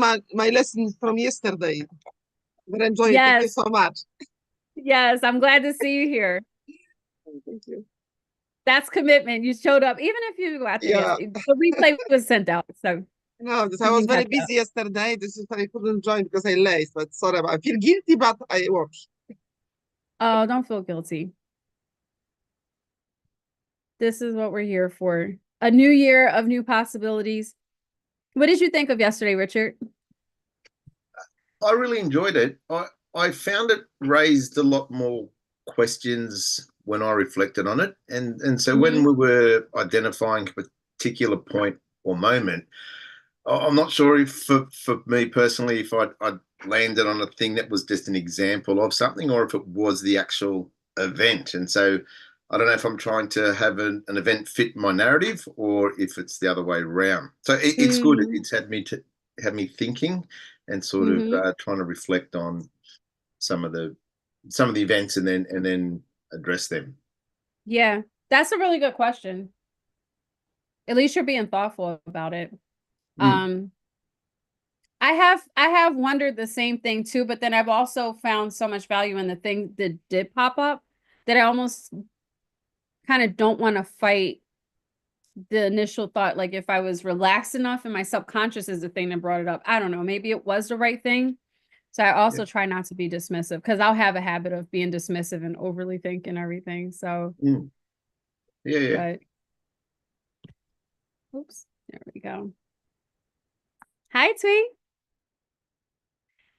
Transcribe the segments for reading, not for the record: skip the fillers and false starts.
my lesson from yesterday. But enjoy it. Thank you Yes, so much. yes. I'm glad to see you here. Thank you. That's commitment. You showed up, even if you got there Yeah. yesterday. The replay was sent out, so No, just I you was can very catch up. busy yesterday. This is why I couldn't join because I late. But sorry, I feel guilty, but I watch. Oh, don't feel guilty. This is what we're here for. A new year of new possibilities. What did you think of yesterday, Richard? I really enjoyed it. I found it raised a lot more questions when I reflected on it. And so when we were identifying a particular point or moment, I'm not sure if for me personally, if I'd landed on a thing that was just an example of something or if it was the actual event. And so I don't know if I'm trying to have an event fit my narrative or if it's the other way around. So it's good. Mm-hmm. It's had me thinking and sort of Mm-hmm. trying to reflect on some of the events and then address them. Yeah, that's a really good question. At least you're being thoughtful about it. Mm. Um, I have wondered the same thing too, but then I've also found so much value in the thing that did pop up that I almost kind of don't want to fight the initial thought. Like if I was relaxed enough and my subconscious is the thing that brought it up. I don't know. Maybe it was the right thing. So I Yeah. also try not to be dismissive because I'll have a habit of being dismissive and overly thinking everything. So, Mm. Yeah. but oops, there we go. Hi, Twee.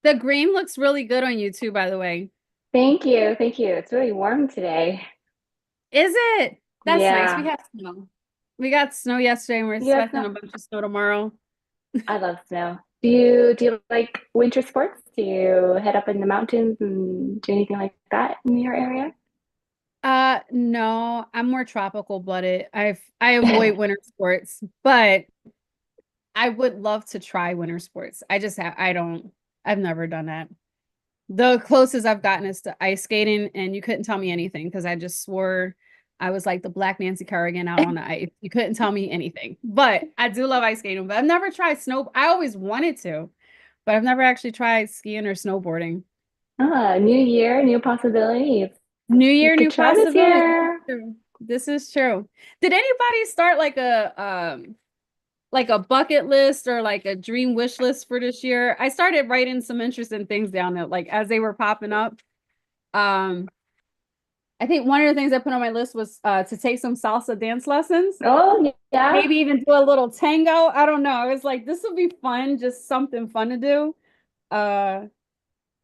The green looks really good on you too, by the way. Thank you. Thank you. It's really warm today. Is it? That's nice. We Yeah. have snow. We got snow yesterday and we're Yes, expecting no, a bunch of snow tomorrow. I love snow. Do you like winter sports? Do you head up in the mountains and do anything like that in your area? No, I'm more tropical blooded. I avoid winter sports, but I would love to try winter sports. I don't I've never done that. The closest I've gotten is to ice skating, and you couldn't tell me anything because I just swore I was like the Black Nancy Kerrigan out on the ice. You couldn't tell me anything. But I do love ice skating, but I've never tried snow. I always wanted to, but I've never actually tried skiing or snowboarding. New year, new possibilities. New You year, could new try this possibilities. year. True. This is true. Did anybody start like a bucket list or like a dream wish list for this year? I started writing some interesting things down there, like as they were popping up. Um, I think one of the things I put on my list was to take some salsa dance lessons. Oh, yeah. Maybe even do a little tango. I don't know. I was like, this would be fun, just something fun to do. Uh,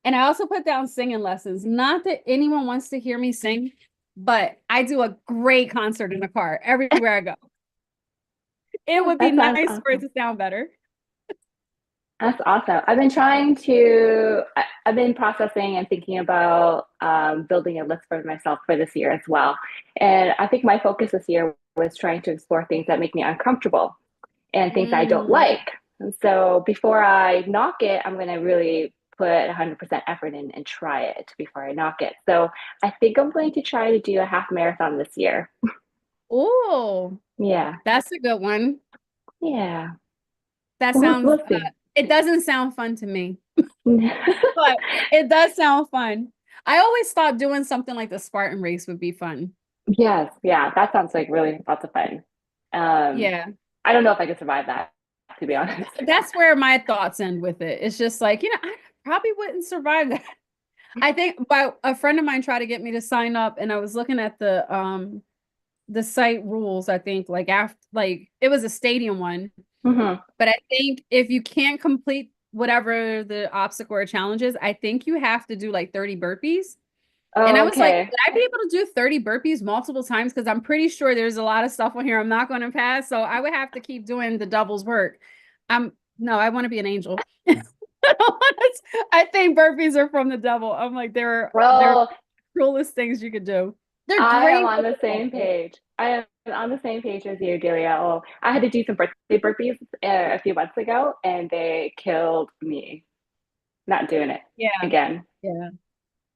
and I also put down singing lessons. Not that anyone wants to hear me sing, but I do a great concert in the car everywhere I go. It would be That sounds nice for it awesome. to sound better. That's awesome. I've been processing and thinking about building a list for myself for this year as well. And I think my focus this year was trying to explore things that make me uncomfortable and things that I don't Mm. like. And so before I knock it, I'm going to really put 100% effort in and try it before I knock it. So I think I'm going to try to do a half marathon this year. Oh, Yeah. that's a good one. Yeah. That We'll, sounds, we'll see. it doesn't sound fun to me, but it does sound fun. I always thought doing something like the Spartan race would be fun. Yes. Yeah. That sounds like really lots of fun. Um, Yeah, I don't know if I could survive that, to be honest. that's where my thoughts end with it. It's just like, I probably wouldn't survive that. I think by a friend of mine tried to get me to sign up, and I was looking at the site rules. I think like after like it was a stadium one, Hmm. but I think if you can't complete whatever the obstacle or challenge is, I think you have to do like 30 burpees. And I Oh, was like, okay. would I be able to do 30 burpees multiple times? Because I'm pretty sure there's a lot of stuff on here I'm not going to pass. So I would have to keep doing the doubles work. I'm no, I want to be an angel. I think burpees are from the devil. I'm like, they're Well, cruelest things you could do. They're I am great. on the same page. I am on the same page as you, Delia. Oh, I had to do some birthday burpees a few months ago, and they killed me. Not doing it Yeah, again. yeah.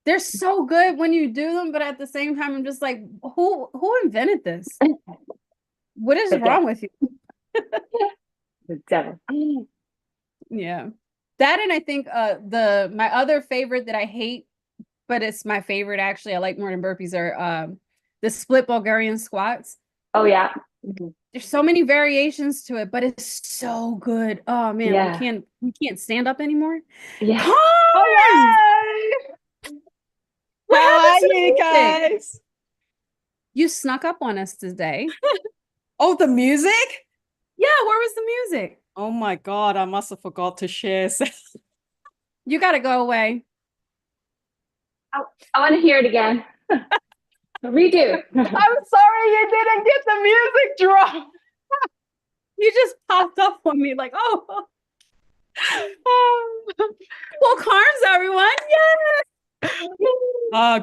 They're so good when you do them, but at the same time, I'm just like, who invented this? What is The wrong devil. with you? The devil. Yeah. That and I think my other favorite that I hate, but it's my favorite actually, I like more than burpees, are the split Bulgarian squats. Oh yeah. Mhm. There's so many variations to it, but it's so good. Oh man, Yeah. we can't stand up anymore. Yeah. Cars! Hooray! What How happened are to the you music? guys? You snuck up on us today. Oh, the music? Yeah, where was the music? Oh my God, I must have forgot to share. You gotta go away. I want to hear it again. Redo. I'm sorry you didn't get the music drop. You just popped up on me like, oh. Well, Carms, everyone.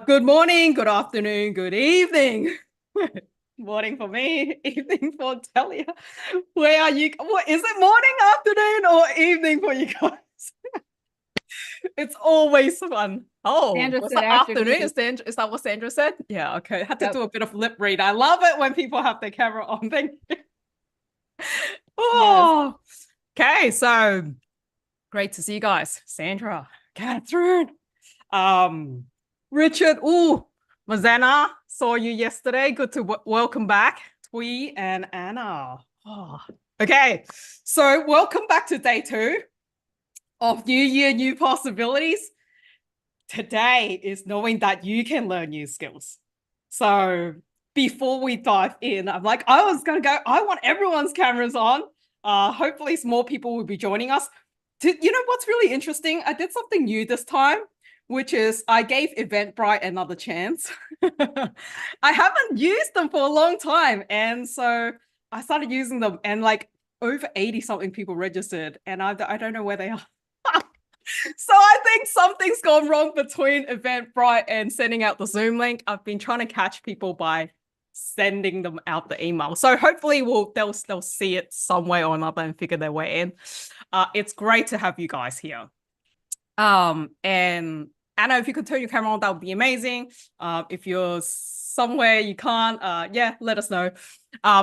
Good morning, good afternoon, good evening. Morning for me, evening for Talia. Where are you? What is it? Morning, afternoon, or evening for you guys? It's always fun. Oh, Sandra was said that afternoon? afternoon. Is that what Sandra said? Yeah, okay. Had to Yep. do a bit of lip read. I love it when people have their camera on. Thank you. Oh, okay. So great to see you guys. Sandra, Catherine, Richard, Mazana, saw you yesterday. Good to welcome back, Twee and Anna. Oh, okay, so welcome back to day 2 of New Year, New Possibilities. Today is knowing that you can learn new skills. So before we dive in, I'm like, I want everyone's cameras on. Hopefully more people will be joining us. You know what's really interesting? I did something new this time, which is I gave Eventbrite another chance. I haven't used them for a long time. And so I started using them, and like over 80 something people registered, and I don't know where they are. So I think something's gone wrong between Eventbrite and sending out the Zoom link. I've been trying to catch people by sending them out the email. So hopefully they'll see it some way or another and figure their way in. It's great to have you guys here. And Anna, if you could turn your camera on, that would be amazing. If you're somewhere you can't, let us know.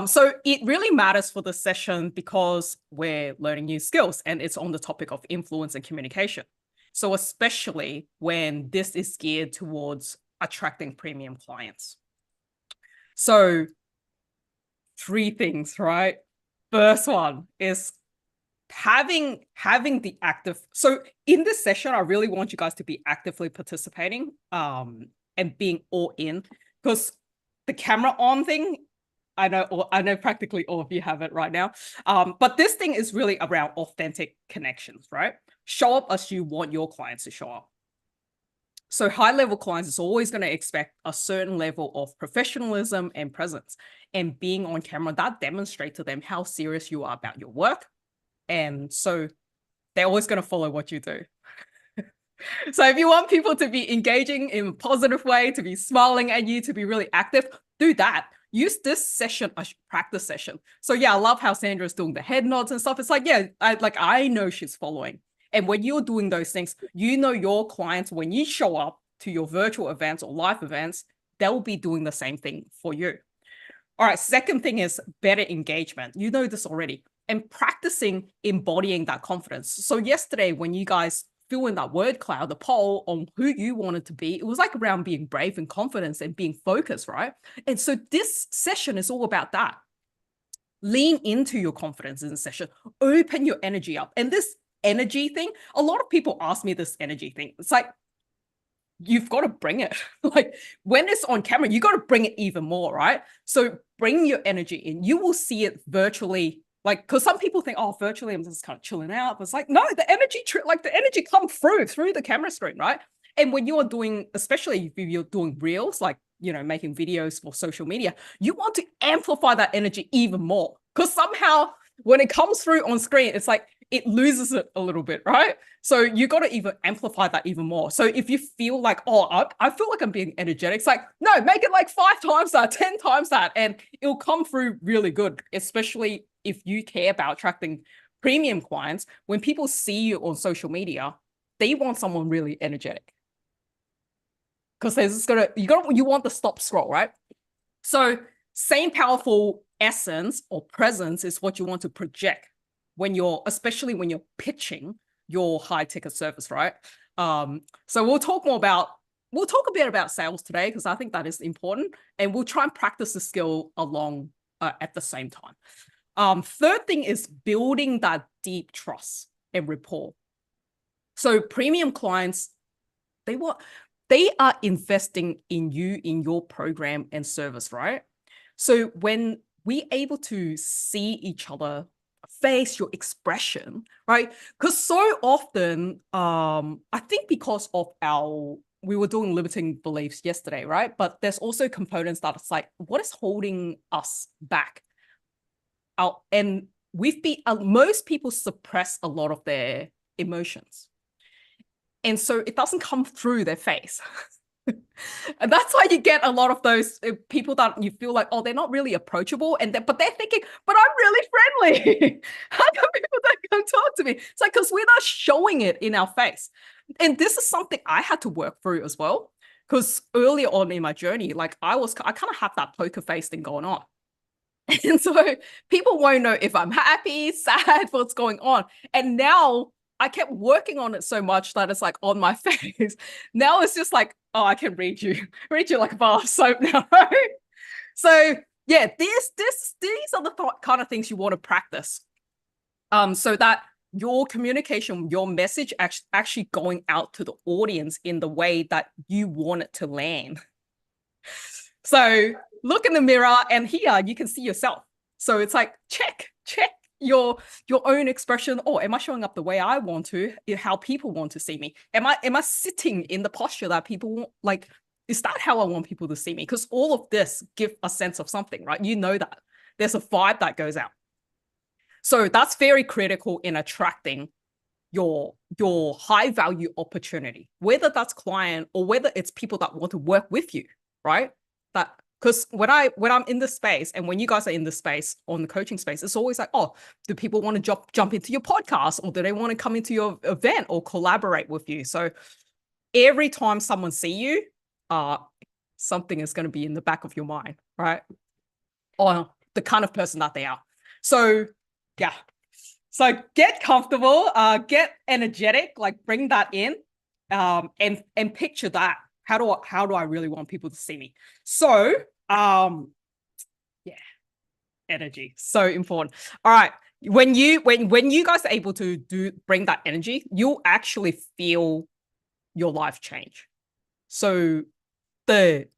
So it really matters for the session because we're learning new skills and it's on the topic of influence and communication. So especially when this is geared towards attracting premium clients. So 3 things, right? First one is having the active. So in this session, I really want you guys to be actively participating and being all in, because the camera on thing, I know practically all of you have it right now. But this thing is really around authentic connections, right? Show up as you want your clients to show up. So high-level clients is always going to expect a certain level of professionalism and presence, and being on camera, that demonstrates to them how serious you are about your work. And so they're always going to follow what you do. So if you want people to be engaging in a positive way, to be smiling at you, to be really active, do that. Use this session as a practice session. So yeah, I love how Sandra's doing the head nods and stuff. It's like, yeah, I know she's following. And when you're doing those things, you know your clients, when you show up to your virtual events or live events, they'll be doing the same thing for you. All right, second thing is better engagement. You know this already. And practicing embodying that confidence. So yesterday, when you guys fill in that word cloud, the poll on who you wanted to be, it was like around being brave and confidence and being focused, right? And so this session is all about that. Lean into your confidence in the session, open your energy up. And this energy thing, a lot of people ask me this energy thing. It's like, you've got to bring it. Like when it's on camera, you got to bring it even more, right? So bring your energy in. You will see it virtually. Like, because some people think, oh, virtually I'm just kind of chilling out. But it's like, no, the energy come through the camera screen, right? And when you are doing, especially if you're doing reels, like, you know, making videos for social media, you want to amplify that energy even more. Because somehow when it comes through on screen, it's like, it loses it a little bit, right? So you got to even amplify that even more. So if you feel like, oh, I feel like I'm being energetic, it's like, no, make it like 5 times that, 10 times that, and it'll come through really good, especially if you care about attracting premium clients. When people see you on social media, they want someone really energetic. Because you want the stop scroll, right? So same powerful essence or presence is what you want to project especially when you're pitching your high ticket service, right? So we'll talk a bit about sales today because I think that is important, and we'll try and practice the skill along at the same time. Third thing is building that deep trust and rapport. So premium clients, they are investing in you, in your program and service, right? So when we're able to see each other face, your expression, right? Because so often, I think because of we were doing limiting beliefs yesterday, right? But there's also components that it's like, what is holding us back? And most people suppress a lot of their emotions. And so it doesn't come through their face. And that's why you get a lot of those people that you feel like, oh, they're not really approachable. But they're thinking, but I'm really friendly. How come people don't come talk to me? It's like, because we're not showing it in our face. And this is something I had to work through as well. Because earlier on in my journey, like I kind of have that poker face thing going on. And so people won't know if I'm happy, sad, what's going on. And now I kept working on it so much that it's like on my face. Now it's just like, oh, I can read you like a bar of soap now, right? So yeah, these are the kind of things you want to practice. So that your communication, your message actually going out to the audience in the way that you want it to land. So look in the mirror, and here you can see yourself. So it's like, check your own expression. Oh, am I showing up the way I want to, how people want to see me? Am I sitting in the posture that people want? Like, is that how I want people to see me? Because all of this give a sense of something, right? You know that there's a vibe that goes out. So that's very critical in attracting your high value opportunity, whether that's client or whether it's people that want to work with you, right? Because when I'm in this space, and when you guys are in this space on the coaching space, it's always like, oh, do people want to jump into your podcast, or do they want to come into your event or collaborate with you? So every time someone see you, something is going to be in the back of your mind, right? Or the kind of person that they are. So yeah. So get comfortable, get energetic, like bring that in, and picture that. How do I really want people to see me? So, yeah, energy, so important. All right, when you guys are able to bring that energy, you'll actually feel your life change. So the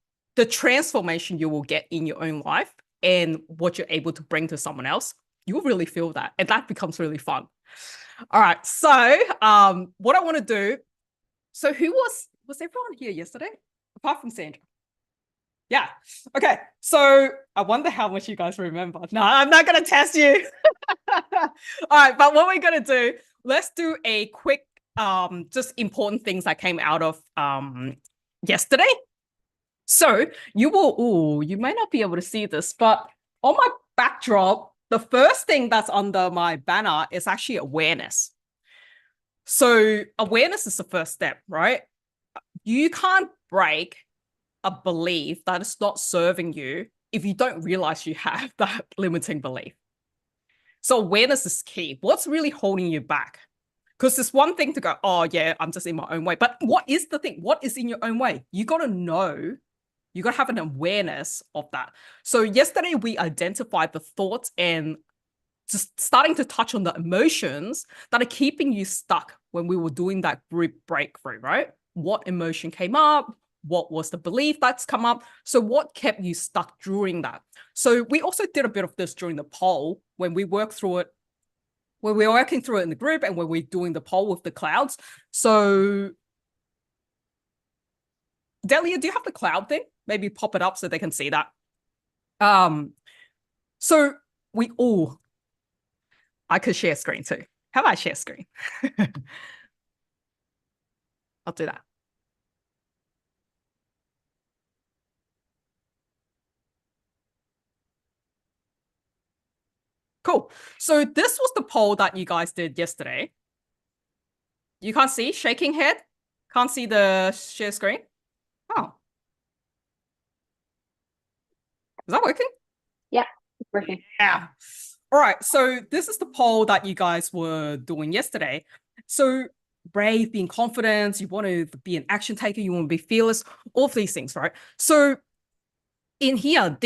transformation you will get in your own life and what you're able to bring to someone else, you'll really feel that, and that becomes really fun. All right, so what I want to do. So was everyone here yesterday? Apart from Sandra. Yeah. Okay. So I wonder how much you guys remember. No, I'm not going to test you. All right. But what we're going to do, let's do a quick, just important things that came out of yesterday. So you may not be able to see this, but on my backdrop, the first thing that's under my banner is actually awareness. So awareness is the first step, right? You can't break a belief that is not serving you if you don't realize you have that limiting belief. So awareness is key. What's really holding you back? Because it's one thing to go, oh yeah, I'm just in my own way. But what is the thing? What is in your own way? You got to know, you got to have an awareness of that. So yesterday we identified the thoughts and just starting to touch on the emotions that are keeping you stuck when we were doing that group breakthrough, right? What emotion came up? What was the belief that's come up? So what kept you stuck during that? So we also did a bit of this during the poll when we worked through it, when we were working through it in the group and when we're doing the poll with the clouds. So Delia, do you have the cloud thing? Maybe pop it up so they can see that. So I could share screen too. How about I share screen? I'll do that. Cool. So this was the poll that you guys did yesterday. You can't see? Shaking head? Can't see the share screen? Oh. Is that working? Yeah, it's working. Yeah. All right. So this is the poll that you guys were doing yesterday. So brave, being confident, you want to be an action taker, you want to be fearless, all of these things, right? So in here,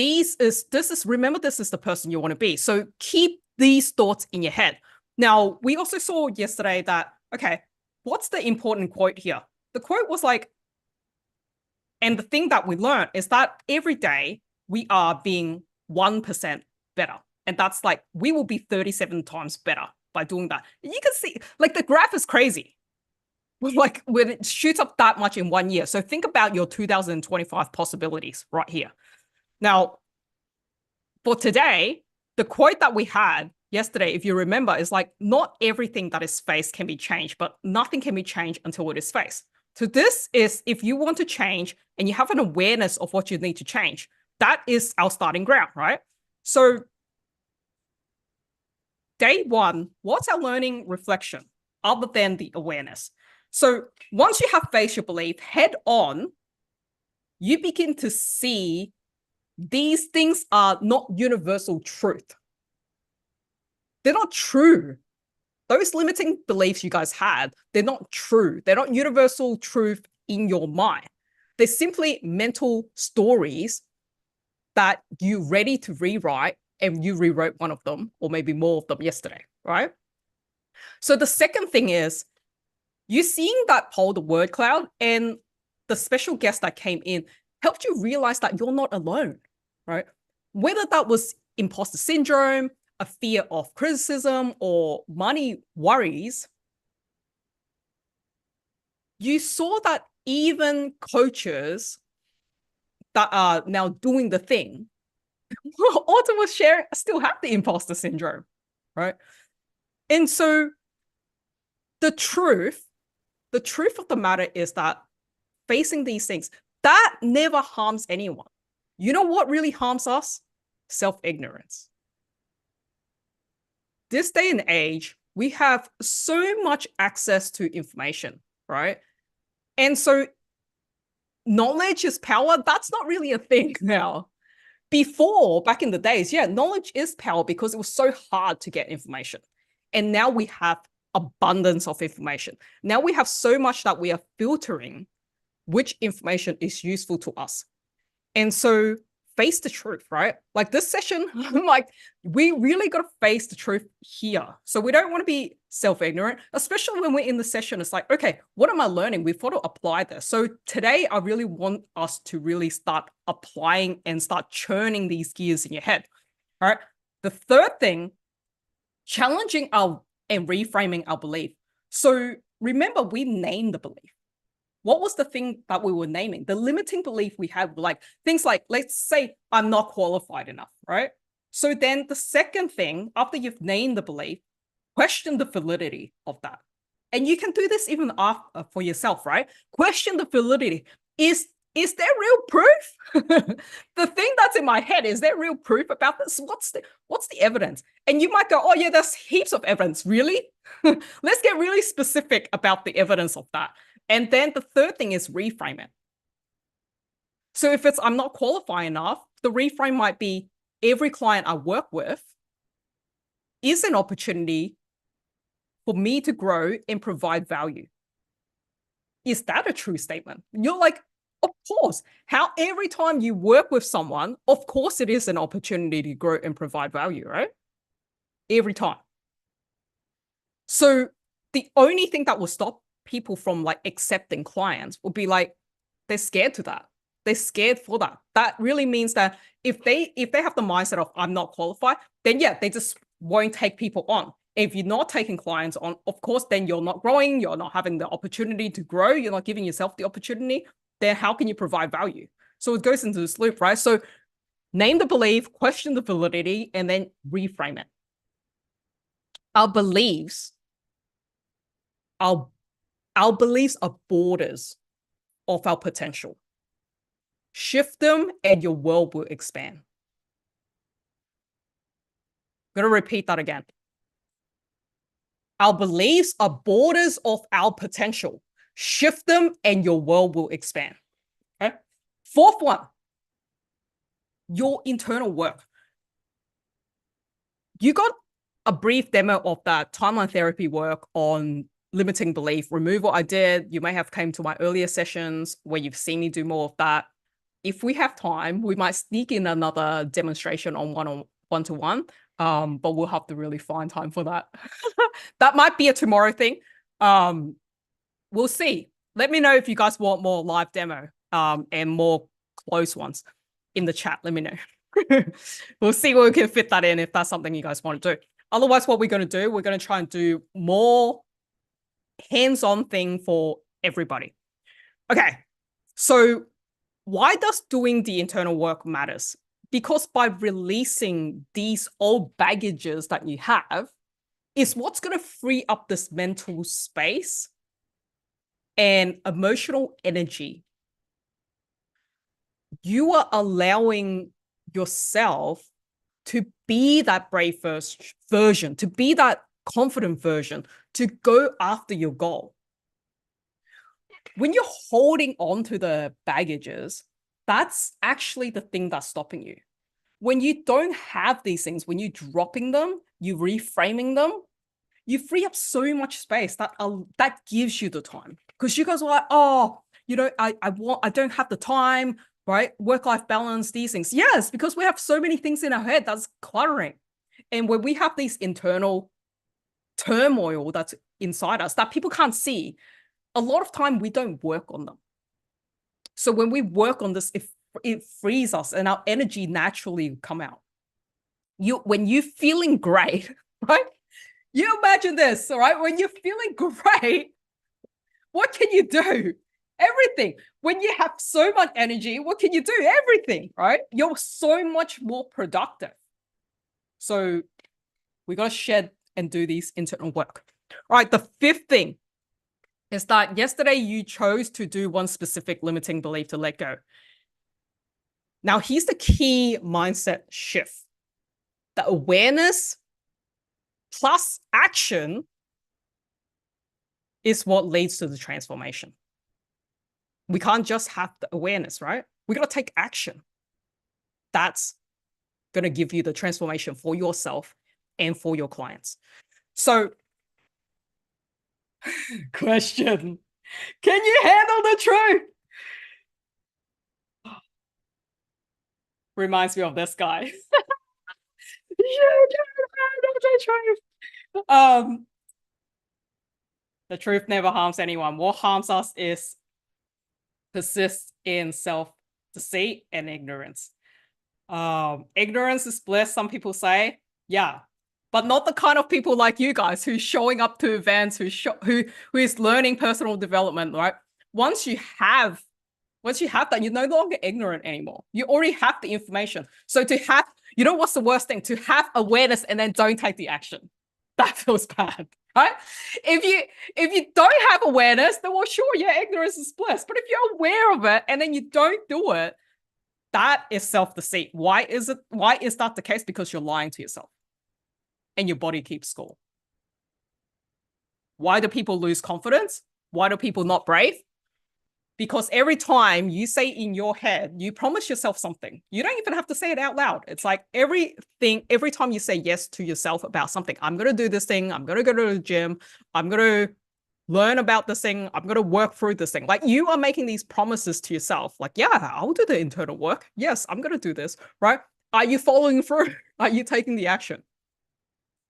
remember, this is the person you want to be. So keep these thoughts in your head. Now, we also saw yesterday that, okay, what's the important quote here? The quote was like, and the thing that we learned is that every day we are being 1% better. And that's like, we will be 37 times better by doing that. And you can see, like, the graph is crazy. Like, when it shoots up that much in 1 year. So think about your 2025 possibilities right here. Now, for today, the quote that we had yesterday, if you remember, is like, not everything that is faced can be changed, but nothing can be changed until it is faced. So this is, if you want to change and you have an awareness of what you need to change, that is our starting ground, right? So day one, what's our learning reflection other than the awareness? So once you have faced your belief head on, you begin to see these things are not universal truth. They're not true. Those limiting beliefs you guys had, they're not true. They're not universal truth in your mind. They're simply mental stories that you're ready to rewrite, and you rewrote one of them, or maybe more of them yesterday, right? So the second thing is, you seeing that poll, the word cloud, and the special guest that came in helped you realize that you're not alone, right? Whether that was imposter syndrome, a fear of criticism, or money worries, you saw that even coaches that are now doing the thing, Autumn was sharing, still have the imposter syndrome, right? And so the truth of the matter is that facing these things, that never harms anyone. You know what really harms us? Self-ignorance. This day and age, we have so much access to information, right? And so knowledge is power. That's not really a thing now. Before, back in the days, yeah, knowledge is power because it was so hard to get information. And now we have abundance of information. Now we have so much that we are filtering which information is useful to us. And so face the truth, right? Like this session, I'm like, we really got to face the truth here. So we don't want to be self-ignorant, especially when we're in the session. It's like, okay, what am I learning? We've got to apply this. So today, I really want us to really start applying and start churning these gears in your head, all right? The third thing, challenging and reframing our belief. So remember, we named the belief. What was the thing that we were naming? The limiting belief we had, like things like, let's say, I'm not qualified enough, right? So then the second thing, after you've named the belief, question the validity of that. And you can do this even for yourself, right? Question the validity. Is there real proof? The thing that's in my head, is there real proof about this? What's the evidence? And you might go, oh yeah, there's heaps of evidence. Really? Let's get really specific about the evidence of that. And then the third thing is reframe it. So if it's, I'm not qualified enough, the reframe might be, every client I work with is an opportunity for me to grow and provide value. Is that a true statement? You're like, of course. How every time you work with someone, of course it is an opportunity to grow and provide value, right? Every time. So the only thing that will stop people from like accepting clients will be like, they're scared to that. They're scared for that. That really means that if they have the mindset of I'm not qualified, then yeah, they just won't take people on. If you're not taking clients on, of course, then you're not growing. You're not having the opportunity to grow. You're not giving yourself the opportunity. Then how can you provide value? So it goes into this loop, right? So name the belief, question the validity, and then reframe it. Our beliefs are borders of our potential. Shift them and your world will expand. I'm going to repeat that again. Our beliefs are borders of our potential. Shift them and your world will expand. Okay? Fourth one, your internal work. You got a brief demo of that timeline therapy work on limiting belief removal I did. You may have came to my earlier sessions where you've seen me do more of that. If we have time, we might sneak in another demonstration on one-to-one, but we'll have to really find time for that. That might be a tomorrow thing. We'll see. Let me know if you guys want more live demo and more close ones in the chat. Let me know. We'll see where we can fit that in if that's something you guys want to do. Otherwise, what we're going to do, we're going to try and do more hands-on thing for everybody. Okay, so why does doing the internal work matters? Because by releasing these old baggages that you have is what's going to free up this mental space and emotional energy. You are allowing yourself to be that brave first version, to be that confident version, to go after your goal. When you're holding on to the baggages, that's actually the thing that's stopping you. When you don't have these things, when you're dropping them, you're reframing them, you free up so much space that gives you the time. Because you guys are like, oh, you know, I don't have the time, right? Work-life balance, these things. Yes, because we have so many things in our head that's cluttering. And when we have these internal turmoil that's inside us that people can't see, a lot of time we don't work on them. So when we work on this, it frees us and our energy naturally come out. When you're feeling great, right? You imagine this, all right? When you're feeling great, what can you do? Everything. When you have so much energy, what can you do? Everything, right? You're so much more productive. So we got to shed and do these internal work. All right, the fifth thing is that yesterday you chose to do one specific limiting belief to let go. Now, here's the key mindset shift. The awareness plus action is what leads to the transformation. We can't just have the awareness, right? We got to take action. That's going to give you the transformation for yourself and for your clients. So, question, can you handle the truth? Reminds me of this guy. The truth never harms anyone. What harms us is persist in self-deceit and ignorance. Ignorance is bliss, some people say. Yeah, but not the kind of people like you guys who's showing up to events, who is learning personal development, right? Once you have that, you're no longer ignorant anymore. You already have the information. So to have, you know what's the worst thing? To have awareness and then don't take the action. That feels bad, right? If you don't have awareness, then well, sure, yeah, ignorance is bliss. But if you're aware of it and then you don't do it, that is self-deceit. Why is that the case? Because you're lying to yourself and your body keeps score. Why do people lose confidence? Why do people not brave? Because every time you say in your head, you promise yourself something. You don't even have to say it out loud. It's like every time you say yes to yourself about something, I'm going to do this thing. I'm going to go to the gym. I'm going to learn about this thing. I'm going to work through this thing. Like you are making these promises to yourself. Like, yeah, I'll do the internal work. Yes, I'm going to do this, right? Are you following through? Are you taking the action?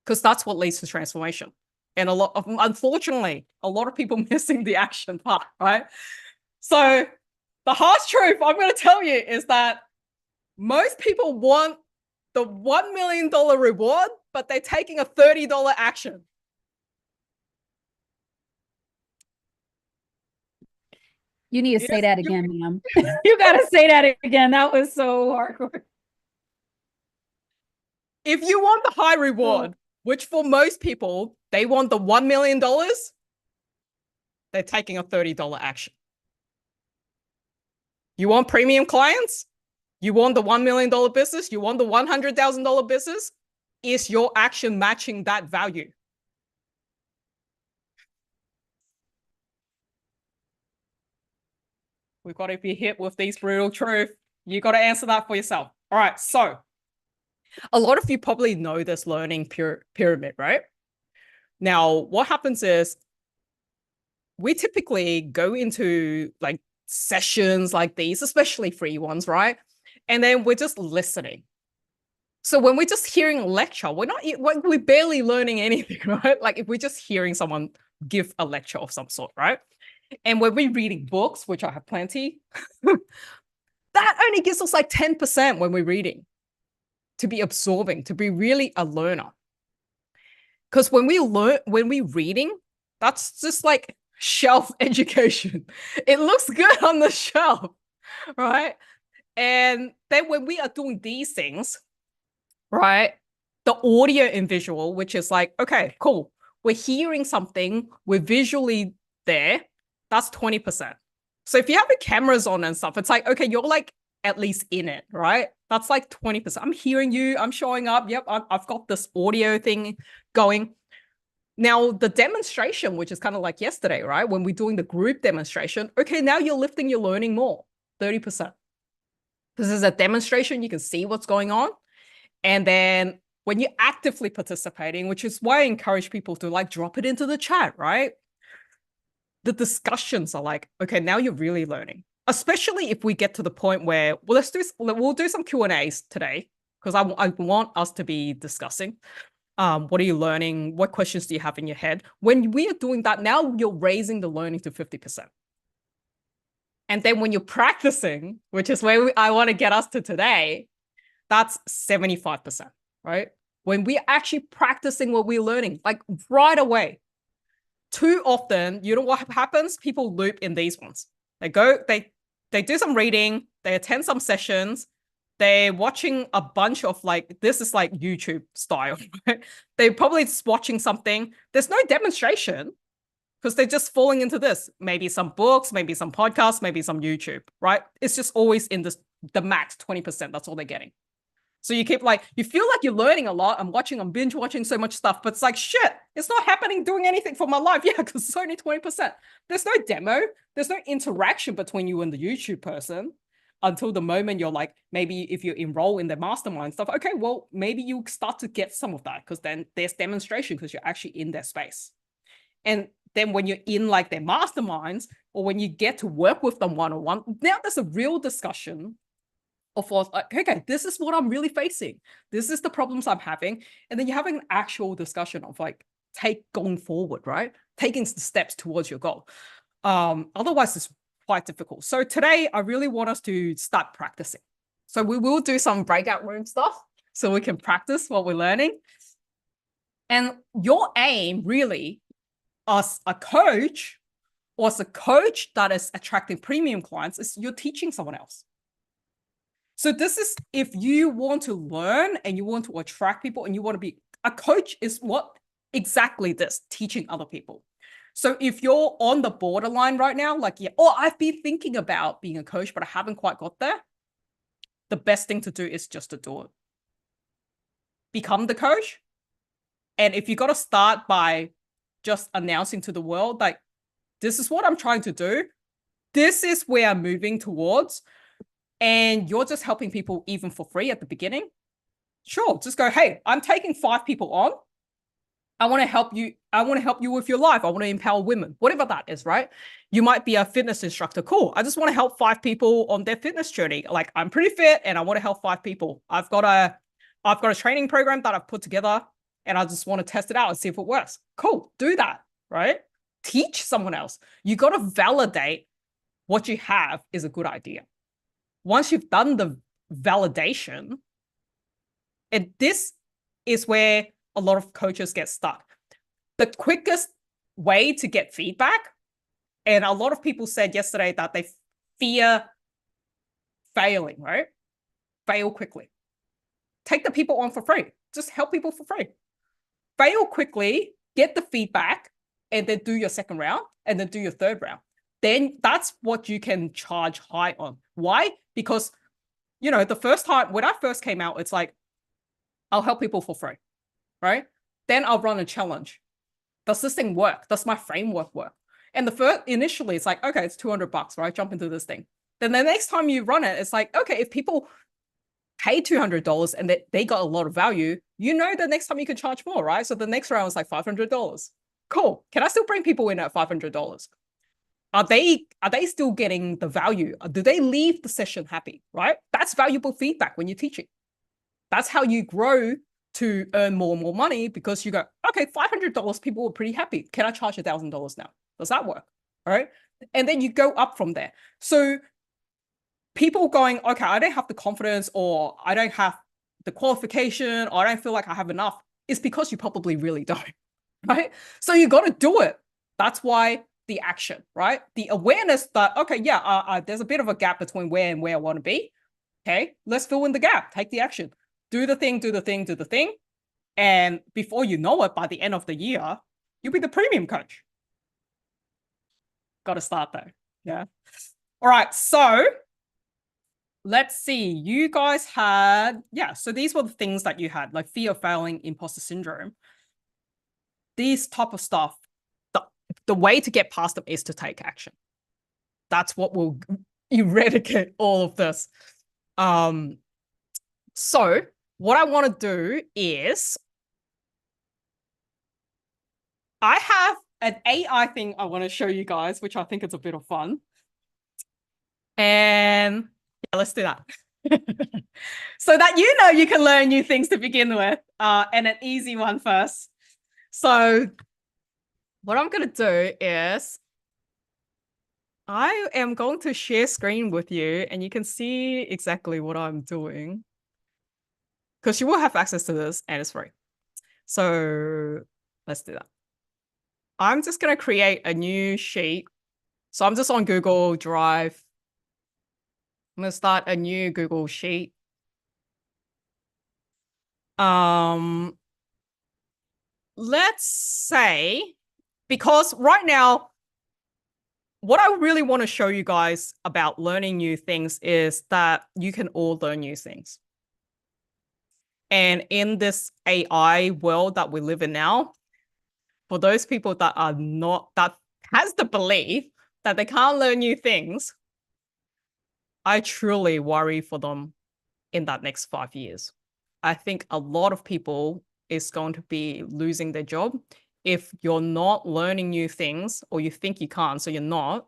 Because that's what leads to transformation. And unfortunately, a lot of people missing the action part, right? So the harsh truth I'm going to tell you is that most people want the $1 million reward, but they're taking a $30 action. You need to say that again, ma'am. You got to say that again. That was so hardcore. If you want the high reward, which for most people, they want the $1 million, they're taking a $30 action. You want premium clients? You want the $1 million business? You want the $100,000 business? Is your action matching that value? We've got to be hit with these brutal truth. You got to answer that for yourself. All right. So a lot of you probably know this learning pyramid, right? Now, what happens is we typically go into like sessions like these, especially free ones, right? And then we're just listening. So when we're just hearing a lecture, we're barely learning anything, right? Like if we're just hearing someone give a lecture of some sort, right? And when we're reading books, which I have plenty, that only gives us like 10% when we're reading to be absorbing, to be really a learner. Because when we're reading, that's just like shelf education. It looks good on the shelf, right? And then when we are doing these things, right, the audio and visual, which is like, okay, cool. We're hearing something, we're visually there, that's 20%. So if you have the cameras on and stuff, it's like, okay, you're like at least in it, right? That's like 20%. I'm hearing you, I'm showing up. Yep, I've got this audio thing going. Now, the demonstration, which is kind of like yesterday, right? When we're doing the group demonstration, okay, now you're lifting your learning more, 30%. This is a demonstration, you can see what's going on. And then when you're actively participating, which is why I encourage people to like drop it into the chat, right? The discussions are like, okay, now you're really learning. Especially if we get to the point where, well, we'll do some Q&As today, because I want us to be discussing. What are you learning? What questions do you have in your head? When we are doing that, now you're raising the learning to 50%. And then when you're practicing, which is where I want to get us to today, that's 75%, right? When we're actually practicing what we're learning, like right away. Too often, you know what happens? People loop in these ones. They do some reading, they attend some sessions, they're watching a bunch of like, this is like YouTube style, right? They're probably just watching something. There's no demonstration because they're just falling into this. Maybe some books, maybe some podcasts, maybe some YouTube, right? It's just always in this, the max 20%. That's all they're getting. So you keep like, you feel like you're learning a lot. I'm binge watching so much stuff, but it's like, shit, it's not happening doing anything for my life. Yeah, because it's only 20%. There's no demo. There's no interaction between you and the YouTube person until the moment you're like, maybe if you enroll in the mastermind stuff, okay, well, maybe you start to get some of that because then there's demonstration because you're actually in their space. And then when you're in like their masterminds or when you get to work with them one-on-one, now there's a real discussion of like, okay, this is what I'm really facing. This is the problems I'm having. And then you're having an actual discussion of like, going forward, right? Taking the steps towards your goal. Otherwise, it's quite difficult. So today, I really want us to start practicing. So we will do some breakout room stuff so we can practice what we're learning. And your aim really as a coach or as a coach that is attracting premium clients is you're teaching someone else. So this is if you want to learn and you want to attract people and you want to be a coach is what exactly this, teaching other people. So if you're on the borderline right now, like, yeah, oh, I've been thinking about being a coach, but I haven't quite got there. The best thing to do is just to do it. Become the coach. And if you got to start by just announcing to the world, like, this is what I'm trying to do. This is where I'm moving towards. And you're just helping people even for free at the beginning. Sure, just go, hey, I'm taking 5 people on. I want to help you. I want to help you with your life. I want to empower women, whatever that is, right? You might be a fitness instructor. Cool. I just want to help 5 people on their fitness journey. Like I'm pretty fit and I want to help 5 people. I've got a training program that I've put together and I just want to test it out and see if it works. Cool. Do that, right? Teach someone else. You got to validate what you have is a good idea. Once you've done the validation, and this is where a lot of coaches get stuck. The quickest way to get feedback, and a lot of people said yesterday that they fear failing, right? Fail quickly. Take the people on for free. Just help people for free. Fail quickly, get the feedback, and then do your second round, and then do your third round. Then that's what you can charge high on. Why? Because, you know, the first time when I first came out, it's like, I'll help people for free, right? Then I'll run a challenge. Does this thing work? Does my framework work? And the first, initially, it's like, okay, it's $200, right? Jump into this thing. Then the next time you run it, it's like, okay, if people pay $200 and they got a lot of value, you know, the next time you can charge more, right? So the next round is like $500. Cool. Can I still bring people in at $500? are they still getting the value? Do they leave the session happy, right? That's valuable feedback when you're teaching. That's how you grow to earn more and more money, because you go, okay, $500, people were pretty happy. Can I charge $1,000 now? Does that work? All right. And then you go up from there. So people going, okay, I don't have the confidence, or I don't have the qualification, or I don't feel like I have enough, is because you probably really don't, right? So you got to do it. That's why the action, right? The awareness that, okay, yeah, there's a bit of a gap between where and where I want to be. Okay, let's fill in the gap. Take the action. Do the thing, do the thing, do the thing. And before you know it, by the end of the year, you'll be the premium coach. Got to start though. Yeah. All right. So let's see. You guys had, yeah. So these were the things that you had, like fear of failing, imposter syndrome. These type of stuff. The way to get past them is to take action. That's what will eradicate all of this. So what I want to do is I have an AI thing I want to show you guys, which I think is a bit of fun. And yeah, let's do that. So that you know you can learn new things to begin with, and an easy one first. So what I'm going to do is I am going to share screen with you, and you can see exactly what I'm doing, because you will have access to this and it's free. So let's do that. I'm just going to create a new sheet. So I'm just on Google Drive. I'm going to start a new Google Sheet. Let's say, because right now, what I really want to show you guys about learning new things is that you can all learn new things. And in this AI world that we live in now, for those people that are not, that has the belief that they can't learn new things, I truly worry for them in that next 5 years. I think a lot of people is going to be losing their job if you're not learning new things, or you think you can't, so you're not.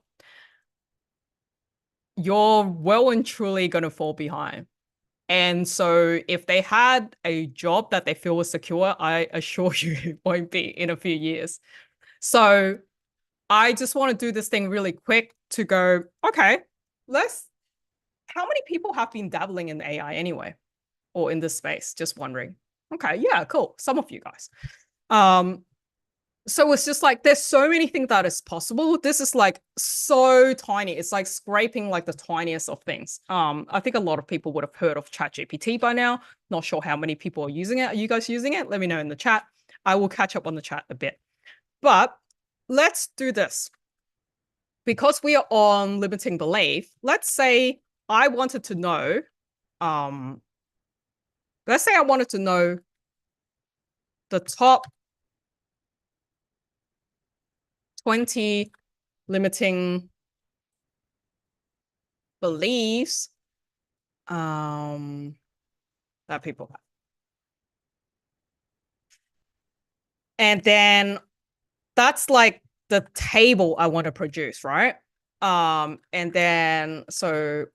You're well and truly going to fall behind. And so if they had a job that they feel was secure, I assure you it won't be in a few years. So I just want to do this thing really quick to go, okay, how many people have been dabbling in AI anyway, or in this space? Just wondering. Okay, yeah, cool. Some of you guys. So it's just like, there's so many things that is possible. This is like so tiny. It's like scraping like the tiniest of things. I think a lot of people would have heard of ChatGPT by now. Not sure how many people are using it. Are you guys using it? Let me know in the chat. I will catch up on the chat a bit. But let's do this. Because we are on limiting belief, let's say I wanted to know, let's say I wanted to know the top 20 limiting beliefs that people have. And then that's like the table I want to produce, right? And then so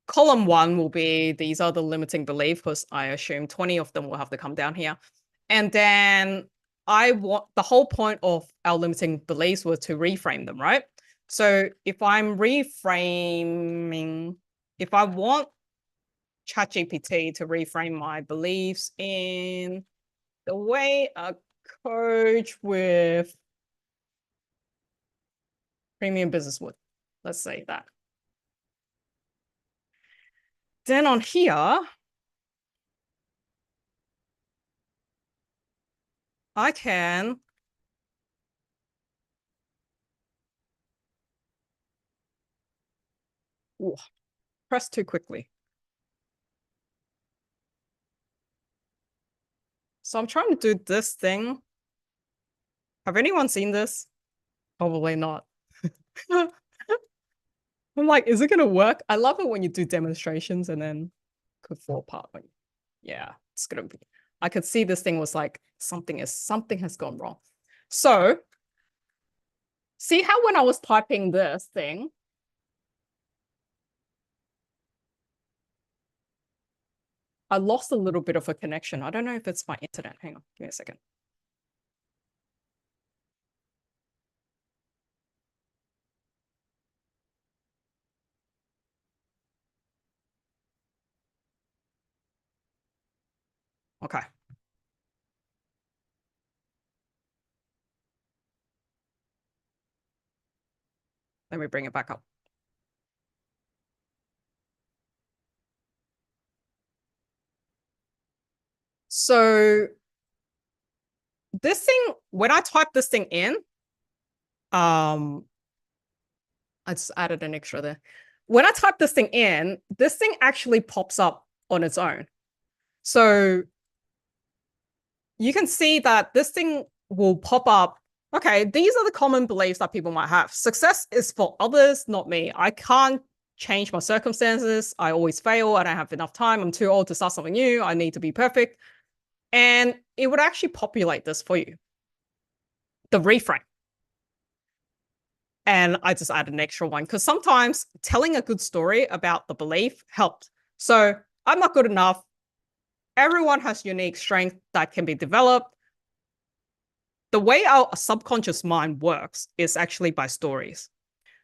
column 1 will be, these are the limiting beliefs, because I assume 20 of them will have to come down here. And then I want, the whole point of our limiting beliefs was to reframe them, right? So if I'm reframing, if I want ChatGPT to reframe my beliefs in the way a coach with premium business would, let's say that. Then on here, I can press too quickly. So I'm trying to do this thing. Have anyone seen this? Probably not. I'm like, is it going to work? I love it when you do demonstrations and then could fall apart. Yeah, it's going to be. I could see this thing was like, something has gone wrong. So See how when I was typing this thing, I lost a little bit of a connection. I don't know if it's my internet. Hang on, give me a second. Okay. Let me bring it back up. So this thing, when I type this thing in, I just added an extra there. When I type this thing in, this thing actually pops up on its own. So you can see that this thing will pop up. Okay, these are the common beliefs that people might have. Success is for others, not me. I can't change my circumstances. I always fail. I don't have enough time. I'm too old to start something new. I need to be perfect. And it would actually populate this for you, the reframe. And I just added an extra one because sometimes telling a good story about the belief helps. So I'm not good enough. Everyone has unique strength that can be developed. The way our subconscious mind works is actually by stories.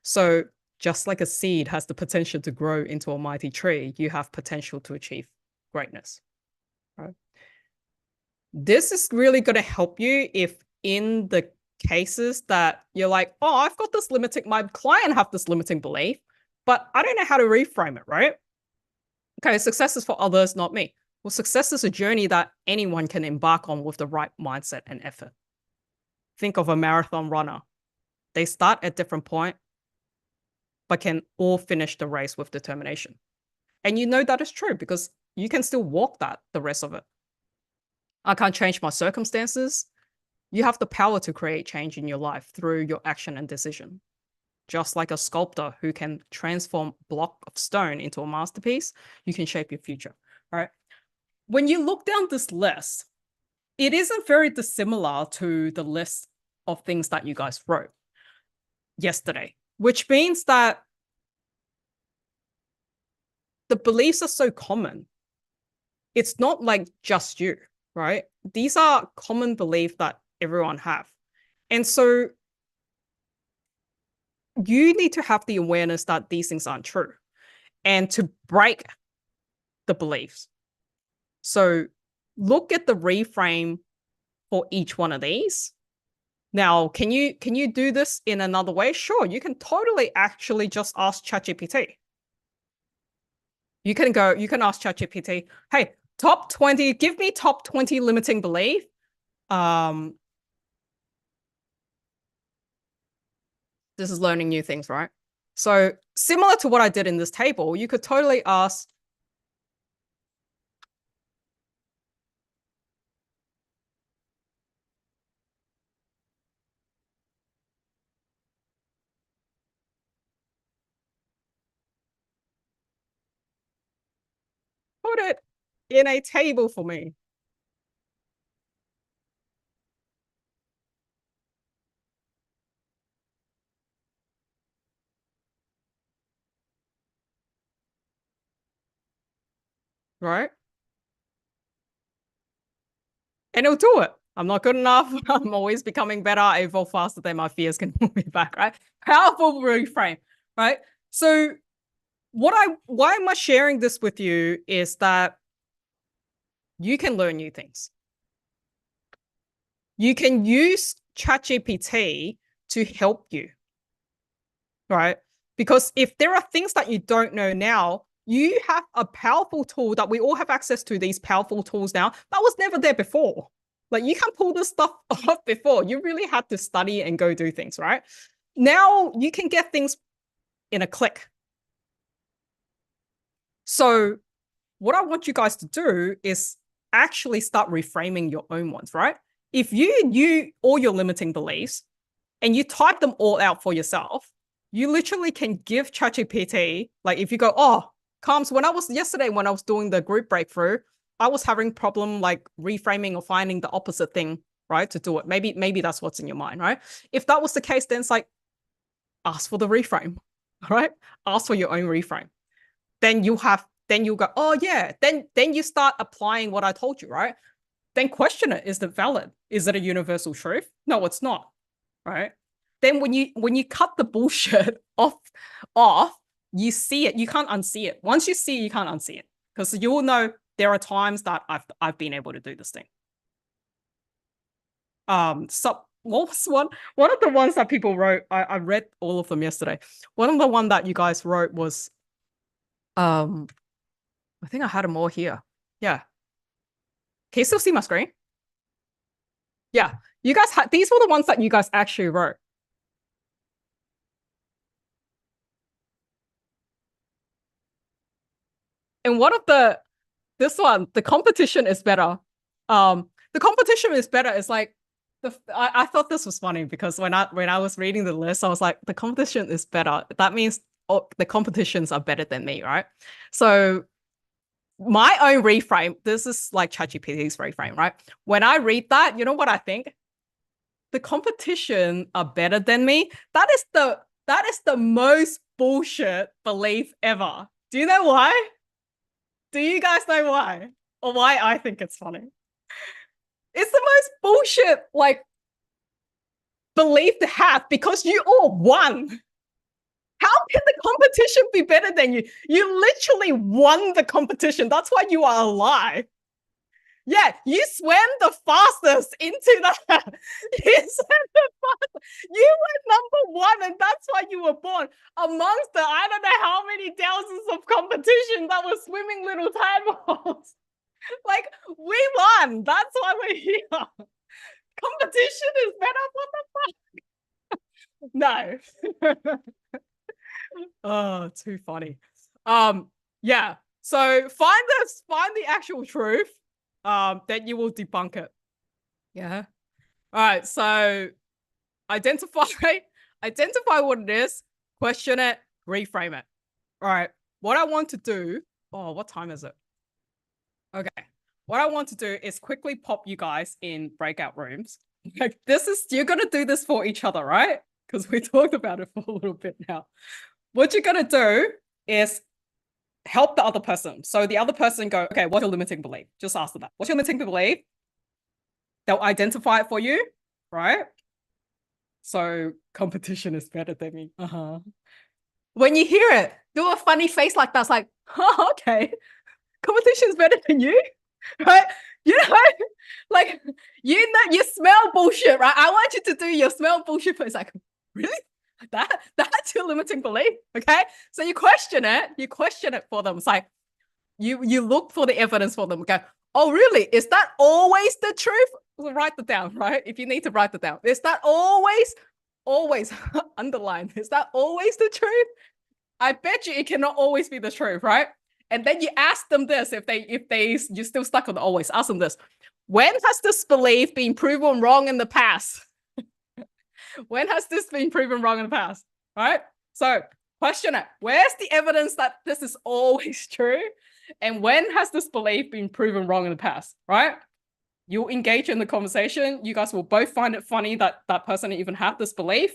So just like a seed has the potential to grow into a mighty tree, you have potential to achieve greatness. Right? This is really going to help you if in the cases that you're like, oh, I've got this limiting, my client have this limiting belief, but I don't know how to reframe it, right? Okay, success is for others, not me. Well, success is a journey that anyone can embark on with the right mindset and effort. Think of a marathon runner. They start at different point, but can all finish the race with determination. And you know that is true because you can still walk that the rest of it. I can't change my circumstances. You have the power to create change in your life through your action and decision. Just like a sculptor who can transform a block of stone into a masterpiece, you can shape your future, right? When you look down this list, it isn't very dissimilar to the list of things that you guys wrote yesterday, which means that the beliefs are so common. It's not like just you, right? These are common beliefs that everyone have. And so you need to have the awareness that these things aren't true and to break the beliefs. So look at the reframe for each one of these. Now, can you do this in another way? Sure, you can totally actually just ask ChatGPT. You can ask ChatGPT, hey, top 20, give me top 20 limiting belief. This is learning new things, right? So similar to what I did in this table, you could totally ask, put it in a table for me. Right? And it'll do it. I'm not good enough. I'm always becoming better. I evolve faster than my fears can pull me back, right? Powerful reframe, right? So why am I sharing this with you is that you can learn new things. You can use ChatGPT to help you, right? Because if there are things that you don't know now, you have a powerful tool that we all have access to, these powerful tools now that was never there before. Like you can't pull this stuff off before. You really had to study and go do things, right? Now you can get things in a click. So what I want you guys to do is actually start reframing your own ones, right? If you knew all your limiting beliefs and you type them all out for yourself, you literally can give ChatGPT, like if you go, oh, Coms, when I was doing the group breakthrough, I was having problem like reframing or finding the opposite thing, right, to do it. Maybe that's what's in your mind, right? If that was the case, then it's like, ask for the reframe, all right? Ask for your own reframe. Then you go, oh yeah, then you start applying what I told you, right? Then question it, is it valid? Is it a universal truth? No, it's not, right? Then when you cut the bullshit off, you see it, you can't unsee it. Once you see it, you can't unsee it. Because you will know there are times that I've been able to do this thing. So what was one of the ones that people wrote? I read all of them yesterday. One of the one that you guys wrote was, I think I had them all here. Yeah. Can you still see my screen? Yeah. You guys had, these were the ones that you guys actually wrote. And one of this one, the competition is better. The competition is better. It's like, I thought this was funny because when I was reading the list, I was like, the competition is better. That means the competitions are better than me, right? So my own reframe, this is like ChatGPT's reframe, right? When I read that, you know what I think? The competition are better than me. That is the most bullshit belief ever. Do you know why? Do you guys know why? Or why I think it's funny? It's the most bullshit, like, belief to have because you all won. How can the competition be better than you? You literally won the competition. That's why you are alive. Yeah, you swam the fastest into that. You were number one, and that's why you were born amongst the I don't know how many thousands of competition that were swimming little tadpoles. Like, we won. That's why we're here. Competition is better. What the fuck? No. Oh, too funny. Yeah. So find the actual truth. Then you will debunk it. Yeah. All right. So identify what it is, question it, reframe it. All right. What I want to do. Oh, what time is it? Okay. What I want to do is quickly pop you guys in breakout rooms. Like, you're gonna do this for each other, right? Because we talked about it for a little bit now. What you're gonna do is help the other person. So the other person go, okay, what's your limiting belief? Just ask them that. What's your limiting belief? They'll identify it for you, right? So competition is better than me. When you hear it, do a funny face like that. It's like, oh, okay, competition is better than you, right? You know, like, you know, you smell bullshit, right? I want you to do your smell bullshit, but it's like, really? That's your limiting belief, okay? So you question it for them. It's like, you look for the evidence for them, okay? Oh, really? Is that always the truth? Well, write it down, right? If you need to write it down. Is that always underline? Is that always the truth? I bet you it cannot always be the truth, right? And then you ask them this, you're still stuck on the always, ask them this. When has this belief been proven wrong in the past? When has this been proven wrong in the past? Right? So question it. Where's the evidence that this is always true? And when has this belief been proven wrong in the past? Right? You'll engage in the conversation. You guys will both find it funny that that person even had this belief.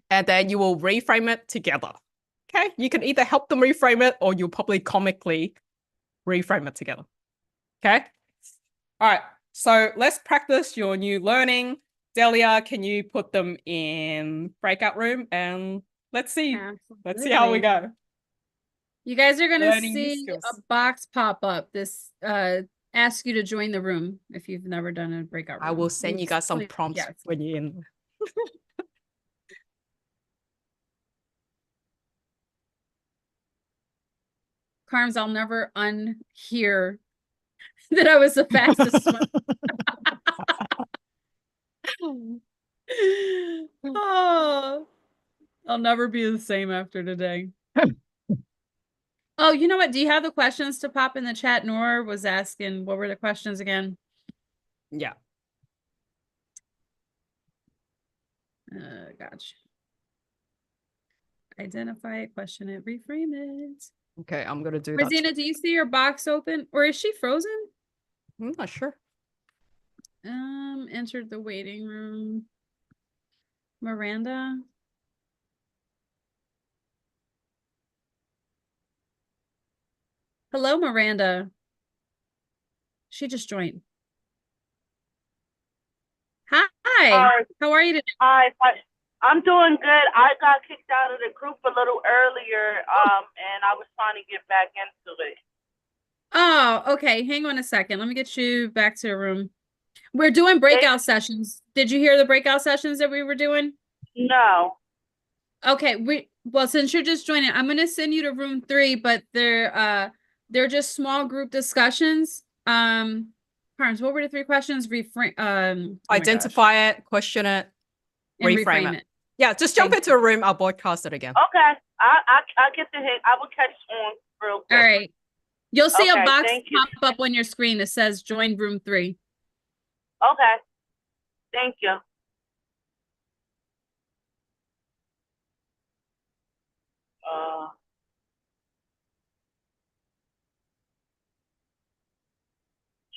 And then you will reframe it together. Okay? You can either help them reframe it or you'll probably comically reframe it together. Okay? All right. So let's practice your new learning. Delia, can you put them in breakout room and let's see how we go. You guys are gonna Learning see skills. a box pop up. This asks you to join the room if you've never done a breakout room. I will send you guys some Please, prompts yes. when you're in. Carms, I'll never unhear that I was the fastest one. Oh, I'll never be the same after today. Oh, you know what? Do you have the questions to pop in the chat? Nora was asking, what were the questions again? Yeah. Gotcha. Identify it, question it, reframe it. Okay, I'm gonna do that. Rosina, do you see your box open? Or is she frozen? I'm not sure. Entered the waiting room. Miranda. Hello, Miranda. She just joined. Hi. Hi. How are you today? I'm doing good. I got kicked out of the group a little earlier, and I was trying to get back into it. Oh, okay. Hang on a second. Let me get you back to the room. We're doing breakout sessions. Did you hear the breakout sessions that we were doing? No. Okay, well, since you're just joining, I'm gonna send you to room 3, but they're just small group discussions. Carnes, what were the 3 questions? Reframe oh my gosh. Identify it, question it, And reframe it. Yeah, just jump Thank into a room. I'll broadcast it again. Okay. I get the hint. I will catch on real quick. All right. You'll see a Okay, box thank you. pop up on your screen that says join room 3. Okay. Thank you.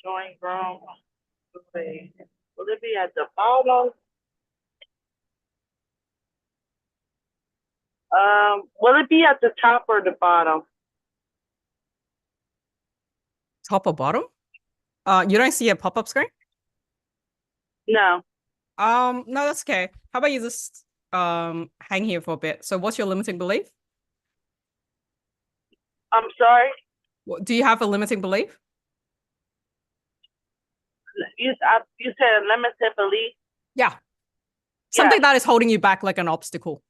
Join room. Okay. Will it be at the bottom? Will it be at the top or the bottom? Top or bottom? You don't see a pop-up screen? No. No, that's okay. How about you just hang here for a bit? So what's your limiting belief? I'm sorry. Do you have a limiting belief? You said limited belief. Yeah. Something that is holding you back like an obstacle.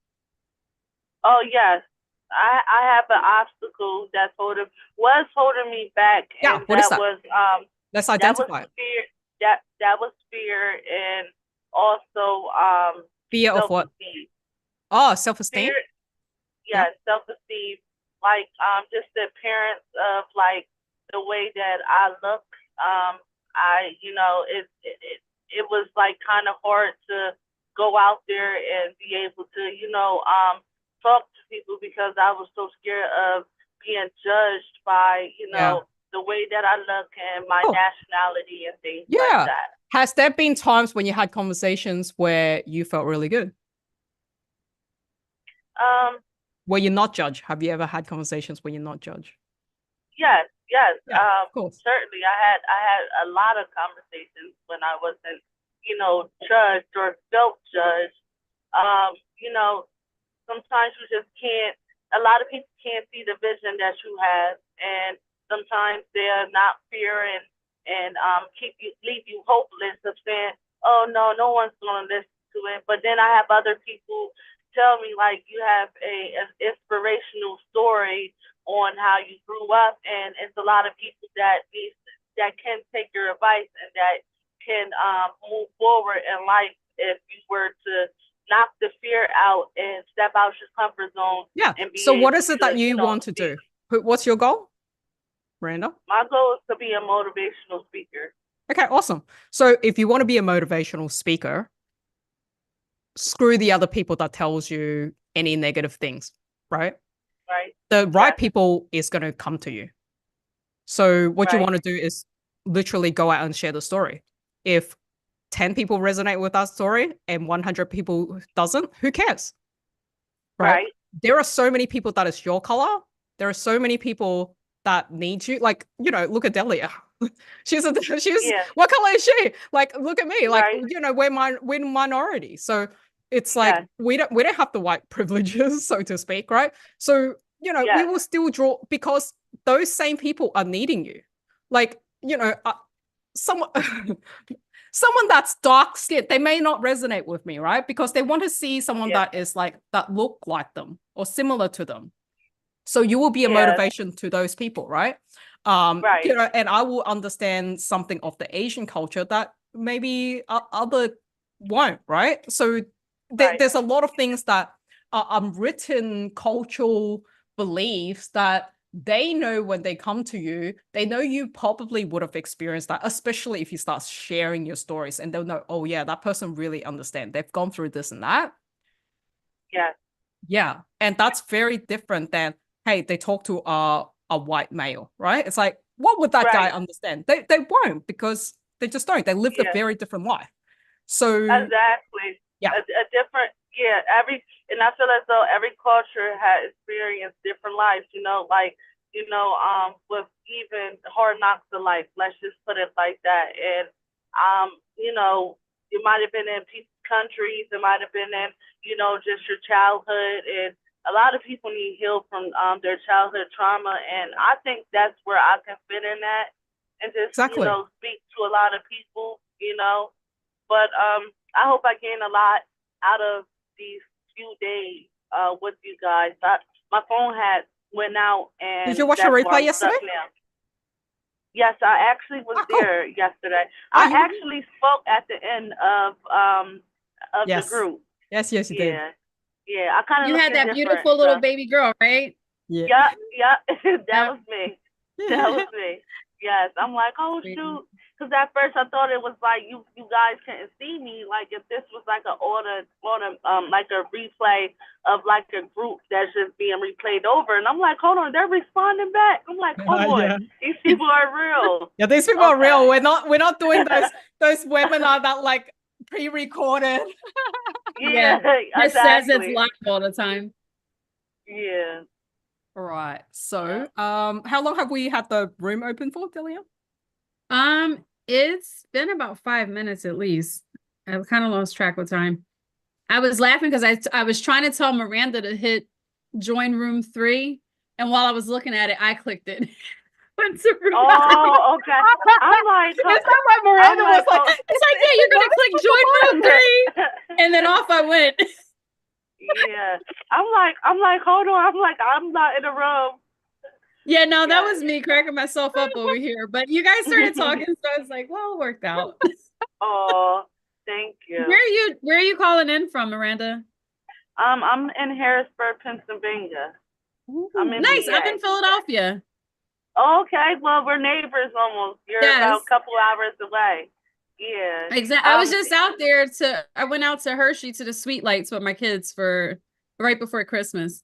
Oh yes, I have an obstacle that's was holding me back. Yeah, and what is that? Was Let's that identify was it. fear. That was fear, and also Fear of what? self-esteem. Oh, self-esteem? Fear, yeah, self-esteem. Like just the appearance of like the way that I look. It was like kind of hard to go out there and be able to talk to people because I was so scared of being judged by the way that I look and my nationality and things like that. Has there been times when you had conversations where you felt really good? Where you're not judged? Have you ever had conversations where you're not judged? Yes. Yeah, of course. Certainly, I had a lot of conversations when I wasn't, judged or felt judged. Sometimes you just can't. A lot of people can't see the vision that you have, and sometimes they're not fear and leave you hopeless of saying, "Oh no, no one's going to listen to it." But then I have other people tell me like you have an inspirational story on how you grew up, and it's a lot of people that can take your advice and that can move forward in life if you were to knock the fear out and step out your comfort zone. Yeah. And So what is it that you want to do? What's your goal, Miranda? My goal is to be a motivational speaker. Okay, awesome. So if you want to be a motivational speaker, screw the other people that tells you any negative things, right? Right. The right people is going to come to you. So what you want to do is literally go out and share the story. If 10 people resonate with that story and 100 people doesn't, who cares? Right? There are so many people that is your color. There are so many people that need you. Like, look at Delia. she's what color is she? Like, look at me. Like, we're minority. So it's like we don't have the white privileges, so to speak, right? So, we will still draw because those same people are needing you. Like, someone that's dark skinned, they may not resonate with me, right? Because they want to see someone that is like that look like them or similar to them. So you will be a motivation to those people, right? And I will understand something of the Asian culture that maybe other won't, right? So there's a lot of things that are unwritten cultural beliefs that they know when they come to you, they know you probably would have experienced that, especially if you start sharing your stories and they'll know, oh yeah, that person really understands. They've gone through this and that. Yeah. And that's very different than, hey, they talk to a white male, right? It's like, what would that guy understand? They won't, because they just don't. They lived a very different life. So exactly. Yeah. A different, and I feel as though every culture has experienced different lives, like with even hard knocks of life. Let's just put it like that. And it might have been in people's countries, it might have been in, just your childhood. And a lot of people need heal from their childhood trauma. And I think that's where I can fit in at and just, Exactly. speak to a lot of people. But I hope I gain a lot out of these few days with you guys. My phone had went out, and Did you watch the that's why replay I'm stuck yesterday? now. Yes, I actually was Oh, cool. there yesterday. Oh, I you- actually spoke at the end of Yes. the group. Yes, you did. Yeah. I kind of You had that beautiful little baby girl, right? Yeah. Yeah, that Yeah. was me. That was me. Yes, I'm like, oh Sweet. shoot, because at first I thought it was like you guys couldn't see me. Like if this was like like a replay of like a group that's just being replayed over, and I'm like, hold on, they're responding back. I'm like, hold on, Yeah. these people are real. Yeah, these people are real. Okay. We're not doing those webinar that like pre-recorded. Yeah, It says it's exactly. live all the time. Yeah. All right. So, how long have we had the room open for, Delia? It's been about 5 minutes at least. I've kind of lost track of time. I was laughing because I was trying to tell Miranda to hit join room 3, and while I was looking at it, I clicked it. Went to room Oh, okay. I'm like, Is that why Miranda was like, oh, It's like, yeah, you're gonna click join room 3, and then off I went. yeah. I'm like, hold on. I'm like, I'm not in the room. Yeah, no, that Yeah. was me cracking myself up over here. But you guys started talking, so I was like, well, it worked out. Oh, thank you. Where are you calling in from, Miranda? I'm in Harrisburg, Pennsylvania. I'm in Nice. PA. I'm in Philadelphia. Okay, well, we're neighbors almost. You're Yes. about a couple hours away. Yeah. Exactly. I was just out there I went out to Hershey to the Sweet Lights with my kids for right before Christmas.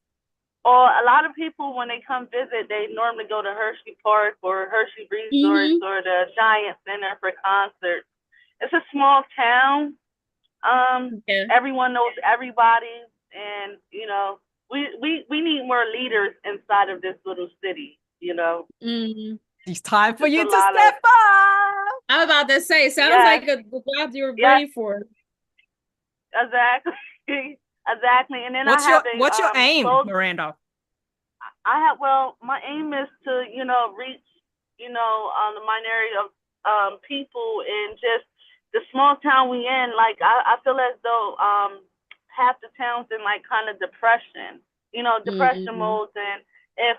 Or a lot of people, when they come visit, they normally go to Hershey Park or Hershey Resorts Mhm. or the Giant Center for concerts. It's a small town. Yeah. Everyone knows everybody, and we need more leaders inside of this little city. Mhm. It's time for It's you a to lot of- step up. I was about to say, sounds Yes. like the job you were Yes. ready for. Exactly, exactly. And then What's your aim, close- Miranda? my aim is to reach the minority of people, and just the small town we in. Like I feel as though half the town's in like kind of depression, depression Mhm. modes. And if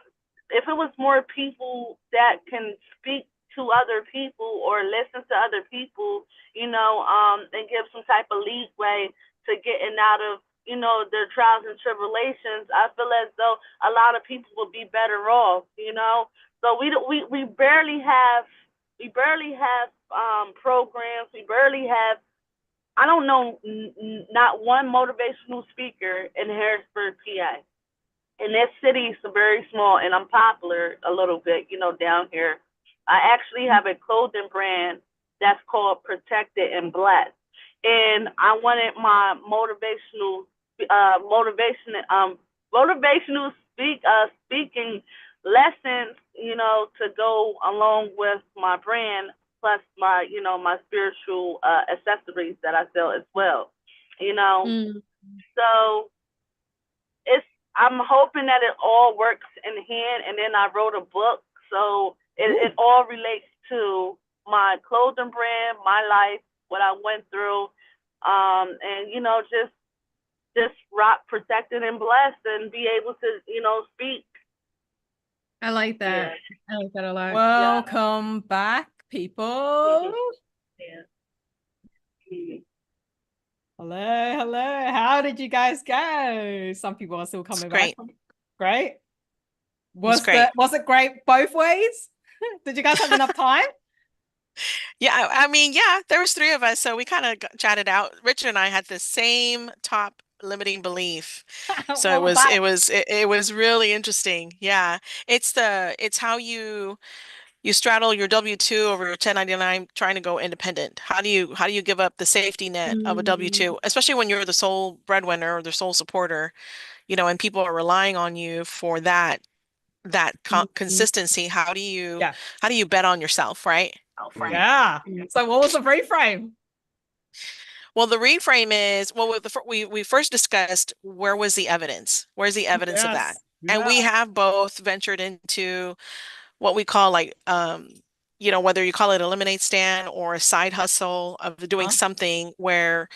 it was more people that can speak to other people or listen to other people, and give some type of leeway to getting out of their trials and tribulations, I feel as though a lot of people would be better off. So we barely have programs. We barely have. I don't know not one motivational speaker in Harrisburg, PA. And this city's very small, and I'm popular a little bit, down here. I actually have a clothing brand that's called Protected and Blessed. And I wanted my motivational speaking lessons, to go along with my brand, plus my spiritual accessories that I sell as well. Mm. So I'm hoping that it all works in hand. And then I wrote a book, so it all relates to my clothing brand, my life, what I went through, and just rock protected and blessed, and be able to speak. I like that. Yeah. I like that a lot. Welcome back, people. Yeah. Hello. How did you guys go? Some people are still coming back. Great. Was it great both ways? Did you guys have enough time? Yeah, I mean, yeah, there was 3 of us, so we kind of chatted out. Richard and I had the same top limiting belief, so What was that? it was really interesting. Yeah, it's how you straddle your W-2 over your 1099 trying to go independent. How do you give up the safety net of a W-2, especially when you're the sole breadwinner or the sole supporter, and people are relying on you for that that consistency, how do Yeah. you bet on yourself, right? Yeah. So what was the reframe? Well, the reframe is, well, we first discussed where was the evidence? Where's the evidence of that? Yes. And we Yeah. have both ventured into what we call like whether you call it a lemonade stand or a side hustle of doing Huh? something where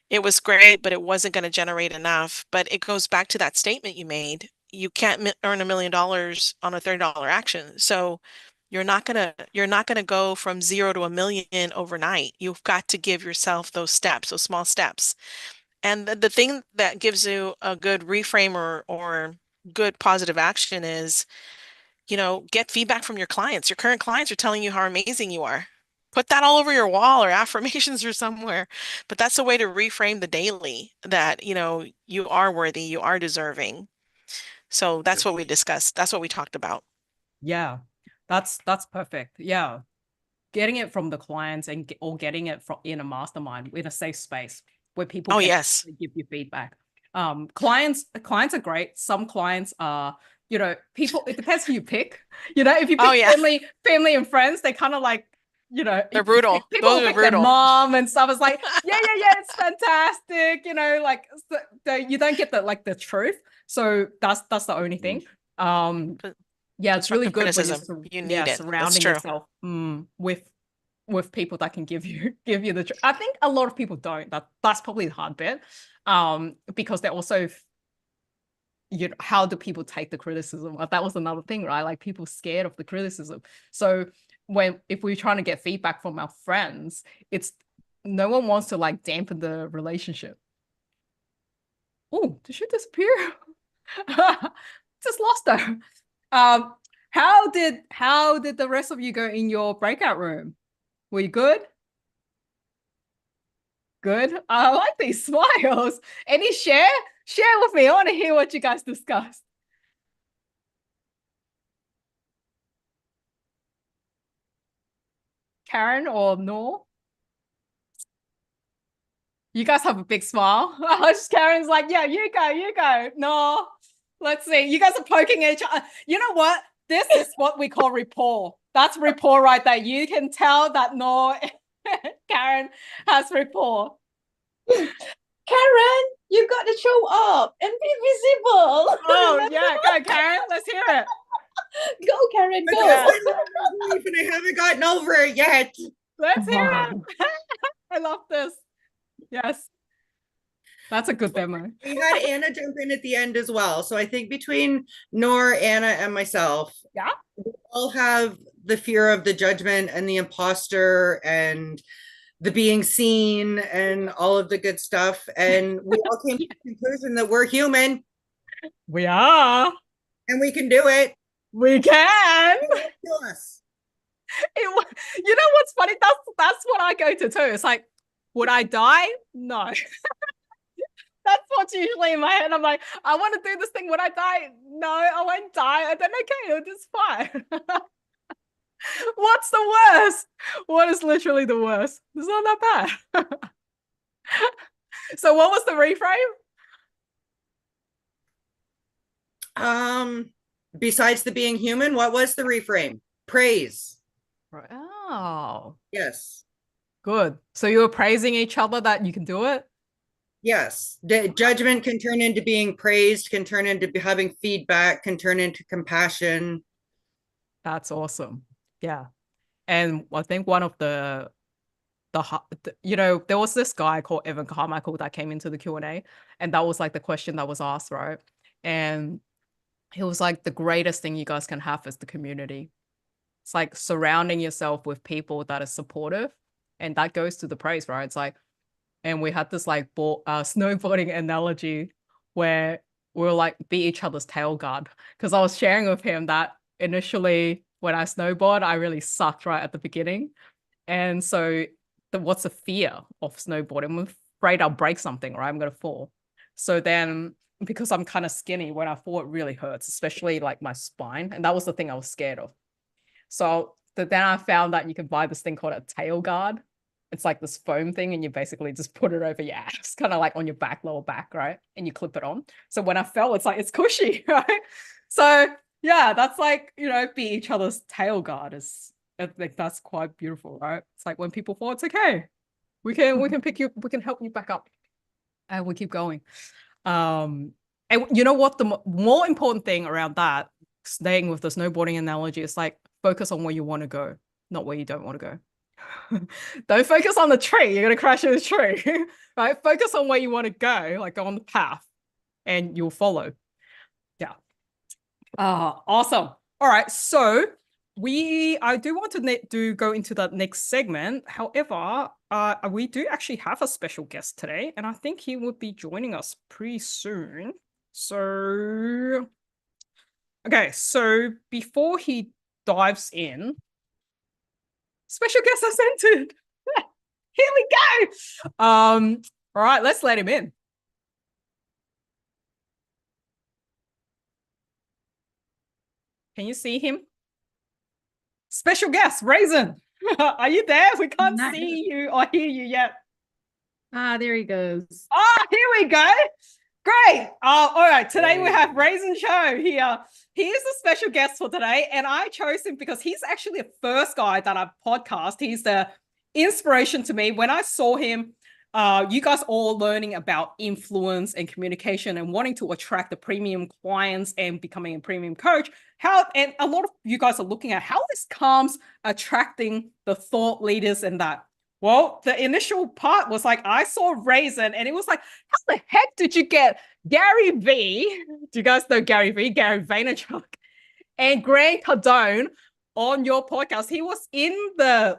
it was great, but it wasn't going to generate enough. But it goes back to that statement you made. You can't earn $1 million on a $30 action. So you're not gonna go from 0 to 1 million overnight. You've got to give yourself those steps, those small steps. And the thing that gives you a good reframe or good positive action is, get feedback from your clients. Your current clients are telling you how amazing you are. Put that all over your wall or affirmations or somewhere. But that's a way to reframe the daily that, you are worthy, you are deserving. So that's what we discussed. That's what we talked about. Yeah. That's perfect. Yeah. Getting it from the clients or getting it from in a mastermind in a safe space where people Oh, can yes. actually give you feedback. Clients are great. Some clients are, people, it depends who you pick. If you pick Oh, yeah. family and friends, they kind of like, They're brutal. People Those are pick their brutal. mom and stuff. It's like, yeah, it's fantastic. Like you don't get the truth. So that's the only thing. Yeah, it's really good when Criticism. You need it. That's surrounding true. yourself with people that can give you the truth. I think a lot of people don't. That's probably the hard bit. Because they're also, how do people take the criticism? That was another thing, right? Like people scared of the criticism. So if we're trying to get feedback from our friends, it's no one wants to like dampen the relationship. Oh, did she disappear? Just lost her. How did the rest of you go in your breakout room? Were you good? Good. I like these smiles. Any share with me? I want to hear what you guys discussed. Karen or Noor? You guys have a big smile. Karen's like, yeah, you go. No, let's see. You guys are poking each other. You know what? This is what we call rapport. That's rapport right there. You can tell that Noor Karen has rapport. Karen, you got to show up and be visible. Oh, yeah. Go, Karen. Let's hear it. Go, Karen, go. I haven't gotten over it yet. Let's hear it. I love this. Yes. That's a good demo. We had Anna jump in at the end as well. So I think between Noor, Anna, and myself, yeah, we all have the fear of the judgment and the imposter and the being seen and all of the good stuff. And we all came to the conclusion that we're human. We are. And we can do it. We can. To us. You know what's funny? That's what I go to too. It's like, would I die? No. That's what's usually in my head. I'm like, I want to do this thing. Would I die? No, I won't die. And then, okay, it's fine. What's the worst? What is literally the worst? It's not that bad. So what was the reframe? Besides the being human, what was the reframe? Praise. Oh. Yes. Good. So you were praising each other that you can do it? Yes. The judgment can turn into being praised, can turn into having feedback, can turn into compassion. That's awesome. Yeah. And I think one of there was this guy called Evan Carmichael that came into the Q&A, and that was like the question that was asked, right? And he was like, the greatest thing you guys can have is the community. It's like surrounding yourself with people that are supportive, and that goes to the praise, right? It's like, and we had this like snowboarding analogy where we'll like be each other's tail guard, because I was sharing with him that initially when I snowboard, I really sucked right at the beginning. And so what's the fear of snowboarding? I'm afraid I'll break something, right? I'm going to fall. So then because I'm kind of skinny, when I fall, it really hurts, especially like my spine. And that was the thing I was scared of. So then I found that you can buy this thing called a tail guard. It's like this foam thing, and you basically just put it over your ass, kind of like on your back, lower back, right? And you clip it on. So when I fell, it's like, it's cushy, right? So Yeah, that's like, be each other's tail guarders. I think that's quite beautiful, right? It's like when people fall, it's okay. We can pick you, we can help you back up, and we keep going. And you know what? The more important thing around that, staying with the snowboarding analogy, is like focus on where you want to go, not where you don't want to go. Don't focus on the tree. You're gonna crash in the tree, right? Focus on where you want to go, like go on the path, and you'll follow. Yeah. Awesome. All right. So I do want to go into the next segment. However, we do actually have a special guest today, and I think he will be joining us pretty soon. So, okay. So before he dives in, special guest has entered. Here we go. All right. Let's let him in. Can you see him? Special guest, Raisin. Are you there? We can't Not see you or hear you yet. There he goes. Here we go. Great. All right. Today we have Raisin Cho here. He is the special guest for today, and I chose him because he's actually the first guy that I've podcast. He's the inspiration to me. When I saw him, you guys all learning about influence and communication and wanting to attract the premium clients and becoming a premium coach. And a lot of you guys are looking at how this comes attracting the thought leaders and that. Well, the initial part was like, I saw Raisin and it was like, how the heck did you get Gary V? Do you guys know Gary V? Gary Vaynerchuk and Grant Cardone on your podcast. He was in a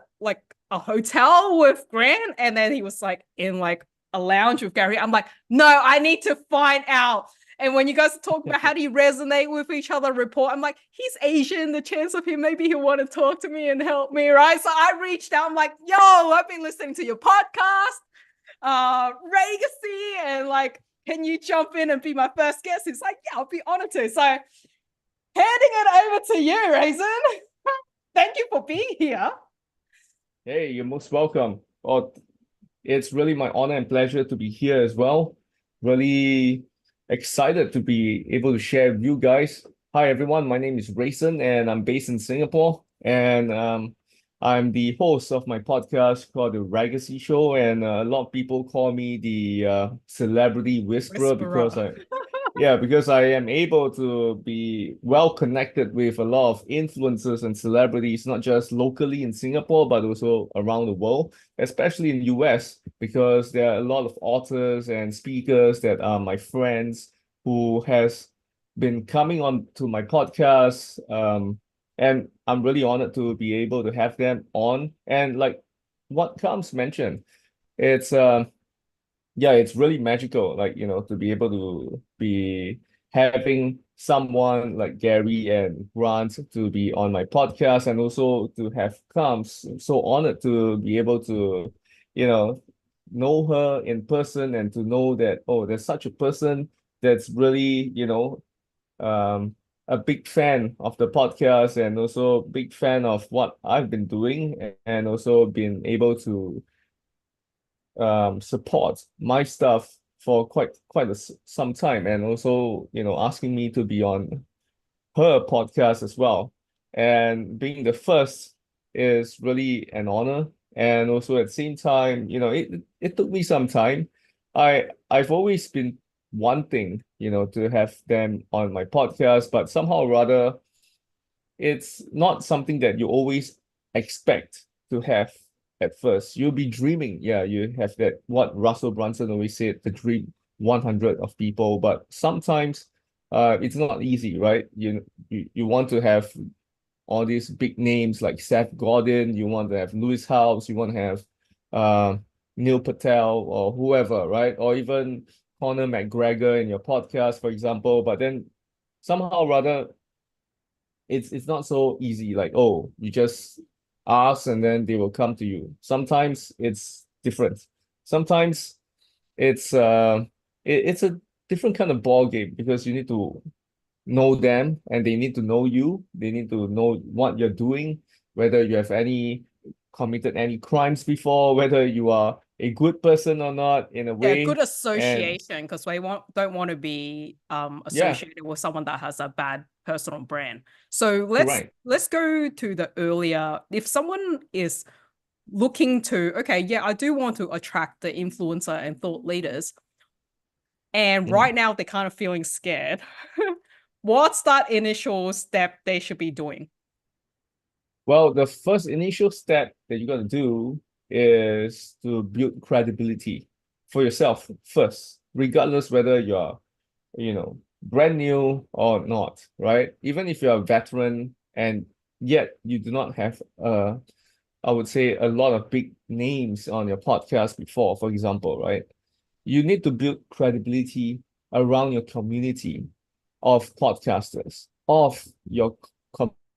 hotel with Grant, and then he was like in like a lounge with Gary. I'm like, no, I need to find out. And when you guys talk about how do you resonate with each other, report, I'm like, he's Asian. The chance of him, maybe he'll want to talk to me and help me, right? So I reached out. I'm like, yo, I've been listening to your podcast, Legacy, and like, can you jump in and be my first guest? He's like, yeah, I'll be honored to. So handing it over to you, Raisin. Thank you for being here. Hey, you're most welcome. Oh, it's really my honor and pleasure to be here as well. Really excited to be able to share with you guys. Hi, everyone. My name is Raisin, and I'm based in Singapore. And I'm the host of my podcast called The Legacy Show. And a lot of people call me the celebrity whisperer because I am able to be well connected with a lot of influencers and celebrities, not just locally in Singapore, but also around the world, especially in the US, because there are a lot of authors and speakers that are my friends who has been coming on to my podcast. And I'm really honored to be able to have them on. And like what Kams mentioned, it's it's really magical, like, to be able to be having someone like Gary and Grant to be on my podcast, and also to have Kams. So honored to be able to, know her in person, and to know that, oh, there's such a person that's really, a big fan of the podcast, and also big fan of what I've been doing, and also been able to support my stuff for quite some time, and also asking me to be on her podcast as well. And being the first is really an honor, and also at the same time, it took me some time. I've always been wanting to have them on my podcast, but somehow or rather it's not something that you always expect to have. At first, you'll be dreaming. Yeah, you have that, what Russell Brunson always said, the dream 100 of people. But sometimes it's not easy, right? You want to have all these big names like Seth Godin, you want to have Lewis Howes, you want to have Neil Patel or whoever, right? Or even Conor McGregor in your podcast, for example. But then somehow or rather, it's not so easy. Like, oh, you just ask and then they will come to you. Sometimes it's different. Sometimes it's a different kind of ball game, because you need to know them and they need to know you. They need to know what you're doing, whether you have committed any crimes before, whether you are a good person or not in a Yeah, way. good And association, because we don't want to be yeah, associated with someone that has a bad personal brand. So let's correct. go to the earlier. If someone is looking to, okay, yeah, I do want to attract the influencer and thought leaders, and Mhm. right now they're kind of feeling scared. What's that initial step they should be doing? Well, the first initial step that you got to do is to build credibility for yourself first, regardless whether you're, brand new or not, right? Even if you're a veteran and yet you do not have I would say a lot of big names on your podcast before, for example, right? You need to build credibility around your community of podcasters, of your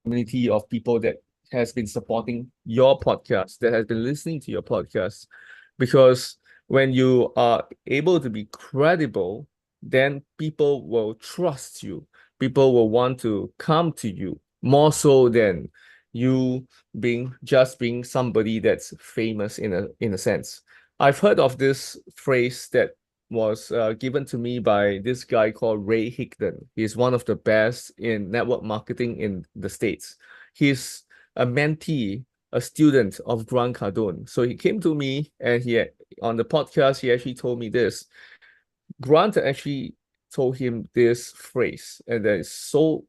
community of people that has been supporting your podcast, that has been listening to your podcast. Because when you are able to be credible, then people will trust you. People will want to come to you more so than you being somebody that's famous in a sense. I've heard of this phrase that was given to me by this guy called Ray Higdon. He's one of the best in network marketing in the States. He's a mentee, a student of Grant Cardone. So he came to me and on the podcast, he actually told me this. Grant actually told him this phrase, and that is so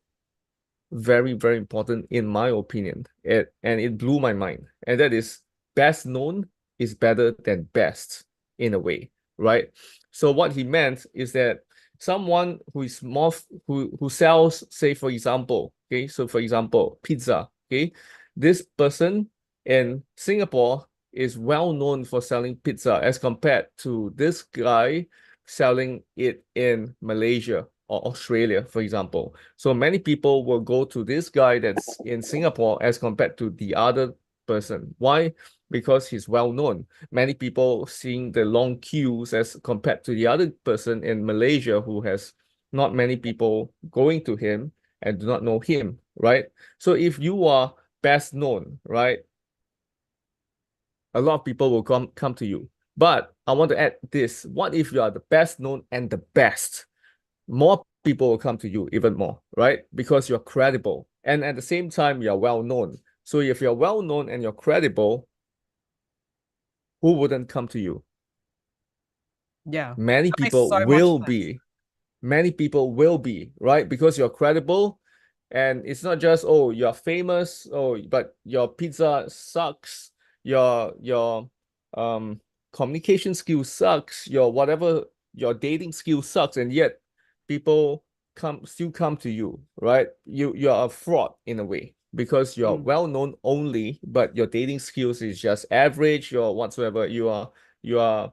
very, very important in my opinion. And it blew my mind. And that is, best known is better than best in a way, right? So what he meant is that someone who is more who sells, say for example, okay, so for example, pizza, okay, this person in Singapore is well known for selling pizza as compared to this guy selling it in Malaysia or Australia, for example. So many people will go to this guy that's in Singapore as compared to the other person. Why? Because he's well known. Many people seeing the long queues as compared to the other person in Malaysia who has not many people going to him and do not know him, right? So if you are best known, right, a lot of people will come to you. But I want to add this. What if you are the best known and the best? More people will come to you even more, right? Because you're credible. And at the same time, you're well known. So if you're well known and you're credible, who wouldn't come to you? Yeah, Many that makes people so much will sense. be. Many people will be, right? Because you're credible. And it's not just, oh, you're famous, oh, but your pizza sucks, your communication skill sucks, your dating skill sucks, and yet people still come to you, right? You're a fraud in a way because you're well known only, but your dating skills is just average or whatsoever. You are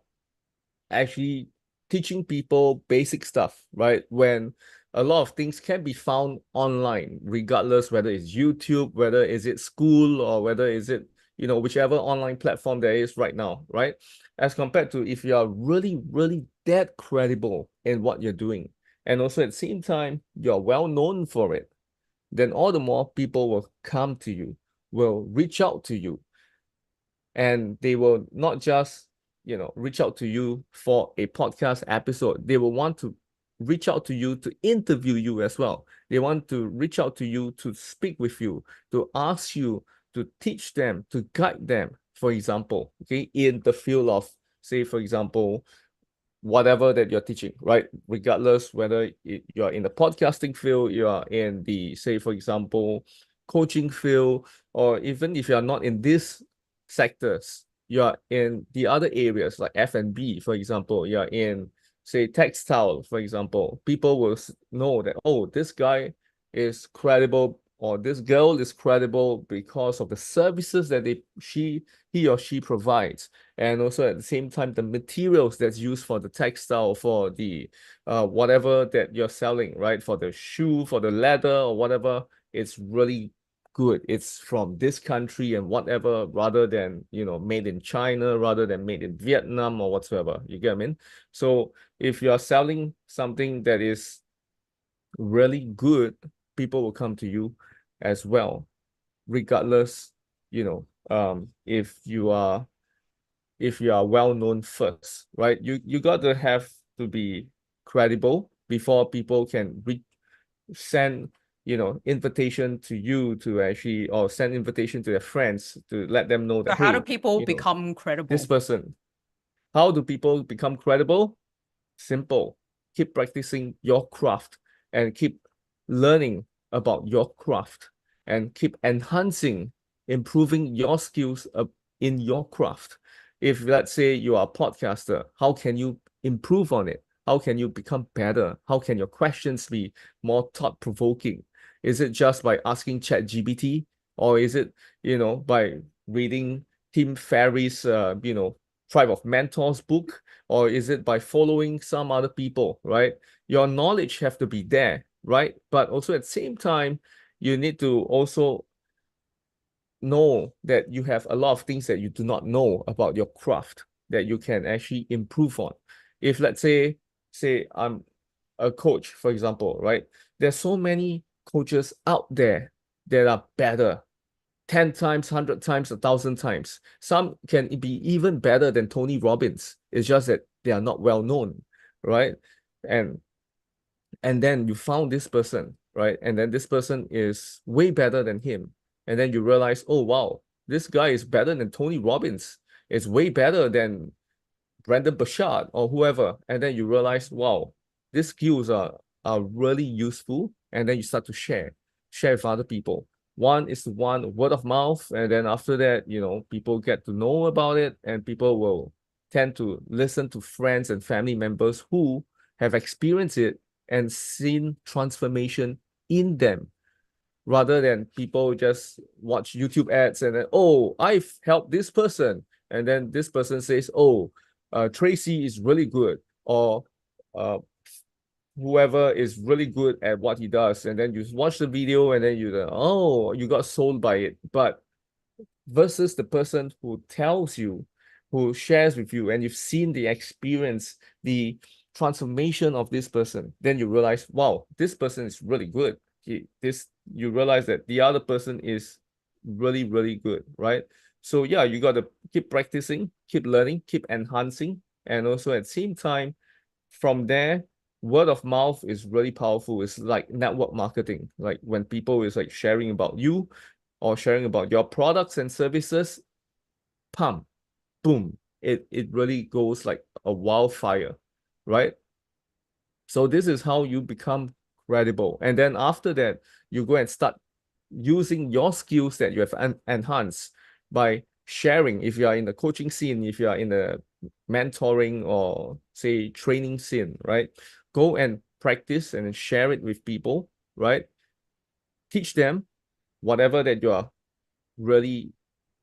actually teaching people basic stuff, right? When a lot of things can be found online, regardless whether it's YouTube, whether is it school, or whether is it, whichever online platform there is right now, right? As compared to if you are really, really that credible in what you're doing, and also at the same time, you're well known for it, then all the more people will come to you, will reach out to you, and they will not just reach out to you for a podcast episode. They will want to reach out to you to interview you as well. They want to reach out to you to speak with you, to ask you to teach them, to guide them, for example, okay, in the field of, say, for example, whatever that you're teaching, right? Regardless whether you're in the podcasting field, you are in the, say, for example, coaching field, or even if you're not in these sectors, you're in the other areas like F&B, for example, you're in, say, textile, for example, people will know that, oh, this guy is credible or this girl is credible because of the services that he or she provides. And also at the same time, the materials that's used for the textile, for the whatever that you're selling, right? For the shoe, for the leather or whatever, it's really good. It's from this country and whatever, rather than, made in China, rather than made in Vietnam or whatsoever. You get what I mean? So if you are selling something that is really good, people will come to you as well, regardless, if you are if you are well known first, right? You got to have to be credible before people can send invitation to you to actually, or send invitation to their friends to let them know So that, how do hey, people you know, become credible? this person. How do people become credible? Simple. Keep practicing your craft and keep learning about your craft and keep enhancing, improving your skills in your craft. If let's say you are a podcaster, how can you improve on it? How can you become better? How can your questions be more thought-provoking? Is it just by asking ChatGPT, or is it, by reading Tim Ferriss, Tribe of Mentors book, or is it by following some other people, right? Your knowledge have to be there, right? But also at the same time, you need to also know that you have a lot of things that you do not know about your craft that you can actually improve on. If let's say I'm a coach, for example, right? There's so many coaches out there that are better 10 times, 100 times, 1,000 times. Some can be even better than Tony Robbins. It's just that they are not well known, right? And then you found this person, right? And then this person is way better than him. And then you realize, oh, wow, this guy is better than Tony Robbins. It's way better than Brandon Burchard or whoever. And then you realize, wow, these skills are really useful. And then you start to share with other people. One is one word of mouth, and then after that, people get to know about it, and people will tend to listen to friends and family members who have experienced it and seen transformation in them, rather than people just watch YouTube ads and then, oh, I've helped this person, and then this person says, oh, Tracy is really good, or whoever is really good at what he does, and then you watch the video and then you got sold by it. But versus the person who tells you, who shares with you, and you've seen the experience, the transformation of this person, then you realize, wow, this person is really good. You realize that the other person is really, really good, right? So yeah, you got to keep practicing, keep learning, keep enhancing, and also at the same time, from there, word of mouth is really powerful. It's like network marketing. Like when people is like sharing about you or sharing about your products and services, pam, boom, it really goes like a wildfire, right? So this is how you become credible. And then after that, you go and start using your skills that you have enhanced by sharing. If you are in the coaching scene, if you are in the mentoring or say training scene, right? Go and practice and share it with people, right? Teach them whatever that you are really,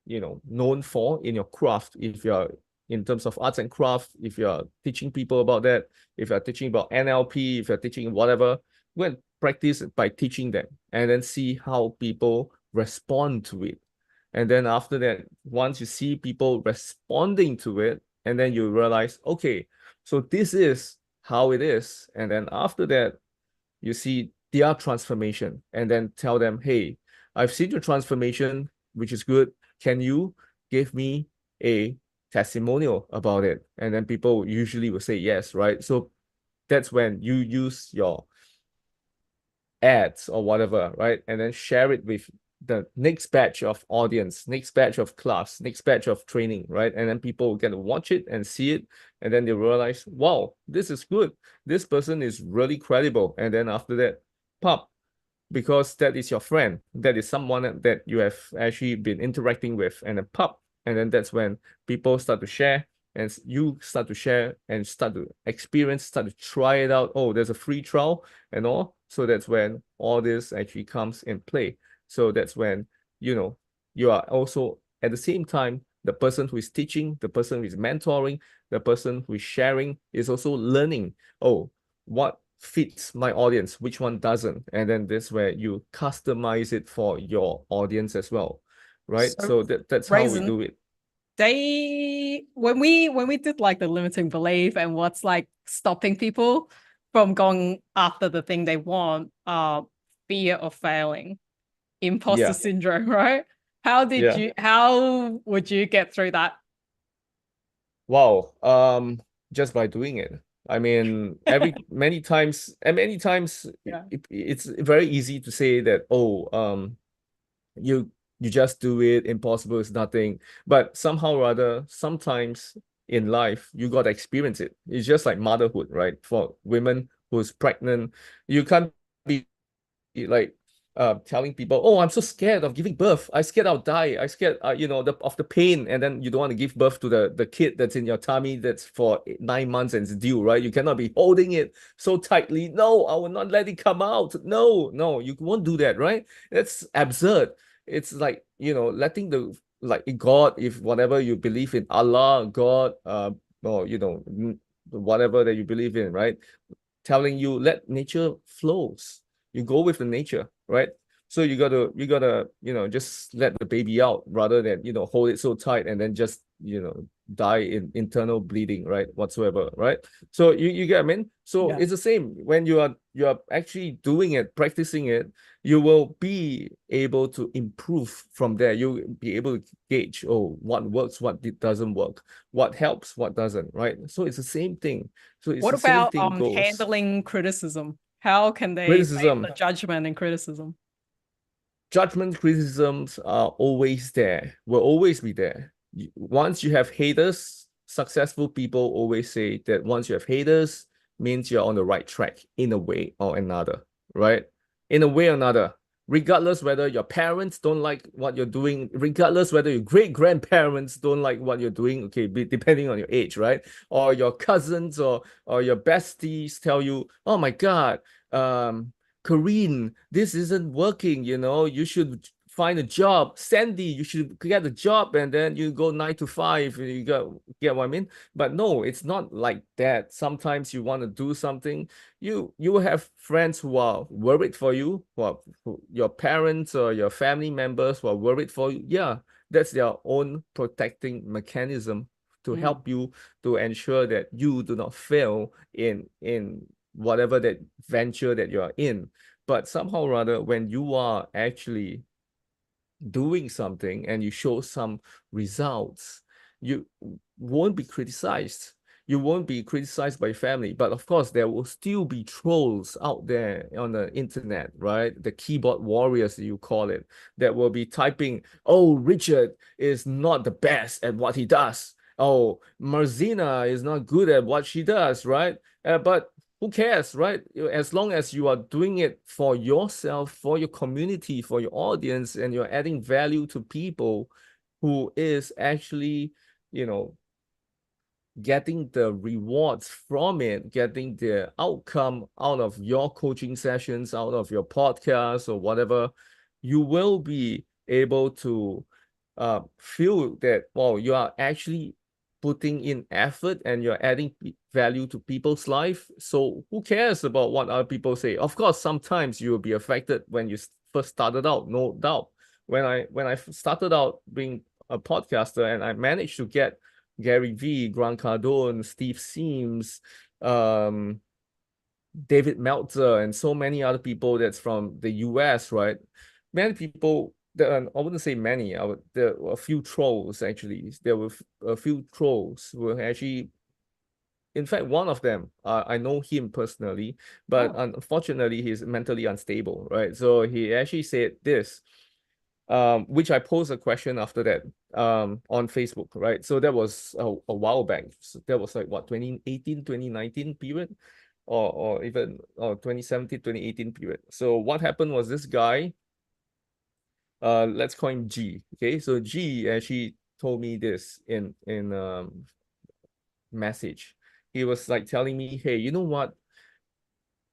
known for in your craft. If you're in terms of arts and craft, if you're teaching people about that, if you're teaching about NLP, if you're teaching whatever, go and practice by teaching them and then see how people respond to it. And then after that, once you see people responding to it, and then you realize, okay, so this is how it is. And then after that, you see their transformation and then tell them, hey, I've seen your transformation, which is good. Can you give me a testimonial about it? And then people usually will say yes, right? So that's when you use your ads or whatever, right? And then share it with the next batch of audience, next batch of class, next batch of training, right? And then people get to watch it and see it, and then they realize, wow, this is good. This person is really credible. And then after that, pop, because that is your friend, that is someone that you have actually been interacting with, and then pop, and then that's when people start to share, and you start to share and start to experience, start to try it out. Oh, there's a free trial and all. So that's when all this actually comes in play. So that's when, you are also at the same time, the person who is teaching, the person who is mentoring, the person who is sharing is also learning, oh, what fits my audience, which one doesn't. And then this where you customize it for your audience as well, right? So that's how we do it. When we did like the limiting belief and what's like stopping people from going after the thing they want, fear of failing, imposter syndrome, right? How would you get through that? Wow. Just by doing it. I mean, many times, Yeah. it's very easy to say that, oh, you just do it, impossible is nothing. But somehow or other, sometimes in life, you got to experience it. It's just like motherhood, right? For women who's pregnant, you can't be like telling people, oh, I'm so scared of giving birth. I scared I'll die. I scared of the pain, and then you don't want to give birth to the kid that's in your tummy that's for 9 months and it's due, right? You cannot be holding it so tightly. No, I will not let it come out. No, you won't do that, right? That's absurd. It's like, letting the like God, if whatever you believe in, Allah, God, or whatever that you believe in, right? Telling you let nature flows. You go with the nature, right? So you gotta just let the baby out rather than hold it so tight and then just die in internal bleeding, right? Whatsoever, right? So you get what I mean? So Yeah. it's the same when you are actually doing it, practicing it, you will be able to improve from there. You'll be able to gauge, oh, what works, what doesn't work, what helps, what doesn't, right? So it's the same thing. So it's What the same about thing goes. handling criticism? How can they face Criticism. the judgment and criticism? Judgment, criticisms are always there, will always be there. Once you have haters, successful people always say that once you have haters, means you're on the right track in a way or another, right? In a way or another, regardless whether your parents don't like what you're doing, regardless whether your great-grandparents don't like what you're doing, okay, depending on your age, right? Or your cousins or your besties tell you, oh my God, Kareen, this isn't working, you should find a job. Sandy, you should get a job and then you go 9 to 5. You get what I mean? But no, it's not like that. Sometimes you want to do something. You have friends who are worried for you, who your parents or your family members who are worried for you. Yeah, that's their own protecting mechanism to help you to ensure that you do not fail in whatever that venture that you are in. But somehow or other, when you are actually doing something and you show some results, you won't be criticized. You won't be criticized by family. But of course, there will still be trolls out there on the internet, right? The keyboard warriors, you call it, that will be typing, oh, Richard is not the best at what he does. Oh, Marzina is not good at what she does, right? But who cares, right? As long as you are doing it for yourself, for your community, for your audience, and you're adding value to people who is actually, getting the rewards from it, getting the outcome out of your coaching sessions, out of your podcast or whatever, you will be able to feel that, wow, you are actually putting in effort and you're adding value to people's life. So who cares about what other people say? Of course, sometimes you will be affected when you first started out, no doubt. When I started out being a podcaster and I managed to get Gary Vee, Grant Cardone, Steve Sims, David Meltzer, and so many other people that's from the US, right? Many people, I wouldn't say many, there were a few trolls actually. There were a few trolls who were actually, in fact, one of them, I know him personally, but unfortunately, he's mentally unstable, right? So he actually said this, which I posed a question after that on Facebook, right? So that was a while back. So that was like what, 2018, 2019 period, or even 2017, 2018 period. So what happened was this guy, let's call him G. Okay, so G actually told me this in message. He was like telling me, hey, you know what?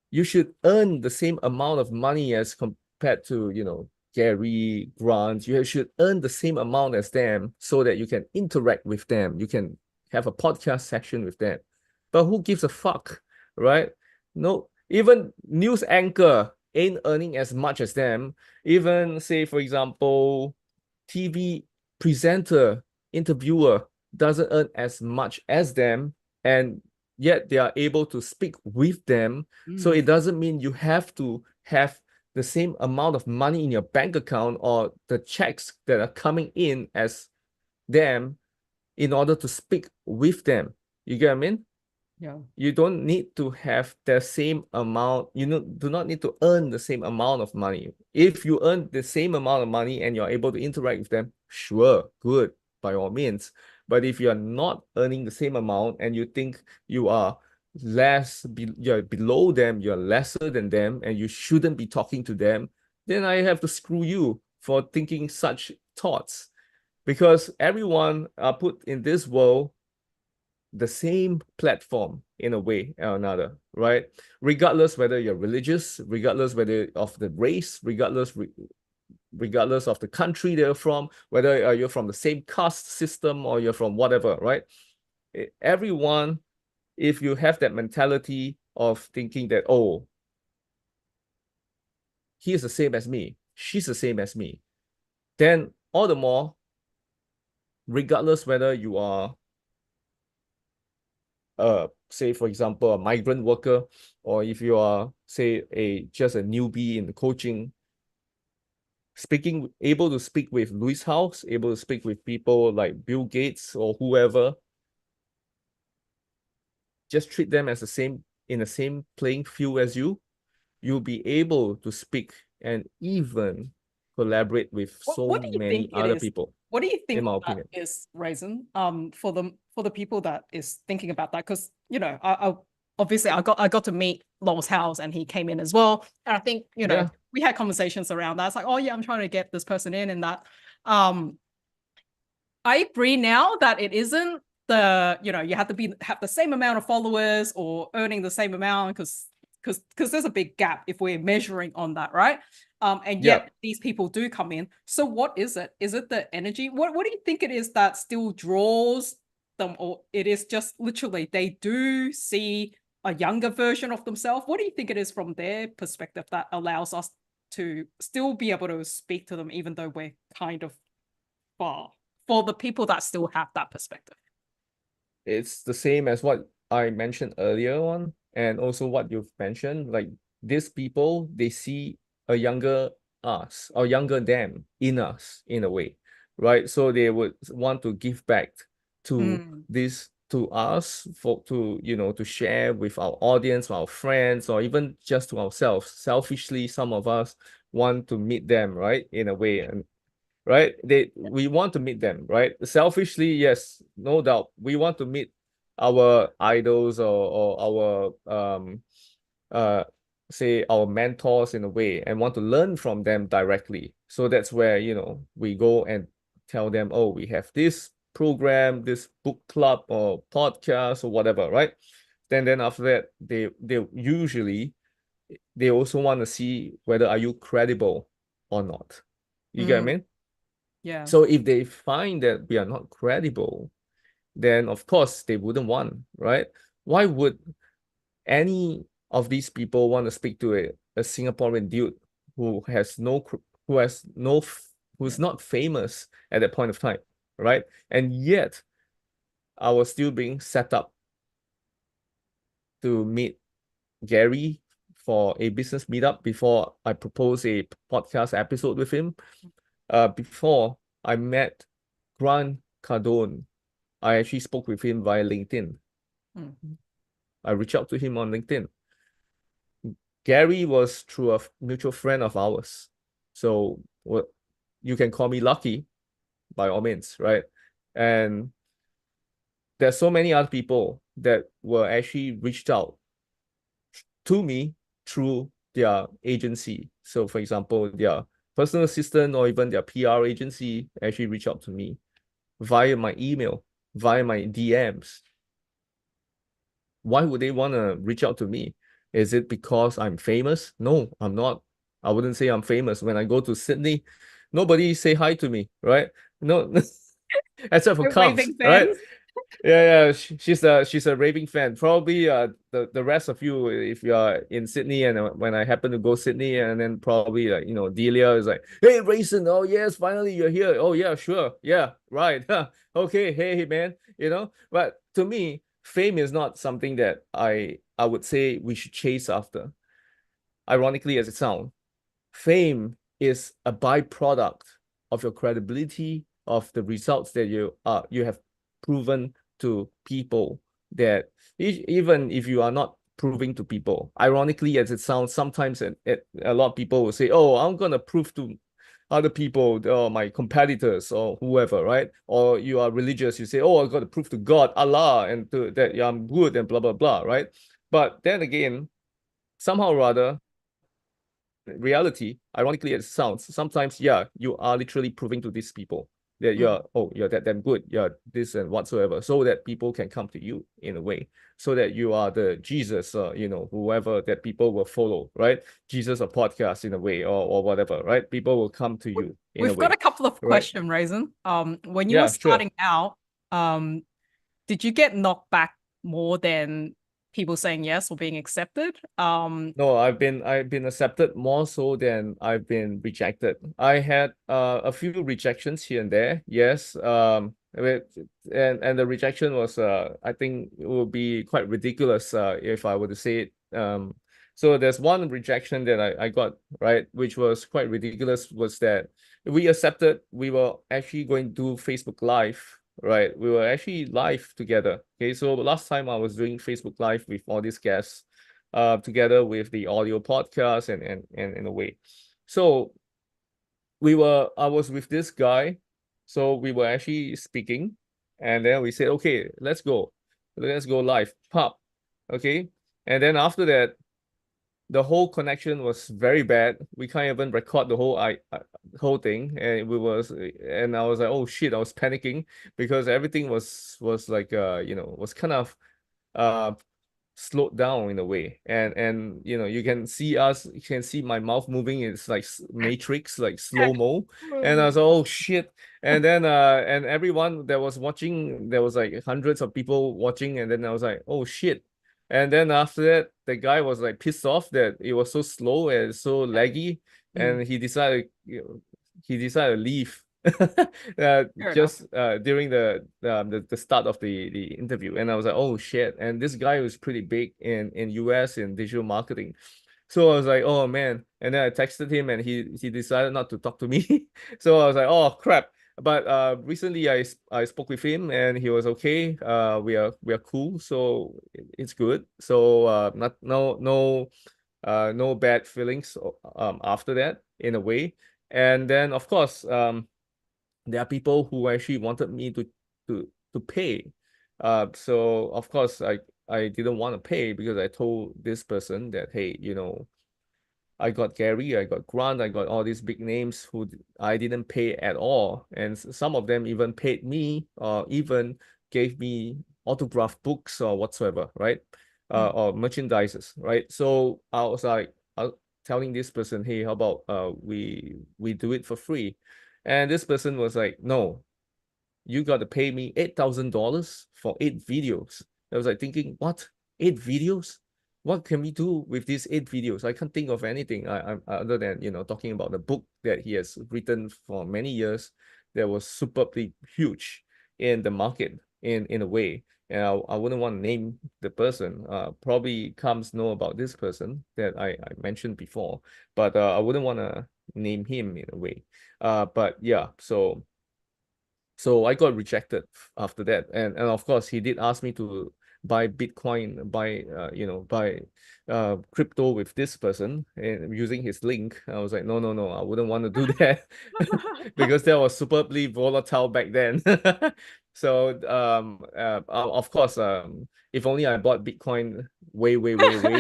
You should earn the same amount of money as compared to, Gary, Grant. You should earn the same amount as them so that you can interact with them. You can have a podcast section with them. But who gives a fuck, right? No, even news anchor ain't earning as much as them. Even say, for example, TV presenter, interviewer doesn't earn as much as them, and yet they are able to speak with them. So it doesn't mean you have to have the same amount of money in your bank account or the checks that are coming in as them in order to speak with them. You get what I mean? Yeah. You don't need to have the same amount, do not need to earn the same amount of money. If you earn the same amount of money and you're able to interact with them, sure, good, by all means. But if you're not earning the same amount and you think you are you're below them, you're lesser than them, and you shouldn't be talking to them, then I have to screw you for thinking such thoughts. Because everyone are put in this world the same platform in a way or another, right? Regardless whether you're religious, regardless whether of the race, regardless of the country they're from, whether you're from the same caste system or you're from whatever, right? Everyone, if you have that mentality of thinking that, oh, he is the same as me, she's the same as me, then all the more, regardless whether you are say for example a migrant worker, or if you are say just a newbie in the coaching, able to speak with Lewis Howes, able to speak with people like Bill Gates or whoever, just treat them as in the same playing field as you'll be able to speak and even collaborate with so What do you many think it other is? people. What do you think in my that opinion. is, Raisin? For the people that is thinking about that, because I obviously I got to meet Lowell's House and he came in as well, and I think Yeah. we had conversations around that. It's like, oh yeah, I'm trying to get this person in, and that. I agree now that it isn't you have to have the same amount of followers or earning the same amount, because there's a big gap if we're measuring on that, right? And yet these people do come in. So what is it? Is it the energy? What do you think it is that still draws them, or it is just literally they do see a younger version of themselves? What do you think it is from their perspective that allows us to still be able to speak to them even though we're kind of far, for the people that still have that perspective? It's the same as what I mentioned earlier on, and also what you've mentioned. Like, these people, they see a younger us or younger them in us in a way, right? So they would want to give back to this, to us, to share with our audience, our friends, or even just to ourselves. Selfishly, some of us want to meet them, right? In a way, and right? We want to meet them, right? Selfishly, yes, no doubt. We want to meet our idols or our say our mentors in a way, and want to learn from them directly. So that's where we go and tell them, oh, we have this program, this book club or podcast or whatever, right? Then after that, they usually also want to see whether are you credible or not. You get what I mean? Yeah. So if they find that we are not credible, then of course they wouldn't want, right? Why would any of these people want to speak to a Singaporean dude who's not famous at that point of time, right? And yet I was still being set up to meet Gary for a business meetup before I propose a podcast episode with him. Before I met Grant Cardone, I actually spoke with him via LinkedIn. I reached out to him on LinkedIn. Gary was through a mutual friend of ours. So you can call me lucky, by all means, right? And there's so many other people that were actually reached out to me through their agency. So for example, their personal assistant or even their PR agency actually reach out to me via my email, via my DMs. Why would they want to reach out to me? Is it because I'm famous? No, I'm not. I wouldn't say I'm famous. When I go to Sydney, nobody say hi to me, right? No, except for Cubs, right? Yeah, she's a raving fan. Probably the rest of you, if you are in Sydney, and when I happen to go Sydney, and then probably Delia is like, hey Raisin, oh yes, finally you're here. Oh yeah, sure, yeah, right. Okay, hey man, But to me, fame is not something that I would say we should chase after. Ironically as it sounds, fame is a byproduct of your credibility, of the results that you have proven to people that even if you are not proving to people, ironically as it sounds, sometimes a lot of people will say, oh, I'm gonna prove to other people or my competitors or whoever, right? Or you are religious, you say, oh, I got to prove to God, Allah, and that I'm good and blah blah blah, right? But then again, somehow or other, reality, ironically as it sounds, sometimes, yeah, you are literally proving to these people that you're that damn good, you're this and whatsoever, so that people can come to you in a way, so that you are the Jesus, whoever that people will follow, right? Jesus or podcast in a way, or whatever, right? People will come to you in a We've way. got a couple of right? questions, Raisin. When you Yeah, were sure. starting out, did you get knocked back more than people saying yes or being accepted? No, I've been accepted more so than I've been rejected. I had a few rejections here and there, yes. And the rejection was I think it would be quite ridiculous if I were to say it. So there's one rejection that I got, right, which was quite ridiculous, was that we were actually going to do Facebook Live, right? We were actually live together. Okay, so last time I was doing Facebook Live with all these guests, together with the audio podcast and in a way. So I was with this guy, so we were actually speaking, and then we said, okay, let's go live, pop, okay. And then after that, the whole connection was very bad. We can't even record the whole thing, and I was like, oh shit, I was panicking because everything was like was kind of slowed down in a way, and you can see my mouth moving. It's like Matrix, like slow-mo. And I was like, oh shit. And then and everyone that was watching, there was like hundreds of people watching, and then I was like, oh shit. And then after that, the guy was like pissed off that it was so slow and so laggy, and he decided to leave. Just during the start of the interview, and I was like, oh shit. And this guy was pretty big in US in digital marketing, so I was like, oh man. And then I texted him, and he decided not to talk to me. So I was like, oh crap. But recently I spoke with him, and he was okay. We are cool, so it's good. So no bad feelings after that, in a way. And then of course there are people who actually wanted me to pay. So of course I didn't want to pay, because I told this person that, hey, I got Gary, I got Grant, I got all these big names who I didn't pay at all. And some of them even paid me, or even gave me autograph books or whatsoever, right? Or merchandises, right? So I was like, telling this person, hey, how about we do it for free? And this person was like, no, you got to pay me $8,000 for 8 videos. I was like thinking, what? 8 videos? What can we do with these 8 videos? I can't think of anything other than, talking about the book that he has written for many years that was superbly huge in the market in a way. And I wouldn't want to name the person. Probably comes know about this person that I mentioned before, but I wouldn't want to name him in a way. But yeah, so I got rejected after that, and of course he did ask me to buy Bitcoin, buy crypto with this person and using his link. I was like, no, I wouldn't want to do that because that was superbly volatile back then. So of course, if only I bought Bitcoin way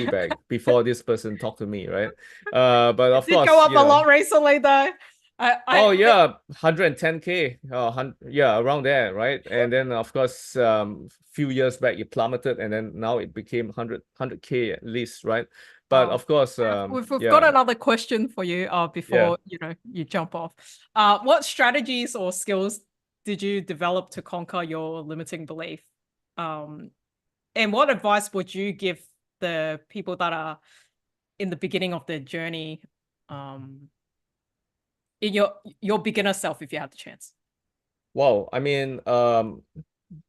back before this person talked to me, right? But of course, it did go up a lot recently though. Oh yeah, 110K, yeah, around there, right? And then of course, few years back it plummeted, and then now it became 100K at least, right? But of course, we've got another question for you before you jump off. What strategies or skills did you develop to conquer your limiting belief? And what advice would you give the people that are in the beginning of their journey, in your beginner self, if you had the chance? Wow, I mean,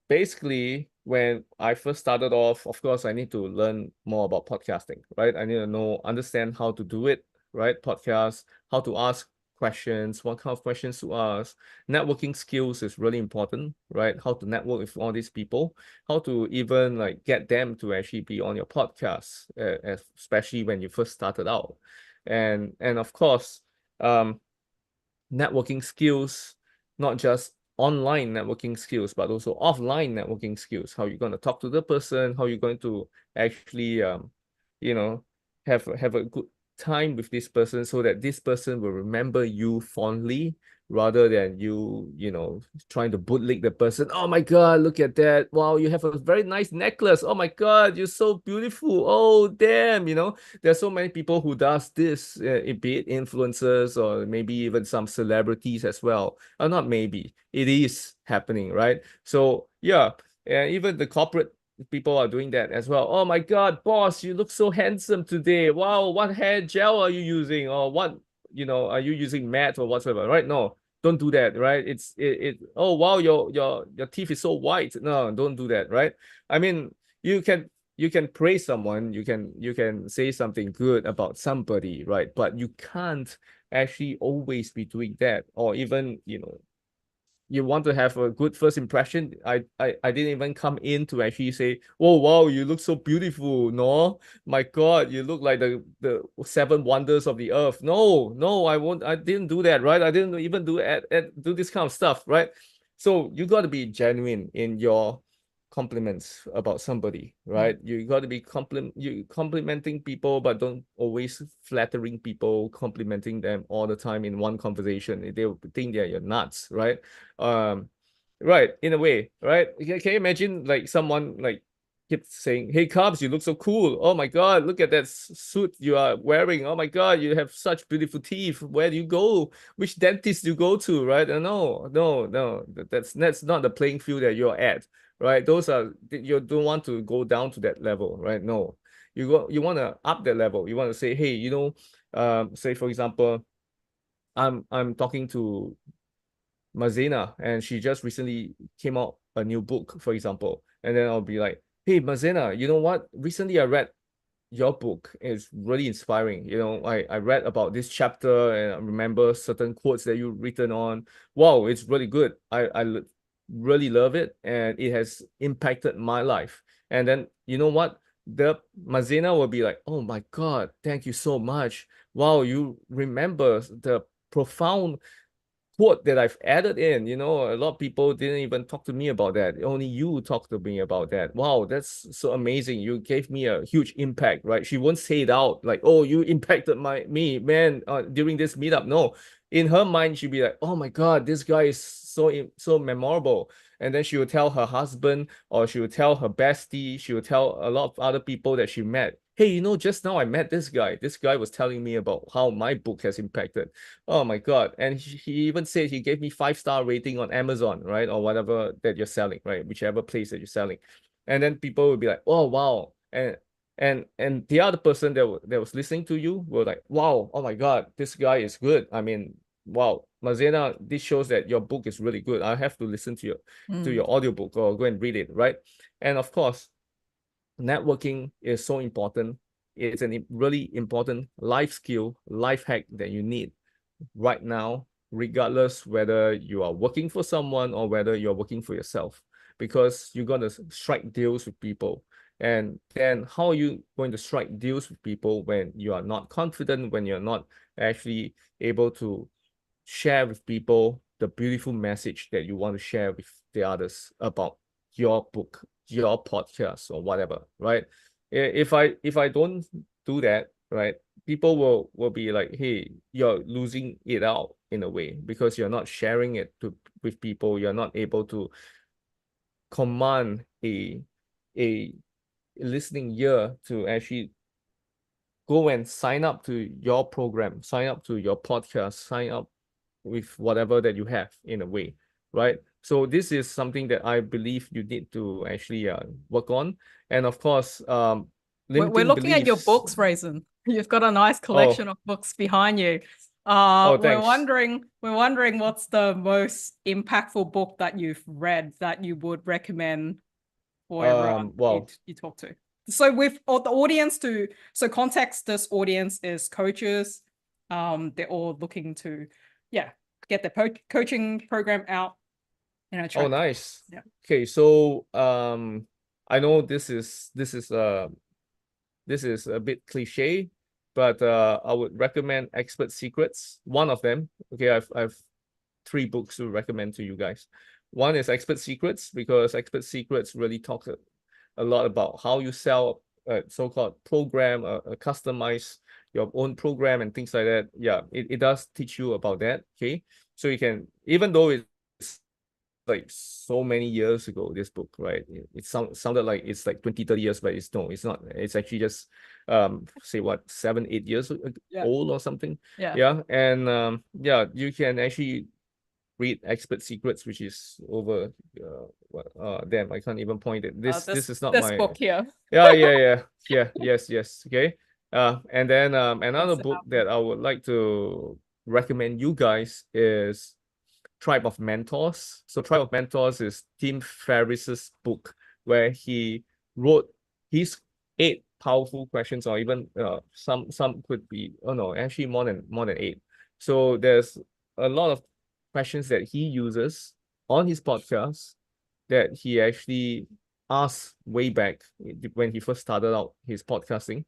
basically, when I first started off, of course, I need to learn more about podcasting, right? I need to understand how to do it, right? Podcast, how to ask questions, what kind of questions to ask. Networking skills is really important, right? How to network with all these people, how to even like get them to actually be on your podcast, especially when you first started out. And of course, networking skills, not just online networking skills, but also offline networking skills. How you're going to talk to the person, how you're going to actually, have a good time with this person so that this person will remember you fondly rather than you trying to bootlick the person. Oh my God, look at that. Wow, you have a very nice necklace. Oh my God, you're so beautiful. Oh, damn, there's so many people who does this, be it influencers or maybe even some celebrities as well. Or not maybe, it is happening, right? So yeah, and even the corporate people are doing that as well. Oh my God, boss, you look so handsome today. Wow, what hair gel are you using? Or what, are you using matte or whatsoever? Right? No, don't do that, right? Oh wow, your teeth is so white. No, don't do that, right? I mean, you can praise someone, you can say something good about somebody, right? But you can't actually always be doing that, or even, you want to have a good first impression. I didn't even come in to actually say, oh wow, you look so beautiful. No, my God, you look like the seven wonders of the earth. No, I didn't do that, right? I didn't even do this kind of stuff, right? So you got to be genuine in your compliments about somebody, right? You got to be complimenting people, but don't always flattering people, complimenting them all the time in one conversation. They will think that you're nuts, right? Right, in a way, right? Can you imagine like someone like keeps saying, hey Cubs, you look so cool. Oh my God, look at that suit you are wearing. Oh my God, you have such beautiful teeth. Where do you go? Which dentist do you go to, right? No, that's not the playing field that you're at, right? You don't want to go down to that level, right? No, you want to up that level. You want to say, hey, say for example, I'm talking to Mazena, and she just recently came out a new book, for example. And then I'll be like, hey, Mazena, you know what? Recently I read your book. It's really inspiring. I read about this chapter and I remember certain quotes that you've written on. Wow, it's really good. I really love it, and it has impacted my life. And then, you know what? The Mazena will be like, oh my God, thank you so much. Wow, you remember the profound quote that I've added in. A lot of people didn't even talk to me about that. Only you talked to me about that. Wow, that's so amazing. You gave me a huge impact, right? She won't say it out like, oh, you impacted me, man, during this meetup. No, in her mind, she'd be like, oh my God, this guy is so memorable. And then she would tell her husband, or she would tell her bestie, she would tell a lot of other people that she met. Hey, just now I met this guy. This guy was telling me about how my book has impacted. Oh my God. And he even said he gave me 5-star rating on Amazon, right? Or whatever that you're selling, right? Whichever place that you're selling. And then people will be like, oh wow. And the other person that was listening to you were like, wow, oh my God, this guy is good. I mean, wow, Mazena, this shows that your book is really good. I have to listen to your audiobook or go and read it, right? And of course, networking is so important. It's a really important life skill, life hack that you need right now, regardless whether you are working for someone or whether you're working for yourself, because you're going to strike deals with people. And then how are you going to strike deals with people when you are not confident, when you're not actually able to share with people the beautiful message that you want to share with the others about your book, your podcast, or whatever, right? If I don't do that, right, people will be like, hey, you're losing it out in a way, because you're not sharing it with people. You're not able to command a listening ear to actually go and sign up to your program, sign up to your podcast, sign up with whatever that you have, in a way, right? So this is something that I believe you need to actually work on. And of course, We're limiting looking at your beliefs. books, Raisin. You've got a nice collection of books behind you. We're thanks. wondering what's the most impactful book that you've read that you would recommend for everyone Well, you talk to. So with the audience so context, this audience is coaches, They're all looking to, get their coaching program out. Oh, try. nice. Yeah. Okay, so I know this is a bit cliche, but I would recommend Expert Secrets. One of them. Okay, I've 3 books to recommend to you guys. One is Expert Secrets, because Expert Secrets really talks a lot about how you sell a so-called program, customize your own program and things like that. Yeah, it does teach you about that. Okay, so you can, even though it's like so many years ago, this book, right? It sounded like it's like 20-30 years, but it's not. It's actually just say what, 7-8 years old or something. Yeah. And you can actually read Expert Secrets, which is over damn, I can't even point it. This is not this my book here. yes. Okay. And then another book that I would like to recommend you guys is Tribe of Mentors. So Tribe of Mentors is Tim Ferriss's book, where he wrote his 8 powerful questions, or even some could be, oh no, actually more than 8. So there's a lot of questions that he uses on his podcast that he actually asked way back when he first started out his podcasting.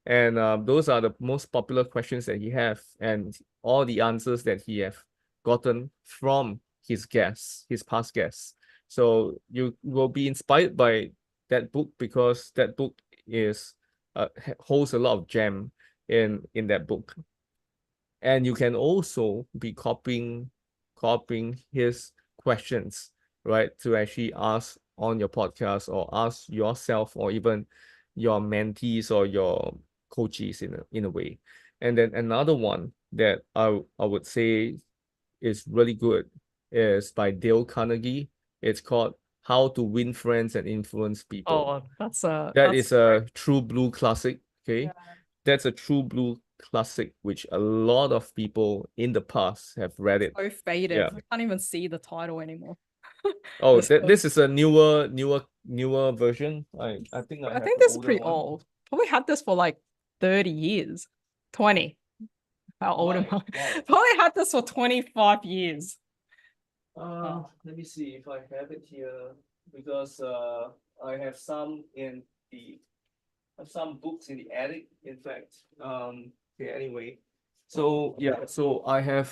And those are the most popular questions that he have, and all the answers that he have gotten from his guests, his past guests. So you will be inspired by that book, because that book is holds a lot of gem in that book. And you can also be copying his questions, right, to actually ask on your podcast, or ask yourself, or even your mentees or your coaches in a way. And then another one that I would say is really good is by Dale Carnegie. It's called How to Win Friends and Influence People. Oh, That is a true blue classic. Okay. That's a true blue classic, which a lot of people in the past have read it. so faded. Yeah. I can't even see the title anymore. Oh, This book. this is a newer version. I think I have think the this is older pretty one. old. Probably had this for like 30 years. 20. How old am I? Wow. Probably had this for 25 years. Let me see if I have it here, because I have some books in the attic, in fact. Okay, anyway. So yeah, so I have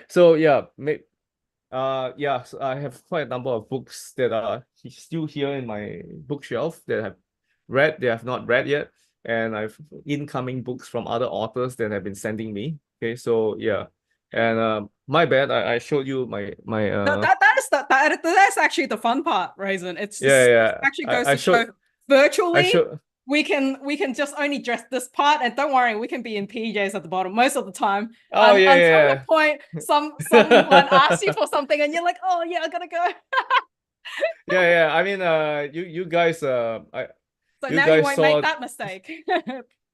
so yeah, so I have quite a number of books that are still here in my bookshelf that have read, they have not read yet, and I've incoming books from other authors that have been sending me. Okay, so yeah. And my bad, I showed you my That's actually the fun part, Raisin. It's yeah. it actually goes to show virtually. We can just only dress this part, and don't worry, we can be in PJs at the bottom most of the time. Oh Until the point someone asks you for something, and you're like, oh yeah, I gotta go. yeah. I mean, you guys, So you now guys you won't saw... make that mistake.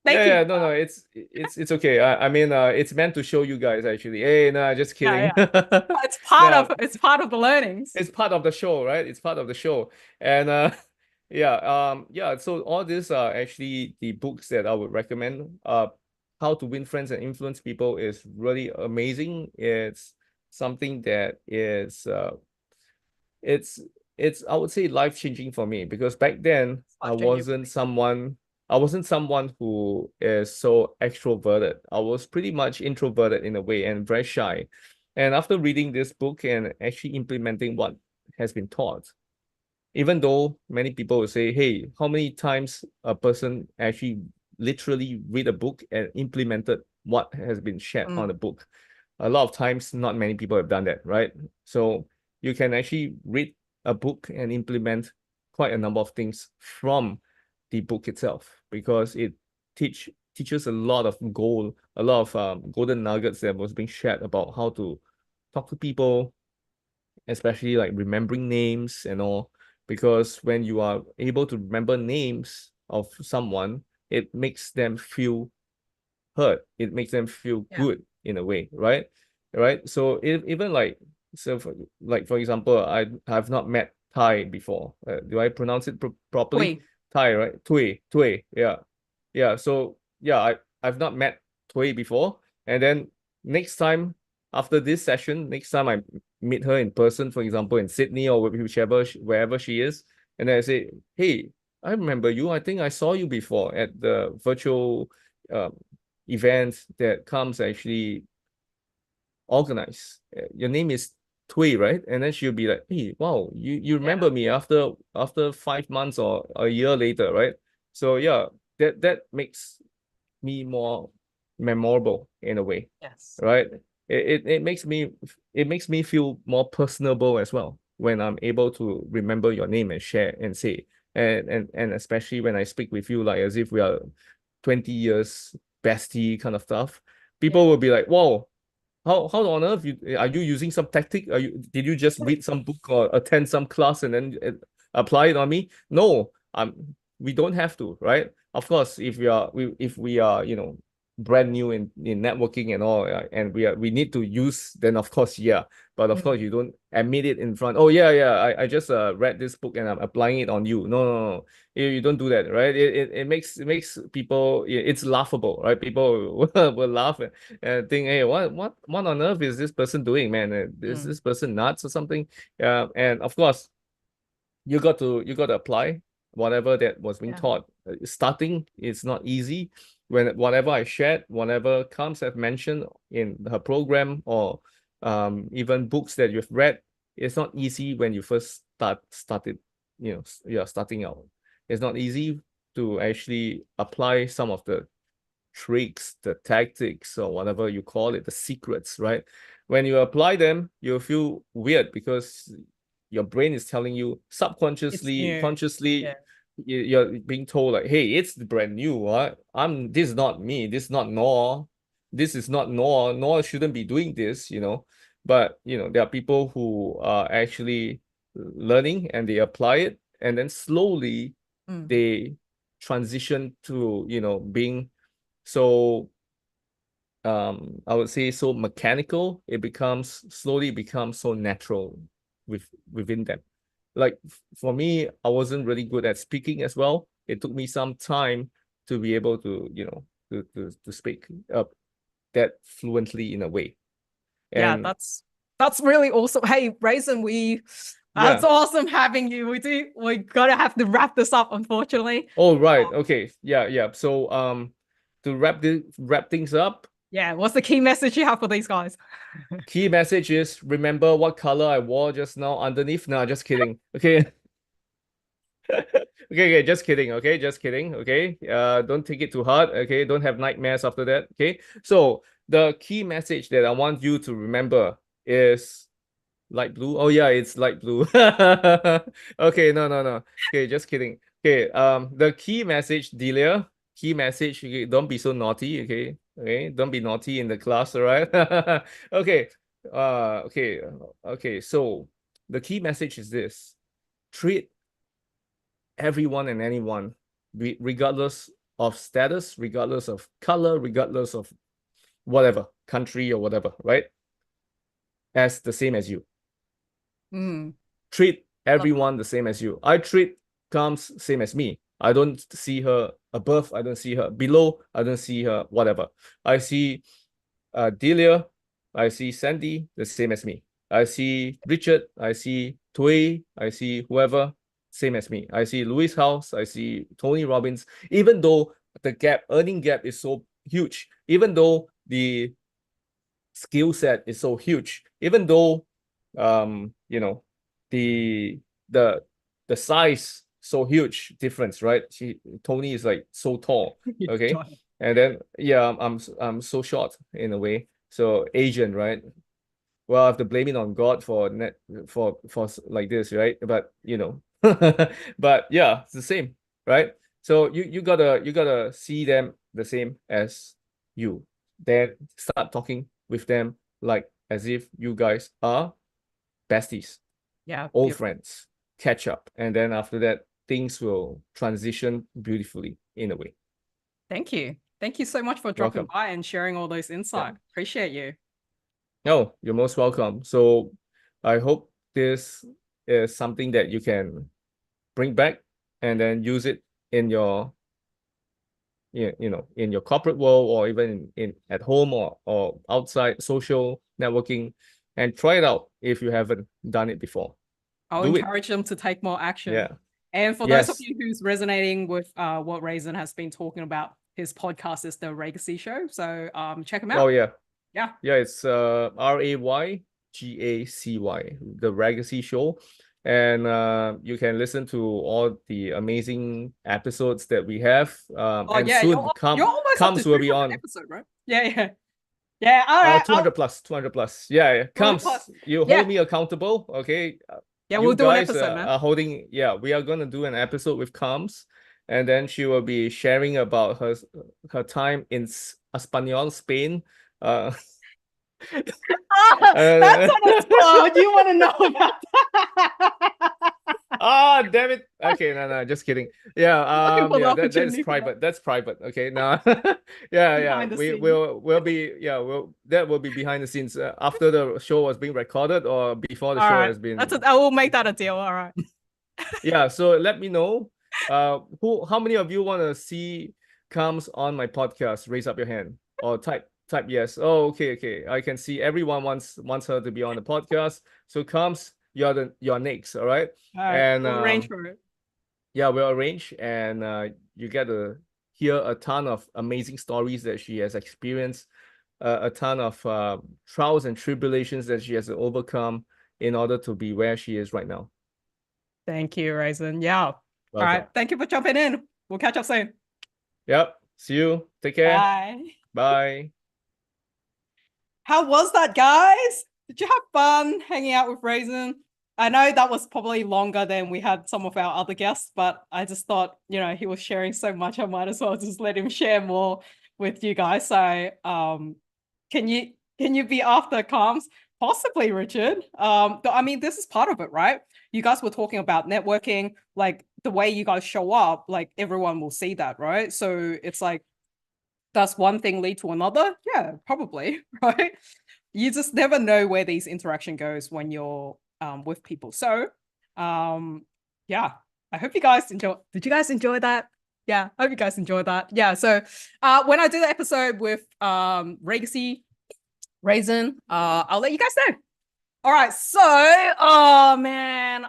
Thank you. Yeah, no, it's okay. I mean, it's meant to show you guys actually. Hey, no, just kidding. It's part of the learnings. It's part of the show, right? It's part of the show. And so all these are actually the books that I would recommend. How to Win Friends and Influence People is really amazing. It's something that is it's I would say life-changing for me, because back then I wasn't someone who is so extroverted. I was pretty much introverted in a way, and very shy. And after reading this book and actually implementing what has been taught, even though many people will say, hey, how many times a person actually literally read a book and implemented what has been shared on the book? A lot of times, not many people have done that, right? So you can actually read a book and implement quite a number of things from the book itself, because it teaches a lot of golden nuggets that was being shared about how to talk to people, especially like remembering names and all. Because when you are able to remember names of someone, it makes them feel heard. It makes them feel good in a way, right? So even like, for example, I have not met Thai before. Do I pronounce it properly? Tui. Thai, right? Tui. Yeah. So yeah, I've not met Tui before, and then next time after this session, next time I meet her in person, for example, in Sydney or whichever wherever she is, and then I say, hey, I remember you. I think I saw you before at the virtual event that comes actually organize. Your name is Tui, right? And then she'll be like, hey, wow, you remember me after 5 months or a year later, right? So yeah, that makes me more memorable in a way, Yes. right? It makes me feel more personable as well when I'm able to remember your name and share and say, and especially when I speak with you like as if we are 20 years bestie kind of stuff. People will be like, whoa, how on earth are you using some tactic? Did you just read some book or attend some class and then apply it on me? No, we don't have to, right? Of course, if we are brand new in networking and all, and we need to use, then of course, yeah. But of course, you don't admit it in front. Oh yeah, I just read this book and I'm applying it on you. No. You don't do that, right? It makes people, it's laughable, right? People will laugh and think, hey, what on earth is this person doing, man? Is this person nuts or something? And of course, you got to apply whatever that was being taught. Starting is not easy. When whatever I shared, whatever comes have mentioned in her program or even books that you've read, it's not easy when you first started. You're starting out. It's not easy to actually apply some of the tricks, the tactics, or whatever you call it, the secrets, right? When you apply them, you feel weird because your brain is telling you subconsciously, consciously, you're being told like, hey, it's brand new. What? This is not me. This is not Noor. This is not Noor. Noor shouldn't be doing this, But there are people who are actually learning and they apply it, and then slowly they transition to being so I would say so mechanical. It slowly becomes so natural within them. Like for me, I wasn't really good at speaking as well. It took me some time to be able to to speak that fluently in a way. And that's really awesome. Hey, Raisin, that's awesome having you. We gotta have to wrap this up, unfortunately. Oh, right. Okay. Yeah. So to wrap things up. Yeah, what's the key message you have for these guys? Key message is remember what color I wore just now underneath. No, just kidding. Okay. Okay, just kidding. Okay, just kidding. Okay. Don't take it too hard. Okay, don't have nightmares after that. Okay. So the key message that I want you to remember is light blue. Oh yeah, it's light blue. Okay, no. Okay, just kidding. Okay, the key message, Delia, okay, don't be so naughty, okay, don't be naughty in the class, all right? Okay, okay, so the key message is this: treat everyone and anyone, regardless of status, regardless of color, regardless of whatever country or whatever, right, as the same as you. Treat everyone the same as you. I treat Kams same as me. I don't see her above. I don't see her below. I don't see her whatever. I see Delia. I see Sandy the same as me. I see Richard. I see Tui. I see whoever same as me. I see Louis House. I see Tony Robbins. Even though the earning gap is so huge, even though the skill set is so huge, even though the size so huge difference, right? Tony is like so tall, okay, and then I'm so short in a way, so Asian, right? Well, I have to blame it on God for like this, right? But but yeah, it's the same, right? So you gotta see them the same as you, then start talking with them like as if you guys are besties, old friends, catch up, and then after that things will transition beautifully in a way. Thank you so much for dropping by and sharing all those insights. Appreciate you. No, you're most welcome. So I hope this is something that you can bring back and then use it in your in your corporate world, or even in at home, or outside social networking, and try it out if you haven't done it before. I'll Do it. encourage them to take more action. Yeah. And for those of Yes. you who's resonating with what Raisin has been talking about, his podcast is the Raygacy Show. So check him out. Oh yeah. Yeah. Yeah, it's RAYGACY, the Raygacy Show. And you can listen to all the amazing episodes that we have. And yeah, soon you're almost up Comes to will be 300 on. episode, right? Yeah. Yeah, all right. 200 plus. Yeah. 200 Comes. plus. You Yeah. hold me accountable, okay? Yeah, You we'll do an guys episode, man. are holding. Yeah, we are gonna do an episode with Comes, and then she will be sharing about her time in Espanyol, Spain. That's on the spot. Do you want to know about that? Damn it. Okay, no, just kidding. Yeah, Looking for the that's opportunity for private. That's private. Okay, now, yeah, Behind the scenes. we'll be, that will be behind the scenes after the show was being recorded or before the All show right. has been. I will make that a deal. All right. Yeah, so let me know. How many of you want to see Comes on my podcast? Raise up your hand or type yes. Oh, okay. I can see everyone wants her to be on the podcast. So Comes, you're next, all right? All right. And We'll arrange for it. yeah, we'll arrange, and you get to hear a ton of amazing stories that she has experienced, a ton of trials and tribulations that she has to overcome in order to be where she is right now. Thank you, Raisin. Yeah. All Welcome. right. Thank you for jumping in. We'll catch up soon. Yep. See you. Take care. Bye. Bye. How was that, guys? Did you have fun hanging out with Raisin? I know that was probably longer than we had some of our other guests, but I just thought, he was sharing so much, I might as well just let him share more with you guys. So, can you be after Comes? Possibly, Richard. I mean, this is part of it, right? You guys were talking about networking, like the way you guys show up, like everyone will see that, right? So it's like, does one thing lead to another? Yeah, probably, right? You just never know where these interaction goes when you're with people. So, yeah, I hope you guys enjoy. Did you guys enjoy that? Yeah, I hope you guys enjoyed that. Yeah, so when I do the episode with Raygacy, Raisin, I'll let you guys know. All right, so, oh man,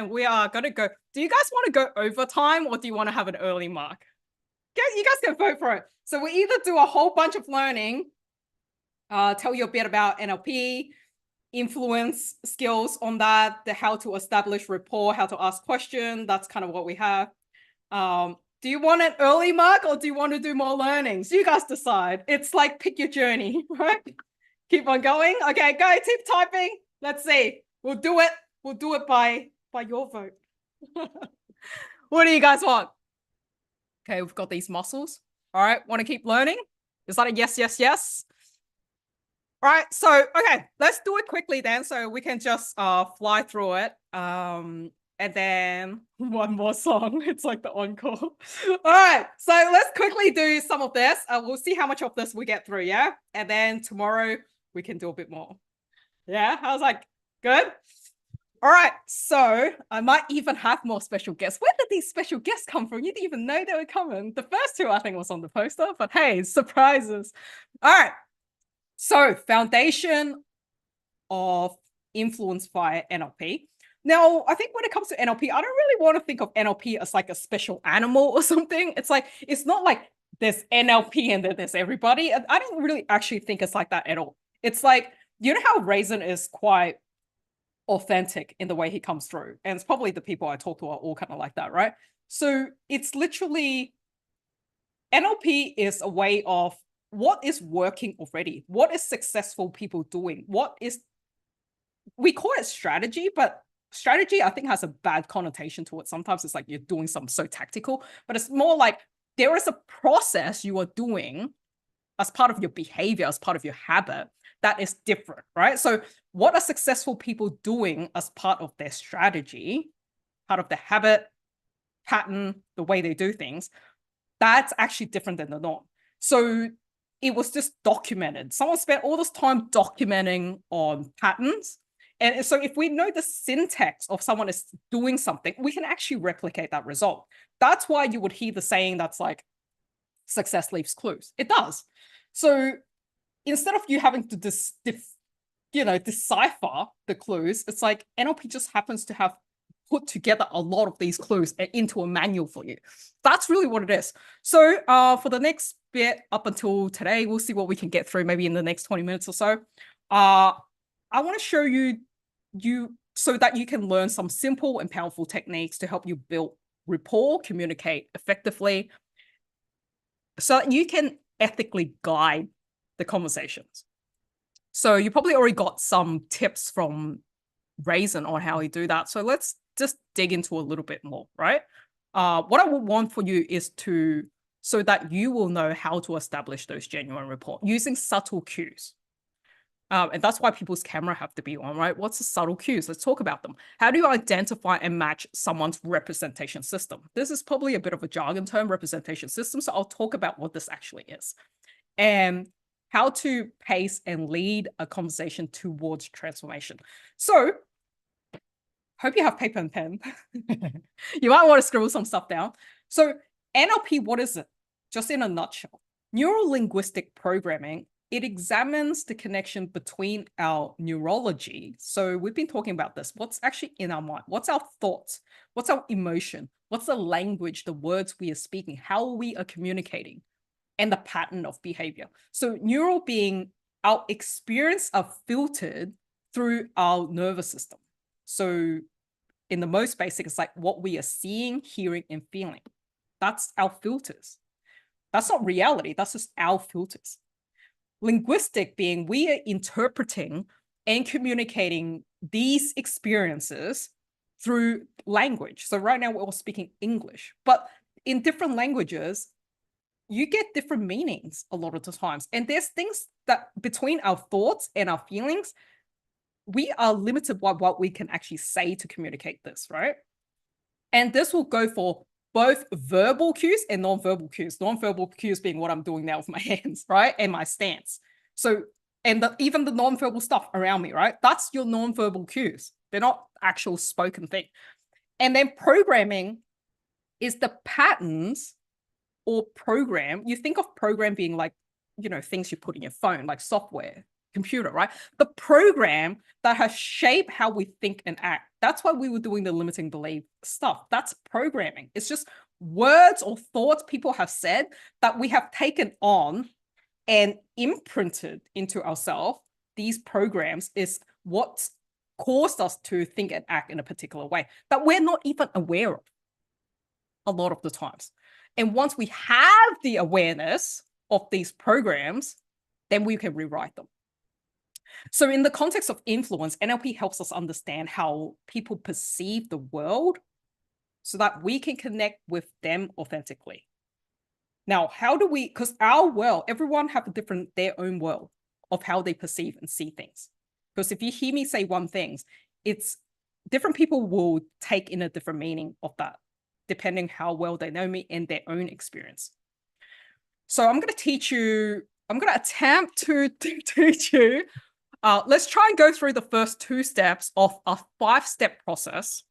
we are gonna go. Do you guys want to go overtime or do you want to have an early mark? You guys can vote for it. So we either do a whole bunch of learning, tell you a bit about NLP, influence skills on that, how to establish rapport, how to ask questions. That's kind of what we have. Do you want an early mark or do you want to do more learnings? You guys decide. It's like pick your journey, right? Keep on going. Okay, go, keep typing. Let's see. We'll do it. We'll do it by your vote. What do you guys want? Okay, we've got these muscles. All right, want to keep learning? Is that a yes? All right, so, okay, let's do it quickly then so we can just fly through it. And then one more song. It's like the encore. All right, so let's quickly do some of this. We'll see how much of this we get through, yeah? And then tomorrow we can do a bit more. Yeah, I was like, good? All right, so I might even have more special guests. Where did these special guests come from? You didn't even know they were coming. The first two, I think, was on the poster, but hey, surprises. All right, so foundation of influence via NLP. Now, I think when it comes to NLP, I don't really want to think of NLP as like a special animal or something. It's like, it's not like there's NLP and then there's everybody. I don't really actually think it's like that at all. It's like, you know how Raisin is quite authentic in the way he comes through. And it's probably the people I talk to are all kind of like that, right? So it's literally, NLP is a way of what is working already? What is successful people doing? We call it strategy, but strategy, I think, has a bad connotation to it. Sometimes it's like you're doing something so tactical, but it's more like there is a process you are doing as part of your behavior, as part of your habit, that is different, right? So what are successful people doing as part of their strategy, part of the habit, pattern, the way they do things? That's actually different than the norm. So it was just documented. Someone spent all this time documenting on patterns. And so if we know the syntax of someone is doing something, we can actually replicate that result. That's why you would hear the saying that's like success leaves clues. It does. So instead of you having to decipher the clues, it's like NLP just happens to have put together a lot of these clues into a manual for you. That's really what it is. So for the next bit up until today, we'll see what we can get through maybe in the next 20 minutes or so. I want to show you so that you can learn some simple and powerful techniques to help you build rapport, communicate effectively, so that you can ethically guide the conversations. So you probably already got some tips from Raisin on how he do that. So let's just dig into a little bit more, right? What I would want for you is so that you will know how to establish those genuine rapport using subtle cues. And that's why people's camera have to be on, right? What's the subtle cues? Let's talk about them. How do you identify and match someone's representation system? This is probably a bit of a jargon term, representation system. So I'll talk about what this actually is and how to pace and lead a conversation towards transformation. So hope you have paper and pen. You might want to scribble some stuff down. So NLP, what is it? Just in a nutshell, neuro-linguistic programming, it examines the connection between our neurology. So we've been talking about this. What's actually in our mind? What's our thoughts? What's our emotion? What's the language, the words we are speaking, how we are communicating, and the pattern of behavior. So neural being our experience are filtered through our nervous system. So in the most basic, it's like what we are seeing, hearing, and feeling. That's our filters. That's not reality. That's just our filters. Linguistic being we are interpreting and communicating these experiences through language. So right now we're all speaking English, but in different languages, you get different meanings a lot of the times. And there's things that between our thoughts and our feelings, we are limited by what we can actually say to communicate this, right? And this will go for both verbal cues and non-verbal cues. Non-verbal cues being what I'm doing now with my hands, right? And my stance. So, and even the non-verbal stuff around me, right? That's your non-verbal cues. They're not actual spoken thing. And then programming is the patterns or program. You think of program being like, things you put in your phone, like software, computer, right? The program that has shaped how we think and act. That's why we were doing the limiting belief stuff. That's programming. It's just words or thoughts people have said that we have taken on and imprinted into ourselves. These programs is what's caused us to think and act in a particular way that we're not even aware of a lot of the times. And once we have the awareness of these programs, then we can rewrite them. So in the context of influence, NLP helps us understand how people perceive the world so that we can connect with them authentically. Now, how do we, because our world, everyone have their own world of how they perceive and see things. Because if you hear me say one thing, it's different people will take in a different meaning of that, depending how well they know me and their own experience. So I'm going to attempt to teach you. Let's try and go through the first 2 steps of a 5-step process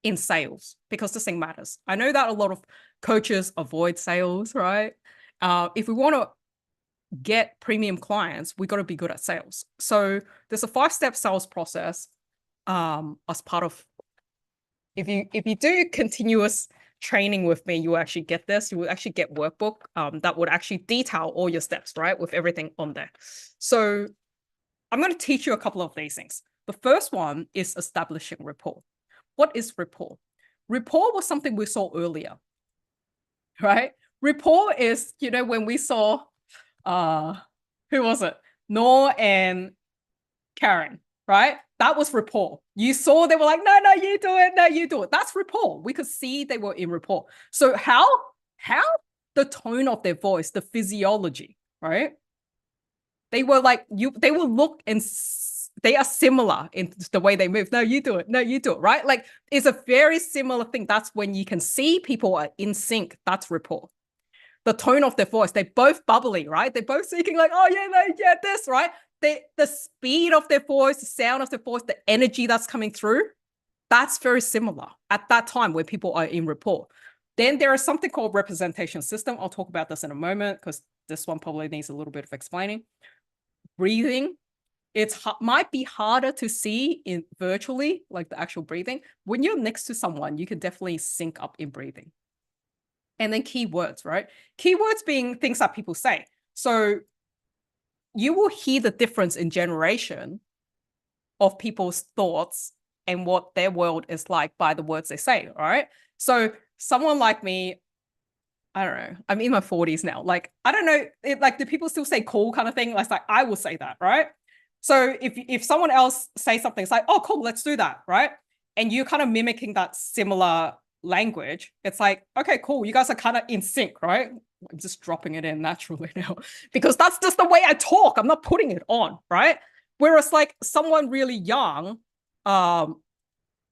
in sales, because this thing matters. I know that a lot of coaches avoid sales, right? If we want to get premium clients, we got to be good at sales. So there's a 5-step sales process as part of, if you do continuous training with me, you will actually get this. You will actually get workbook that would actually detail all your steps, right? With everything on there. So I'm going to teach you a couple of these things. The first one is establishing rapport. What is rapport? Rapport was something we saw earlier, right? Rapport is, when we saw, who was it? Noor and Karen, right? That was rapport. You saw they were like, no, you do it. No, you do it. That's rapport. We could see they were in rapport. So how the tone of their voice, the physiology, right? They were like, they will look and they are similar in the way they move. No, you do it. No, you do it, right? Like it's a very similar thing. That's when you can see people are in sync. That's rapport. The tone of their voice, they're both bubbly, right? They're both speaking like, oh yeah, no, yeah, this, right? The speed of their voice, the sound of their voice, the energy that's coming through, that's very similar at that time when people are in rapport. Then there is something called representation system. I'll talk about this in a moment because this one probably needs a little bit of explaining. Breathing. Might be harder to see in virtually, like the actual breathing. When you're next to someone, you can definitely sync up in breathing. And then keywords, right? Keywords being things that people say. So you will hear the difference in generation of people's thoughts and what their world is like by the words they say, all right? So someone like me, I don't know, I'm in my 40s now. Like, I don't know, do people still say cool kind of thing? Like I will say that, right? So if someone else says something, it's like, oh, cool, let's do that, right? And you're kind of mimicking that similar language. It's like, okay, cool, you guys are kind of in sync, right? I'm just dropping it in naturally now because that's just the way I talk. I'm not putting it on, right? Whereas like someone really young, they'll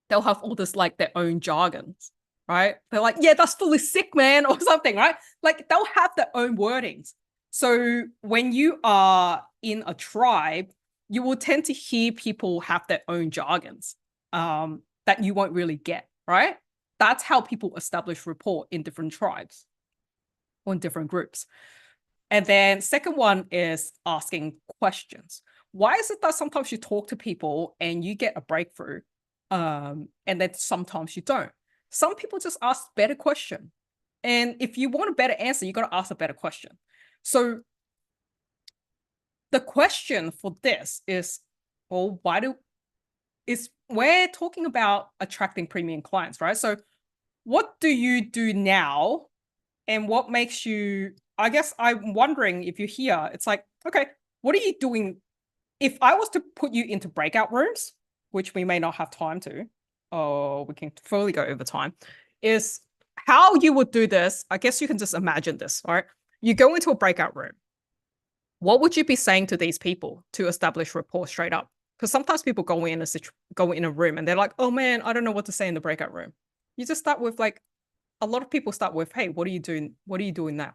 have all this like their own jargons, right? They're like, yeah, that's fully sick, man, or something, right? Like they'll have their own wordings. So when you are in a tribe, you will tend to hear people have their own jargons that you won't really get, right? That's how people establish rapport in different tribes or in different groups. And then second one is asking questions. Why is it that sometimes you talk to people and you get a breakthrough and then sometimes you don't? Some people just ask better question. And if you want a better answer, you got to ask a better question. So the question for this is, well, we're talking about attracting premium clients, right? So what do you do now? And what makes you, I guess I'm wondering if you're here, it's like, okay, what are you doing? If I was to put you into breakout rooms, which we may not have time to, or we can fully go over time, is how you would do this. I guess you can just imagine this, all right? You go into a breakout room. What would you be saying to these people to establish rapport straight up? Because sometimes people go in a room and they're like, oh man, I don't know what to say in the breakout room. You just start with like, a lot of people start with, hey, what are you doing? What are you doing now?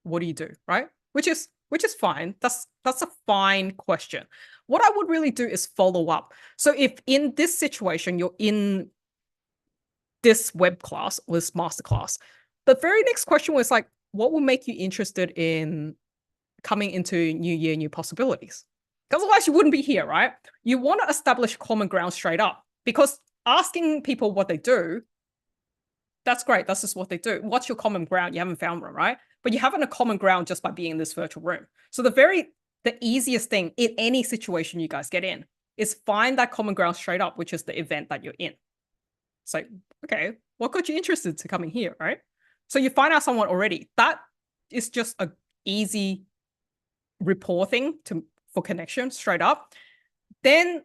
What do you do, right? Which is fine. That's a fine question. What I would really do is follow up. So if in this situation, you're in this web class or this masterclass, the very next question was like, what will make you interested in coming into new year, new possibilities? Because otherwise you wouldn't be here, right? You want to establish common ground straight up, because asking people what they do, that's great. That's just what they do. What's your common ground? You haven't found one, right? But you haven't a common ground just by being in this virtual room. So the easiest thing in any situation you guys get in is find that common ground straight up, which is the event that you're in. So, okay, what got you interested to coming here, right? So you find out someone already. That is just a easy rapport thing for connection straight up. Then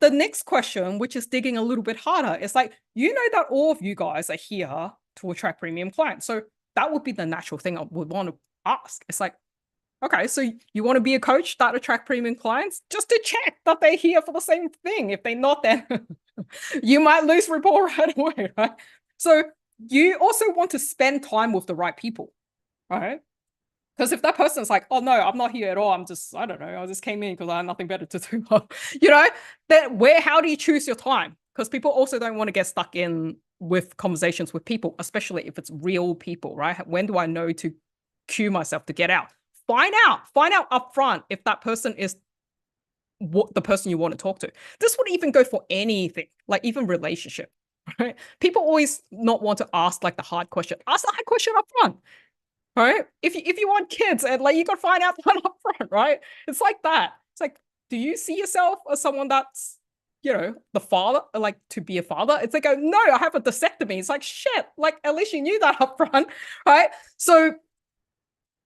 the next question, which is digging a little bit harder, is like, you know that all of you guys are here to attract premium clients. So that would be the natural thing I would want to ask. It's like, okay, so you want to be a coach that attract premium clients? Just to check that they're here for the same thing. If they're not, then you might lose rapport right away, right? So you also want to spend time with the right people, right? Because if that person's like, oh no, I'm not here at all, I don't know, I just came in because I had nothing better to do, you know, then how do you choose your time? Because people also don't want to get stuck in with conversations with people, especially if it's real people, right? When do I know to cue myself to get out? Find out upfront if that person is what the person you want to talk to. This would even go for anything, like even relationship, right? People always not want to ask like the hard question. Ask the hard question upfront. Right? If you want kids, and like you got to find out that up front, right? It's like that. It's like, do you see yourself as someone that's, you know, the father, like to be a father? It's like, oh no, I have a vasectomy. It's like, shit, like at least you knew that up front, right? So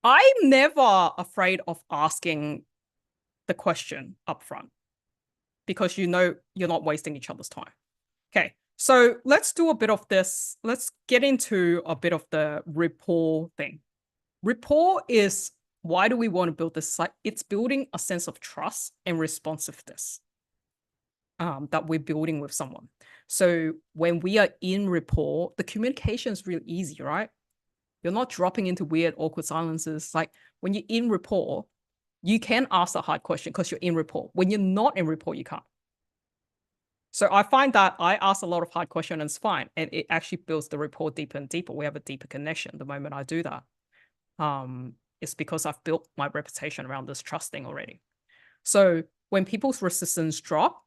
I'm never afraid of asking the question up front because you know you're not wasting each other's time. Okay, so let's do a bit of this. Let's get into a bit of the rapport thing. Rapport is, why do we want to build this? It's building a sense of trust and responsiveness that we're building with someone. So when we are in rapport, the communication is really easy, right? You're not dropping into weird, awkward silences. Like when you're in rapport, you can ask a hard question because you're in rapport. When you're not in rapport, you can't. So I find that I ask a lot of hard questions and it's fine. And it actually builds the rapport deeper and deeper. We have a deeper connection the moment I do that. It's because I've built my reputation around this trusting already. So when people's resistance drop,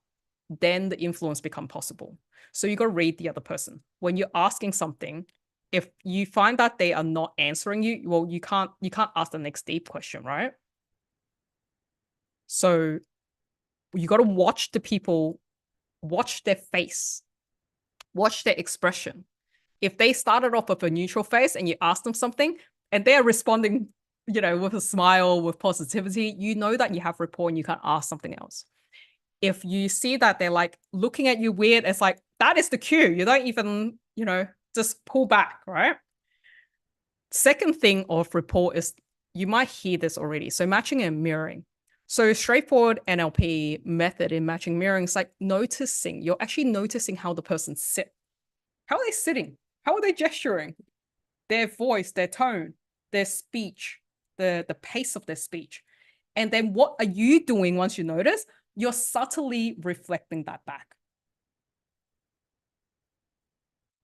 then the influence become possible. So you got to read the other person. When you're asking something, if you find that they are not answering you, well, you can't ask the next deep question, right? So you got to watch the people, watch their face, watch their expression. If they started off with a neutral face and you ask them something and they're responding, you know, with a smile, with positivity, you know that you have rapport and you can ask something else. If you see that they're like looking at you weird, it's like, that is the cue. You don't even, you know, just pull back, right? Second thing of rapport is, you might hear this already. So matching and mirroring. So straightforward NLP method in matching mirroring is like noticing. You're actually noticing how the person sit. How are they sitting? How are they gesturing? Their voice, their tone, their speech, the pace of their speech. And then what are you doing once you notice? You're subtly reflecting that back.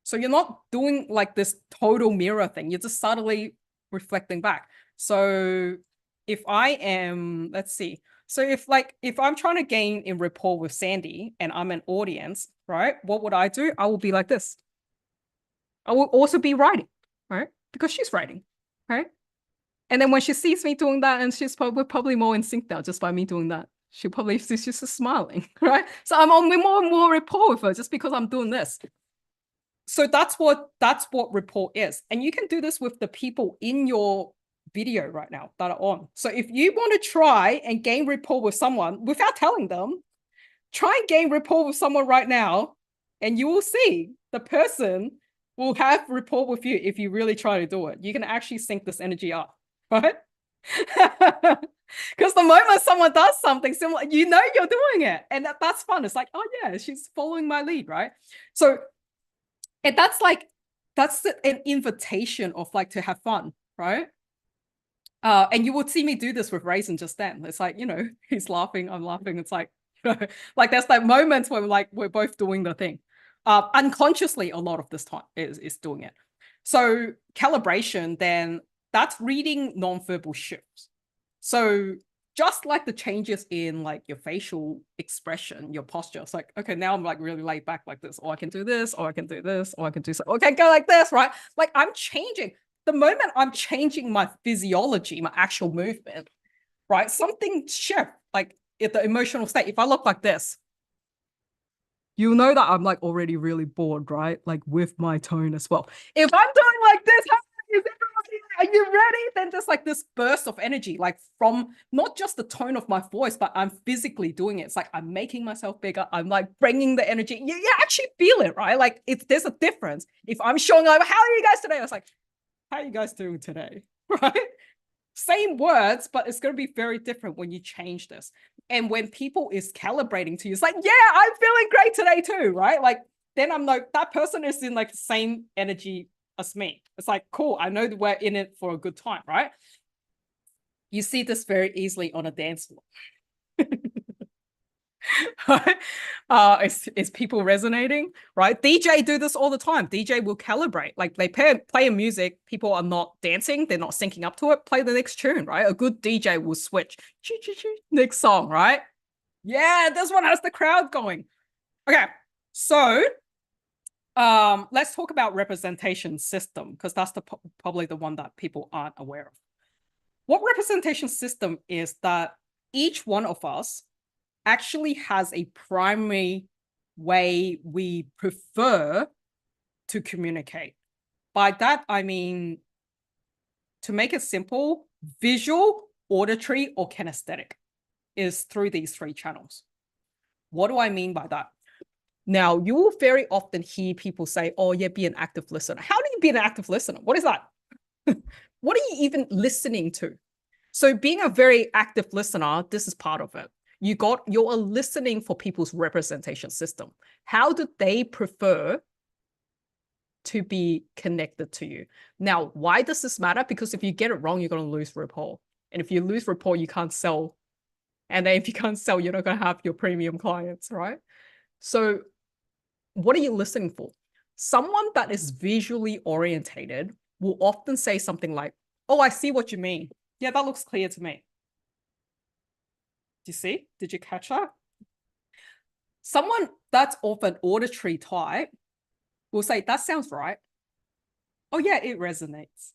So you're not doing like this total mirror thing. You're just subtly reflecting back. So if I am, let's see. So if I'm trying to gain in rapport with Sandy and I'm an audience, right? What would I do? I will be like this. I will also be writing, right? Because she's writing, right? And then when she sees me doing that, and she's probably more in sync now just by me doing that. She's just smiling, right? So I'm on more and more rapport with her just because I'm doing this. So that's what rapport is. And you can do this with the people in your video right now that are on. So if you want to try and gain rapport with someone without telling them, try and gain rapport with someone right now, and you will see the person will have rapport with you if you really try to do it. You can actually sync this energy up, right? Because the moment someone does something similar, you know you're doing it. And that's fun. It's like, oh yeah, she's following my lead, right? So, and that's an invitation of like to have fun, right? And you would see me do this with Raisin just then. It's like, you know, he's laughing, I'm laughing. It's like, you know, like there's like moments where we're both doing the thing. Unconsciously, a lot of this time is doing it. So calibration, then that's reading nonverbal shifts. So just like the changes in like your facial expression, your posture, it's like, okay, now I'm like really laid back like this, or I can do this, or I can do this, or I can do so. Okay, go like this, right? Like I'm changing. The moment I'm changing my physiology, my actual movement, right? Something shift, like at the emotional state. If I look like this, you know that I'm like already really bored, right? Like with my tone as well. If I'm doing like this, is everybody, are you ready? Then there's like this burst of energy, like from not just the tone of my voice, but I'm physically doing it. It's like I'm making myself bigger. I'm like bringing the energy. You actually feel it, right? Like there's a difference. If I'm showing up, how are you guys today? I was like, how are you guys doing today? Right? Same words, but it's going to be very different when you change this. And when people is calibrating to you, it's like, yeah, I'm feeling great today too, right? Like, then I'm like, that person is in like the same energy as me. It's like, cool, I know that we're in it for a good time, right? You see this very easily on a dance floor. Is people resonating, right? DJ do this all the time. DJ will calibrate, like they play a music, people are not dancing, they're not syncing up to it, play the next tune, right? A good DJ will switch next song, right? Yeah, this one has the crowd going. Okay, so let's talk about representation system, because that's probably the one that people aren't aware of. What representation system is that each one of us actually has a primary way we prefer to communicate. By that, I mean, to make it simple, visual, auditory, or kinesthetic is through these three channels. What do I mean by that? Now, you will very often hear people say, oh yeah, be an active listener. How do you be an active listener? What is that? What are you even listening to? So being a very active listener, this is part of it. You're listening for people's representation system. How do they prefer to be connected to you? Now, why does this matter? Because if you get it wrong, you're going to lose rapport. And if you lose rapport, you can't sell. And then if you can't sell, you're not going to have your premium clients, right? So what are you listening for? Someone that is visually orientated will often say something like, oh, I see what you mean. Yeah, that looks clear to me. Do you see? Did you catch that? Someone that's of an auditory type will say, that sounds right. Oh yeah, it resonates,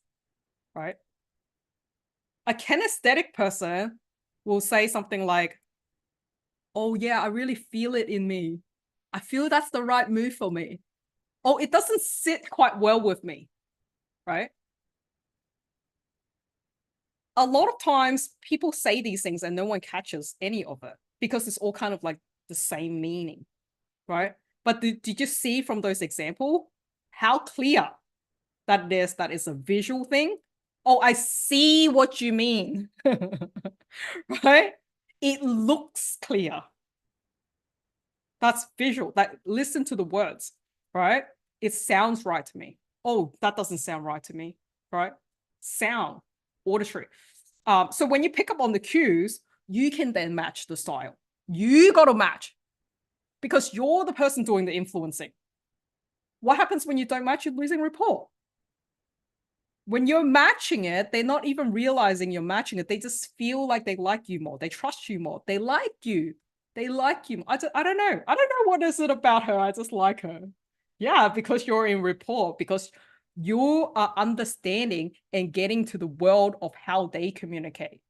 right? A kinesthetic person will say something like, oh yeah, I really feel it in me. I feel that's the right move for me. Oh, it doesn't sit quite well with me, right? A lot of times people say these things and no one catches any of it because it's all kind of like the same meaning, right? But did you see from those examples how clear that that is a visual thing? Oh, I see what you mean, right? It looks clear. That's visual. Like, listen to the words, right? It sounds right to me. Oh, that doesn't sound right to me, right? Sound, auditory. So when you pick up on the cues, you can then match the style. You got to match because you're the person doing the influencing. What happens when you don't match? You're losing rapport. When you're matching it, they're not even realizing you're matching it. They just feel like they like you more. They trust you more. They like you. They like you. I don't know. I don't know what is it about her. I just like her. Yeah, because you're in rapport, because you are understanding and getting to the world of how they communicate.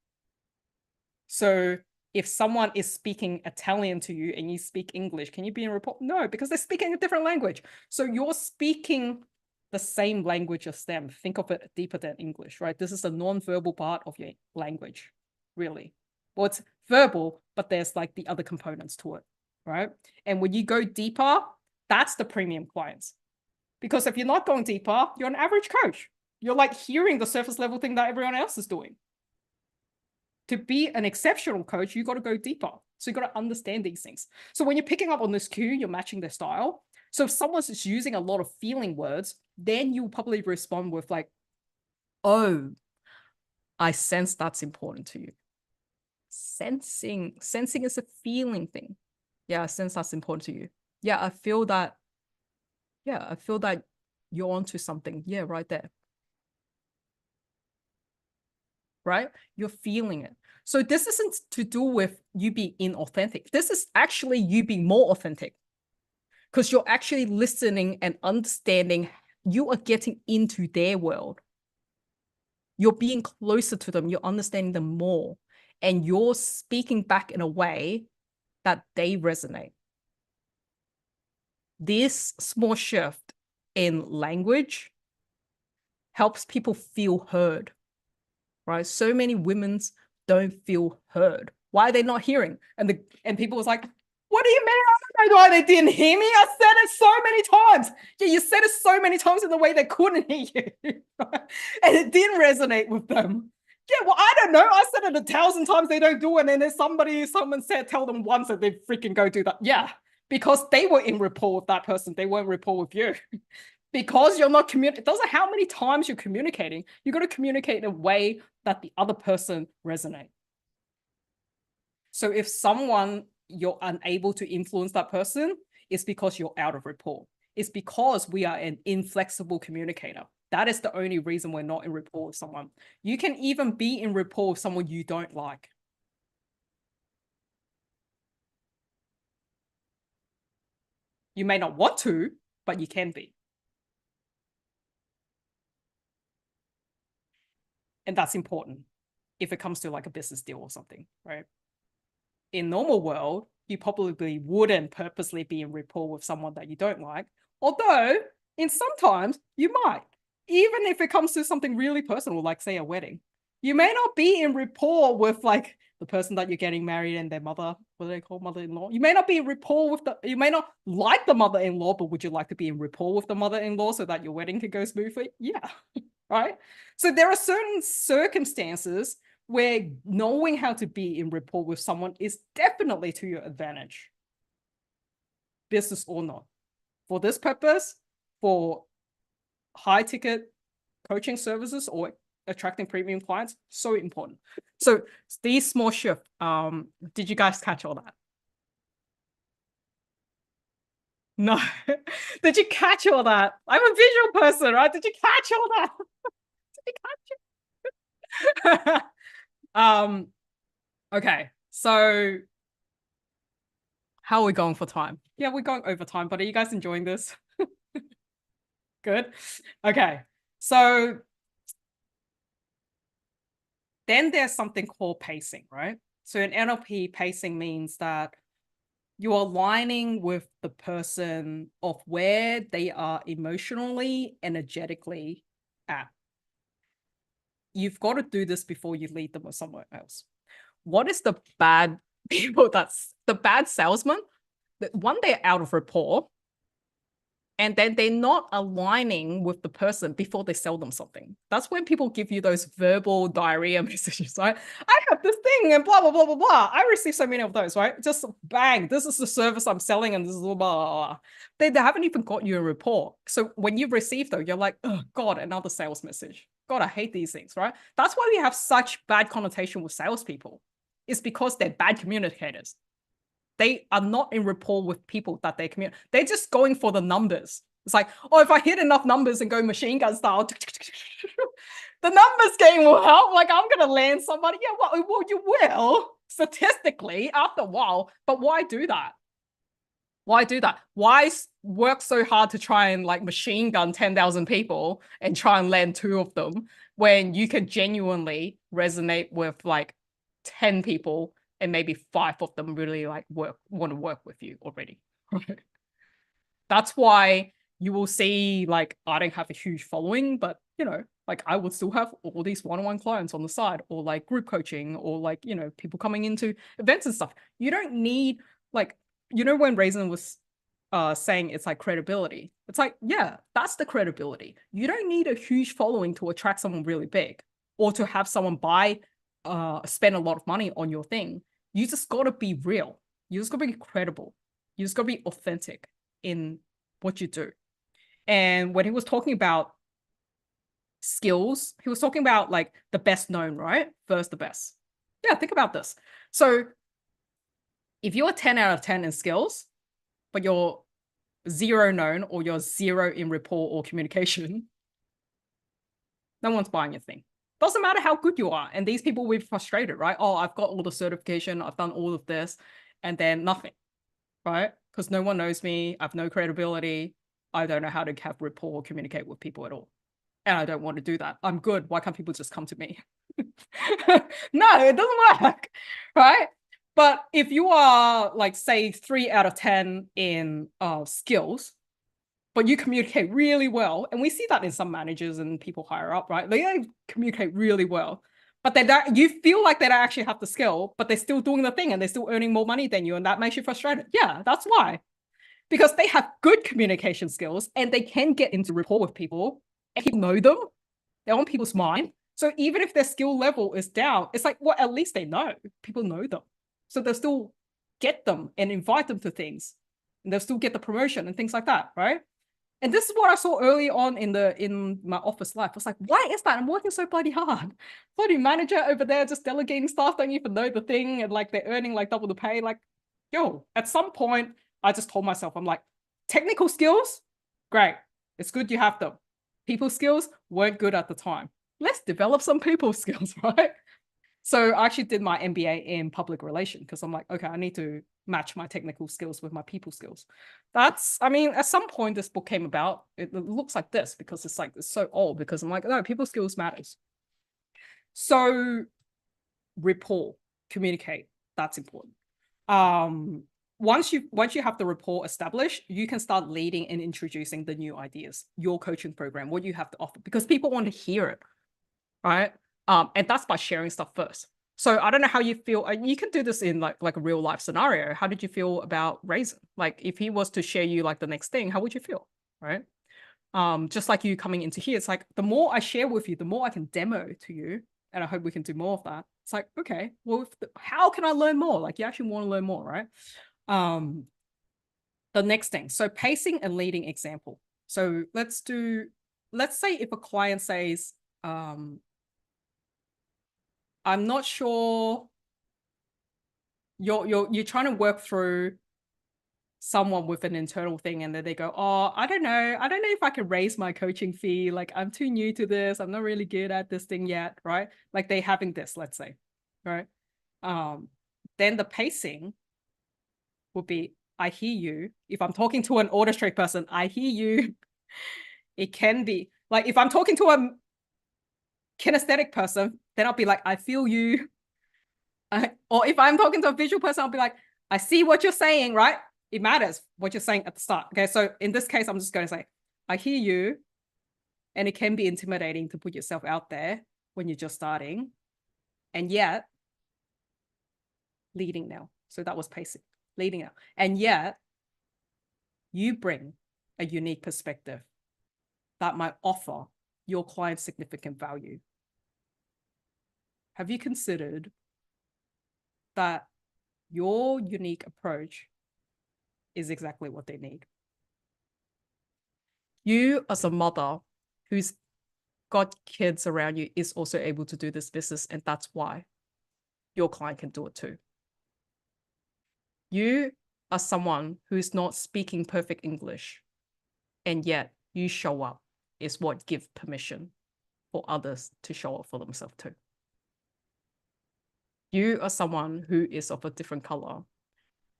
So if someone is speaking Italian to you and you speak English, can you be in rapport? No, because they're speaking a different language. So you're speaking the same language as them. Think of it deeper than English, right? This is a non-verbal part of your language, really. Well, it's verbal, but there's like the other components to it, right? And when you go deeper, that's the premium clients. Because if you're not going deeper, you're an average coach. You're like hearing the surface level thing that everyone else is doing. To be an exceptional coach, you got to go deeper. So you got to understand these things. So when you're picking up on this cue, you're matching their style. So if someone's just using a lot of feeling words, then you'll probably respond with like, oh, I sense that's important to you. Sensing is a feeling thing. Yeah, I sense that's important to you. Yeah, I feel that. Yeah, I feel that you're onto something. Yeah, right there. Right? You're feeling it. So this isn't to do with you being inauthentic. This is actually you being more authentic because you're actually listening and understanding. You are getting into their world. You're being closer to them. You're understanding them more. And you're speaking back in a way that they resonate. This small shift in language helps people feel heard, right? So many women don't feel heard. Why are they not hearing? And people was like, what do you mean? I don't know why they didn't hear me. I said it so many times. Yeah, you said it so many times in the way they couldn't hear you. Right? And it didn't resonate with them. Yeah, well, I don't know. I said it 1,000 times they don't do it. And then someone said, tell them once that they freaking go do that. Yeah, because they were in rapport with that person. They weren't in rapport with you. Because you're not communicating. It doesn't matter how many times you're communicating. You got to communicate in a way that the other person resonates. So if you're unable to influence that person, it's because you're out of rapport. It's because we are an inflexible communicator. That is the only reason we're not in rapport with someone. You can even be in rapport with someone you don't like. You may not want to, but you can be. And that's important if it comes to like a business deal or something, right? In normal world, you probably wouldn't purposely be in rapport with someone that you don't like. Although, in sometimes you might. Even if it comes to something really personal, like say a wedding. You may not be in rapport with like the person that you're getting married and their mother, what do they call mother-in-law? You may not be in rapport with you may not like the mother-in-law, but would you like to be in rapport with the mother-in-law so that your wedding could go smoothly? Yeah, right? So there are certain circumstances where knowing how to be in rapport with someone is definitely to your advantage, business or not. For this purpose, for high ticket coaching services or attracting premium clients, so important. So these small shifts, did you guys catch all that? No. Did you catch all that? I'm a visual person, right? Did you catch all that? Did you catch it? Okay. So how are we going for time? Yeah, we're going over time, but are you guys enjoying this? Good. Okay. So then there's something called pacing, right? So in NLP, pacing means that you're aligning with the person of where they are emotionally, energetically at. You've got to do this before you lead them or somewhere else. What is the bad people that's the bad salesman? That one, they're out of rapport, and then they're not aligning with the person before they sell them something. That's when people give you those verbal diarrhea messages, right? I have this thing and blah, blah, blah, blah, blah. I receive so many of those, right? Just bang, this is the service I'm selling and this is blah, blah, blah. They haven't even got you a report. So when you receive though, you're like, oh God, another sales message. God, I hate these things, right? That's why we have such bad connotation with salespeople. It's because they're bad communicators. They are not in rapport with people that they communicate. They're just going for the numbers. It's like, oh, if I hit enough numbers and go machine gun style, the numbers game will help. Like, I'm going to land somebody. Yeah, well, you will, statistically, after a while. But why do that? Why do that? Why work so hard to try and like machine gun 10,000 people and try and land 2 of them when you can genuinely resonate with like 10 people and maybe 5 of them really like want to work with you already, right? That's why you will see like I don't have a huge following, but you know, like I would still have all these one-on-one clients on the side, or like group coaching, or like, you know, people coming into events and stuff. You don't need like, you know, when Raisin was saying it's like credibility, it's like, yeah, that's the credibility. You don't need a huge following to attract someone really big or to have someone buy spend a lot of money on your thing. You just got to be real. You just got to be credible. You just got to be authentic in what you do. And when he was talking about skills, he was talking about like the best known, right? First, the best. Yeah, think about this. So if you're 10 out of 10 in skills, but you're 0 known or you're 0 in rapport or communication, no one's buying your thing. Doesn't matter how good you are. And these people will be frustrated, right? Oh, I've got all the certification, I've done all of this, and then nothing, right? Because no one knows me, I have no credibility, I don't know how to have rapport or communicate with people at all. And I don't want to do that. I'm good. Why can't people just come to me? No, it doesn't work, right? But if you are like, say, 3 out of 10 in skills, but you communicate really well. And we see that in some managers and people higher up, right? They communicate really well, but they don't, you feel like they don't actually have the skill, but they're still doing the thing and they're still earning more money than you. And that makes you frustrated. Yeah, that's why. Because they have good communication skills and they can get into rapport with people and people know them. They're on people's mind. So even if their skill level is down, it's like, well, at least they know. People know them. So they'll still get them and invite them to things. And they'll still get the promotion and things like that, right? And this is what I saw early on in my office life. I was like, why is that? I'm working so bloody hard. Bloody manager over there just delegating stuff, don't even know the thing, and like they're earning like double the pay. Like, yo, at some point, I just told myself, I'm like, technical skills, great. It's good you have them. People skills weren't good at the time. Let's develop some people skills, right? So I actually did my MBA in public relations because I'm like, okay, I need to match my technical skills with my people skills. That's, I mean, at some point this book came about. It looks like this because it's like, it's so old because I'm like, no, people skills matters. So rapport, communicate, that's important. Once you have the rapport established, you can start leading and introducing the new ideas, your coaching program, what you have to offer, because people want to hear it, right? And that's by sharing stuff first. So I don't know how you feel. You can do this in like a real life scenario. How did you feel about Raisin? Like if he was to share you like the next thing, how would you feel, right? Just like you coming into here, it's like the more I share with you, the more I can demo to you. And I hope we can do more of that. It's like, okay, well, how can I learn more? Like you actually want to learn more, right? The next thing, so pacing and leading example. So let's say if a client says, I'm not sure, you're trying to work through someone with an internal thing and then they go, oh, I don't know if I can raise my coaching fee. Like, I'm too new to this. I'm not really good at this thing yet, right? Like they having this, let's say, right? Then the pacing would be, I hear you. If I'm talking to an order streak person, I hear you. It can be like, if I'm talking to a kinesthetic person, then I'll be like, I feel you. Or if I'm talking to a visual person, I'll be like, I see what you're saying, right? It matters what you're saying at the start. Okay, so in this case, I'm just going to say, I hear you. And it can be intimidating to put yourself out there when you're just starting. And yet, leading now. So that was pacing, leading now. And yet, you bring a unique perspective that might offer your client significant value. Have you considered that your unique approach is exactly what they need? You as a mother who's got kids around you is also able to do this business, and that's why your client can do it too. You are someone who's not speaking perfect English, and yet you show up is what gives permission for others to show up for themselves too. You are someone who is of a different color,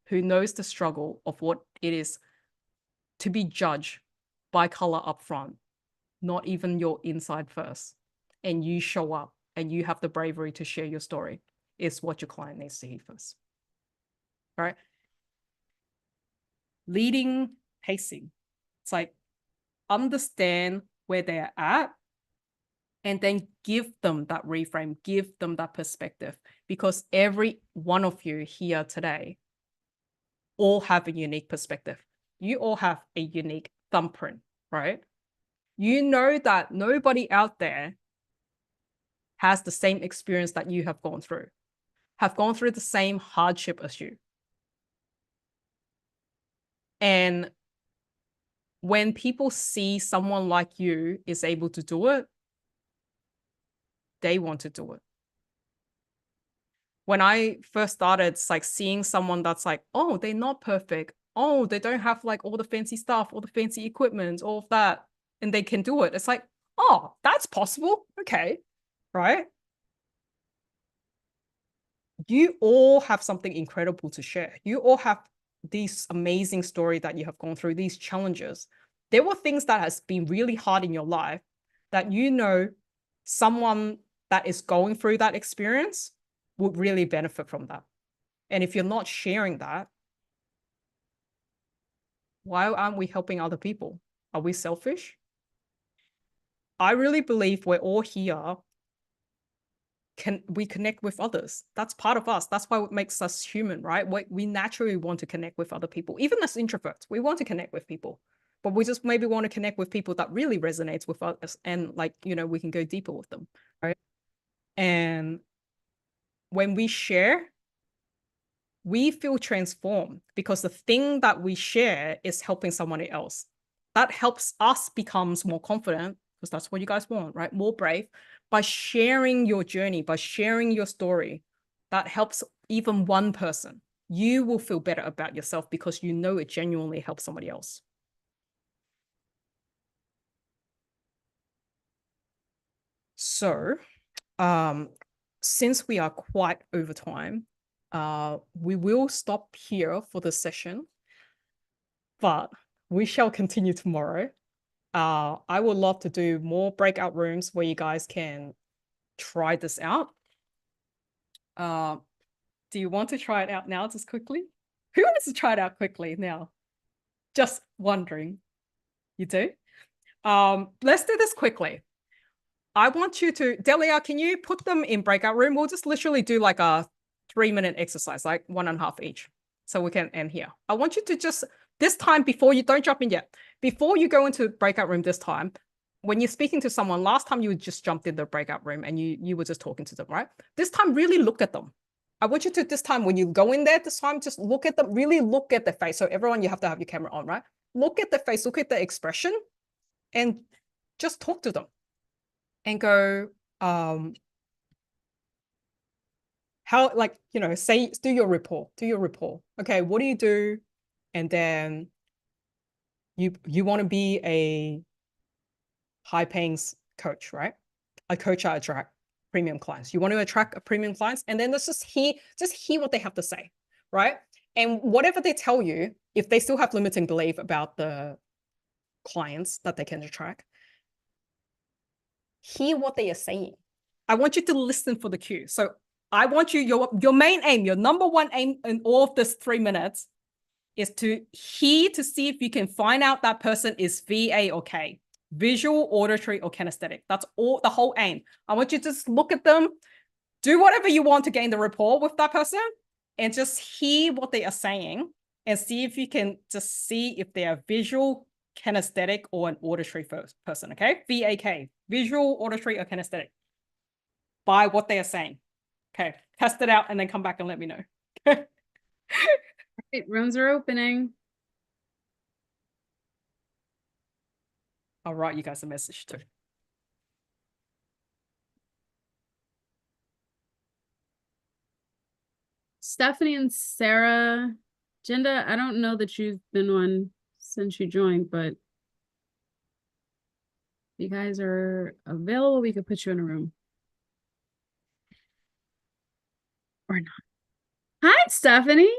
who knows the struggle of what it is to be judged by color up front, not even your inside first. And you show up and you have the bravery to share your story is what your client needs to hear first. All right? Leading, pacing. It's like, understand where they're at and then give them that reframe, give them that perspective, because every one of you here today all have a unique perspective. You all have a unique thumbprint, right? You know that nobody out there has the same experience that you have gone through the same hardship as you. And when people see someone like you is able to do it, they want to do it. When I first started, it's like seeing someone that's like, oh, they're not perfect. Oh, they don't have like all the fancy stuff, all the fancy equipment, all of that, and they can do it. It's like, oh, that's possible. Okay, right? You all have something incredible to share. You all have these amazing story that you have gone through, these challenges. There were things that has been really hard in your life that you know someone that is going through that experience would really benefit from that. And if you're not sharing that, why aren't we helping other people? Are we selfish? I really believe we're all here. Can we connect with others? That's part of us. That's why it makes us human, right? We naturally want to connect with other people. Even as introverts, we want to connect with people, but we just maybe want to connect with people that really resonates with us, and like, you know, we can go deeper with them, right? And when we share, we feel transformed because the thing that we share is helping someone else. That helps us become more confident, because that's what you guys want, right? More brave. By sharing your journey, by sharing your story, that helps even one person. You will feel better about yourself because you know it genuinely helps somebody else. So, since we are quite over time, we will stop here for the session, but we shall continue tomorrow. I would love to do more breakout rooms where you guys can try this out. Do you want to try it out now just quickly? Who wants to try it out quickly now? Just wondering. You do? Let's do this quickly. I want you to, Delia, can you put them in breakout room? We'll just literally do like a 3-minute exercise, like 1.5 each, so we can end here. I want you to just, this time, before you, don't jump in yet. Before you go into breakout room this time, when you're speaking to someone, last time you just jumped in the breakout room and you were just talking to them, right? This time, really look at them. I want you to, this time, when you go in there this time, just look at them, really look at their face. So everyone, you have to have your camera on, right? Look at the face, look at the expression, and just talk to them. And go, how, like, you know, say, do your report. Okay, what do you do? and then you want to be a high-paying coach, right? A coach that attract premium clients. You want to attract a premium clients, and then let's just hear what they have to say, right? And whatever they tell you, if they still have limiting belief about the clients that they can attract, hear what they are saying. I want you to listen for the cue. So I want you, your main aim, your number one aim in all of this 3 minutes is to hear to see if you can find out that person is VA or K, visual, auditory, or kinesthetic. That's all, the whole aim. I want you to just look at them, do whatever you want to gain the rapport with that person, and just hear what they are saying and see if you can just see if they are visual, kinesthetic, or an auditory person, okay? VAK, visual, auditory, or kinesthetic, by what they are saying. Okay, test it out and then come back and let me know. Right, rooms are opening. I'll write you guys a message too. Stephanie and Sarah, Jinda, I don't know that you've been on since you joined, but if you guys are available, we could put you in a room. Or not. Hi, Stephanie.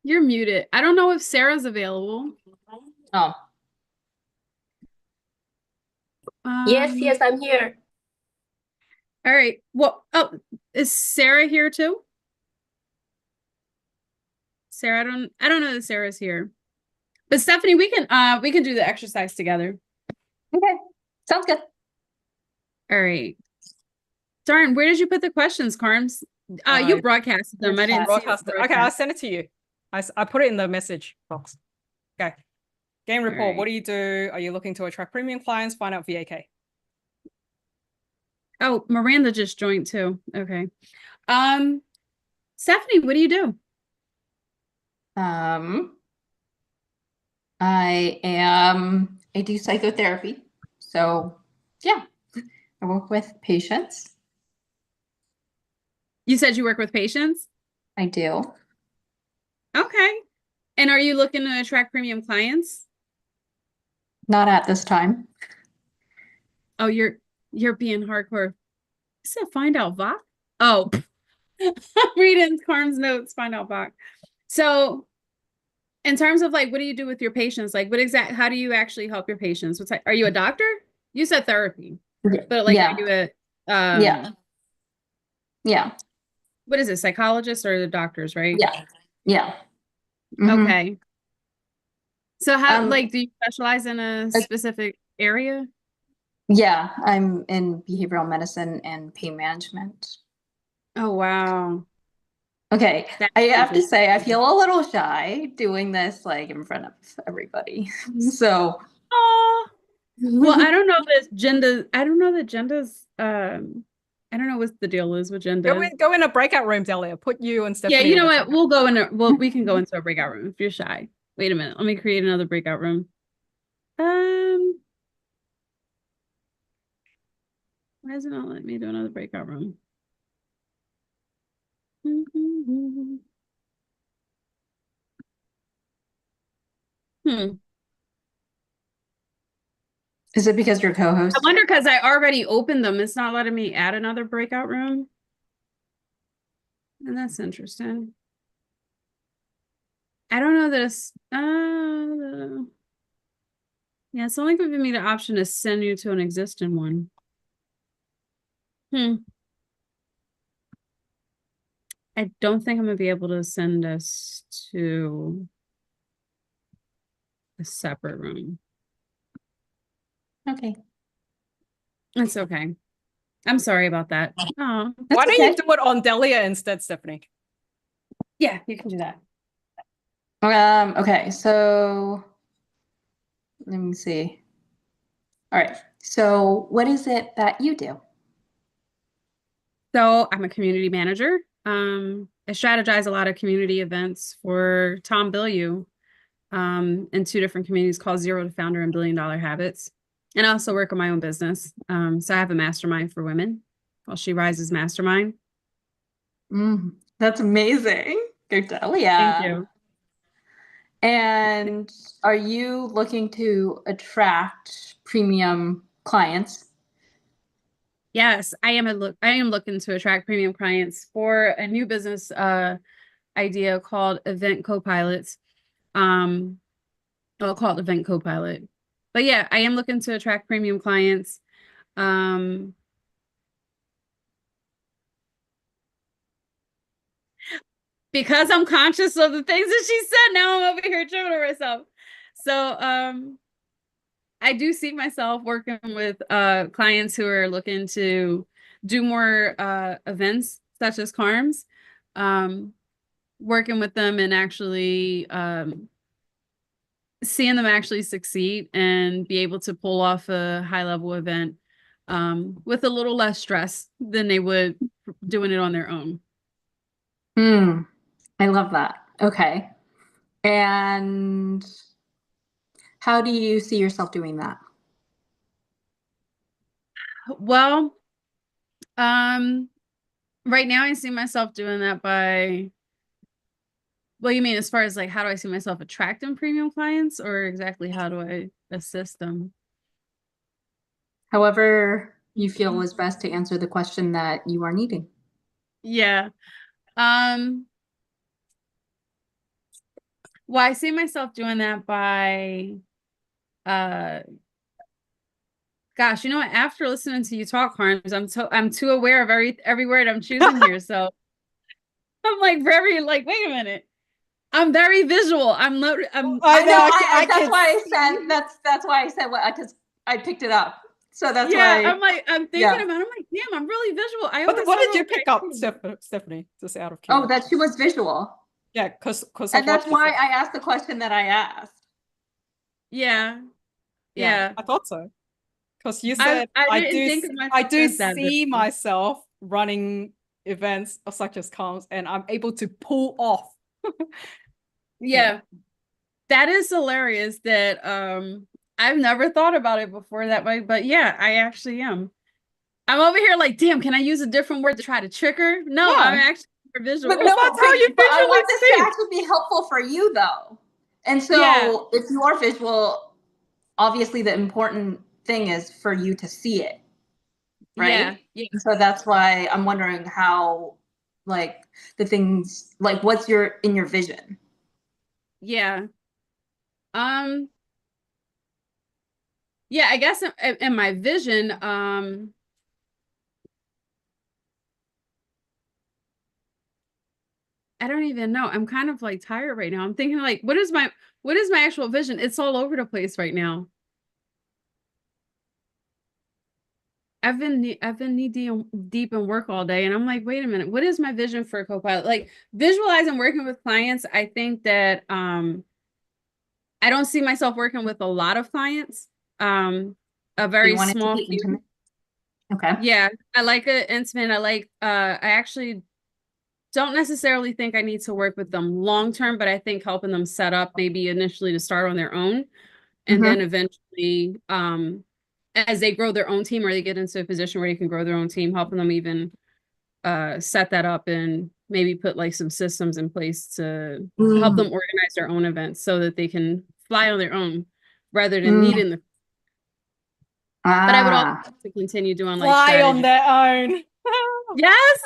You're muted. I don't know if Sarah's available. Oh. Yes, Um, yes, I'm here. All right. Well, oh, is Sarah here too? Sarah, I don't know that Sarah's here. But Stephanie, we can do the exercise together. Okay, sounds good. All right. Darn, where did you put the questions, Carms? You broadcasted them. I didn't see Broadcast it it. Okay, I'll send it to you. I put it in the message box. Okay. Game report. right. What do you do? Are you looking to attract premium clients? Find out VAK. Oh, Miranda just joined too. Okay. Stephanie, what do you do? I do psychotherapy. So yeah, I work with patients. You said you work with patients? I do. Okay. And are you looking to attract premium clients? Not at this time. Oh, you're being hardcore. You said find out Vok? Oh, I'm reading Carm's notes, find out Vok. So in terms of like, what do you do with your patients? Like how do you actually help your patients? Are you a doctor? You said therapy, but like, yeah. are you a, Yeah. What is it? Psychologists or the doctors, right? Yeah. Yeah. Mhm. Okay. So how, like, do you specialize in a specific area? Yeah, I'm in behavioral medicine and pain management. Oh, wow. Okay, That's I have to interesting. say I feel a little shy doing this like in front of everybody. So, Well, I don't know that Jenda's I don't know what the deal is with Jenda. Go in a breakout room, Delia. Put you and Stephanie. Yeah, you know in a what? We can go into a breakout room if you're shy. Wait a minute. Let me create another breakout room. Why is it not letting me do another breakout room? is it because you're co-host? I wonder because I already opened them. It's not letting me add another breakout room. And that's interesting. I don't know this. Yeah, it's only giving me the option to send you to an existing one. I don't think I'm gonna be able to send us to a separate room. Okay. It's okay. I'm sorry about that. Oh, Why don't you do it on Delia instead, Stephanie? yeah, you can do that. Okay, so let me see. All right. So what is it that you do? So I'm a community manager. I strategize a lot of community events for Tom Bilyeu in 2 different communities called Zero to Founder and $1 Billion Habits. And I also work on my own business. So I have a mastermind for women called She Rises Mastermind. That's amazing. Cordelia. Thank you. And are you looking to attract premium clients? Yes, I am looking to attract premium clients for a new business idea called Event Co-Pilots. I'll call it Event Co-Pilot. But yeah, I am looking to attract premium clients. Because I'm conscious of the things that she said, now I'm over here tripping over myself. So I do see myself working with clients who are looking to do more events such as CARMs, working with them and actually seeing them actually succeed and be able to pull off a high level event with a little less stress than they would doing it on their own. I love that. Okay. And how do you see yourself doing that? Well, right now I see myself doing that by, what do you mean as far as like, how do I see myself attracting premium clients, or exactly how do I assist them? However you feel is best to answer the question that you are needing. Yeah. Well, I see myself doing that by, gosh, you know what? After listening to you talk, Harms, I'm too aware of every word I'm choosing here. So I'm like wait a minute. I'm very visual. I know. That's why I said what, because I picked it up. So that's why. I'm thinking about it. I'm like, damn, I'm really visual. What did you pick up, Stephanie? Just out of curiosity. Oh, that she was visual. Yeah, because and that's why I asked the question that I asked. Yeah. I thought so. Because you said I do see myself running events such as CARMs, and I'm able to pull off. Yeah. That is hilarious that I've never thought about it before that way, but yeah, I actually am. I'm over here like, damn, can I use a different word to try to trick her? No, I'm actually visual. But no, that's how you visually I want this to actually be helpful for you though. And so if you are visual, obviously the important thing is for you to see it. Right? Yeah. So that's why I'm wondering how, like, the things, like, what's in your vision? Yeah. Yeah, I guess in my vision, I don't even know. I'm kind of like tired right now. I'm thinking like, what is my actual vision? It's all over the place right now. I've been knee deep in work all day, and I'm like, wait a minute, what is my vision for a co-pilot? Like visualizing working with clients, I think that I don't see myself working with a lot of clients. A very small few. Okay. Yeah, I like it intimate. I like I actually don't necessarily think I need to work with them long term, but I think helping them set up maybe initially to start on their own, and then eventually as they grow their own team or they get into a position where they can grow their own team, helping them even set that up and maybe put like some systems in place to help them organize their own events so that they can fly on their own rather than needing the. But I would also like to continue doing like fly on their own. Yes.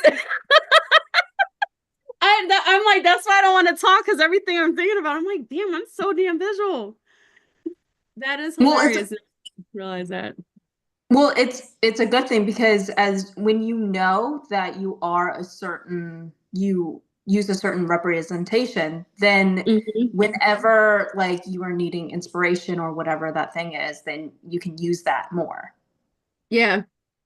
I'm like, that's why I don't want to talk, because everything I'm thinking about, I'm like, damn, I'm so damn visual. That is hilarious. I realize that. Well, it's a good thing, because when you know that you are you use a certain representation, then whenever like you are needing inspiration or whatever that thing is, then you can use that more. Yeah.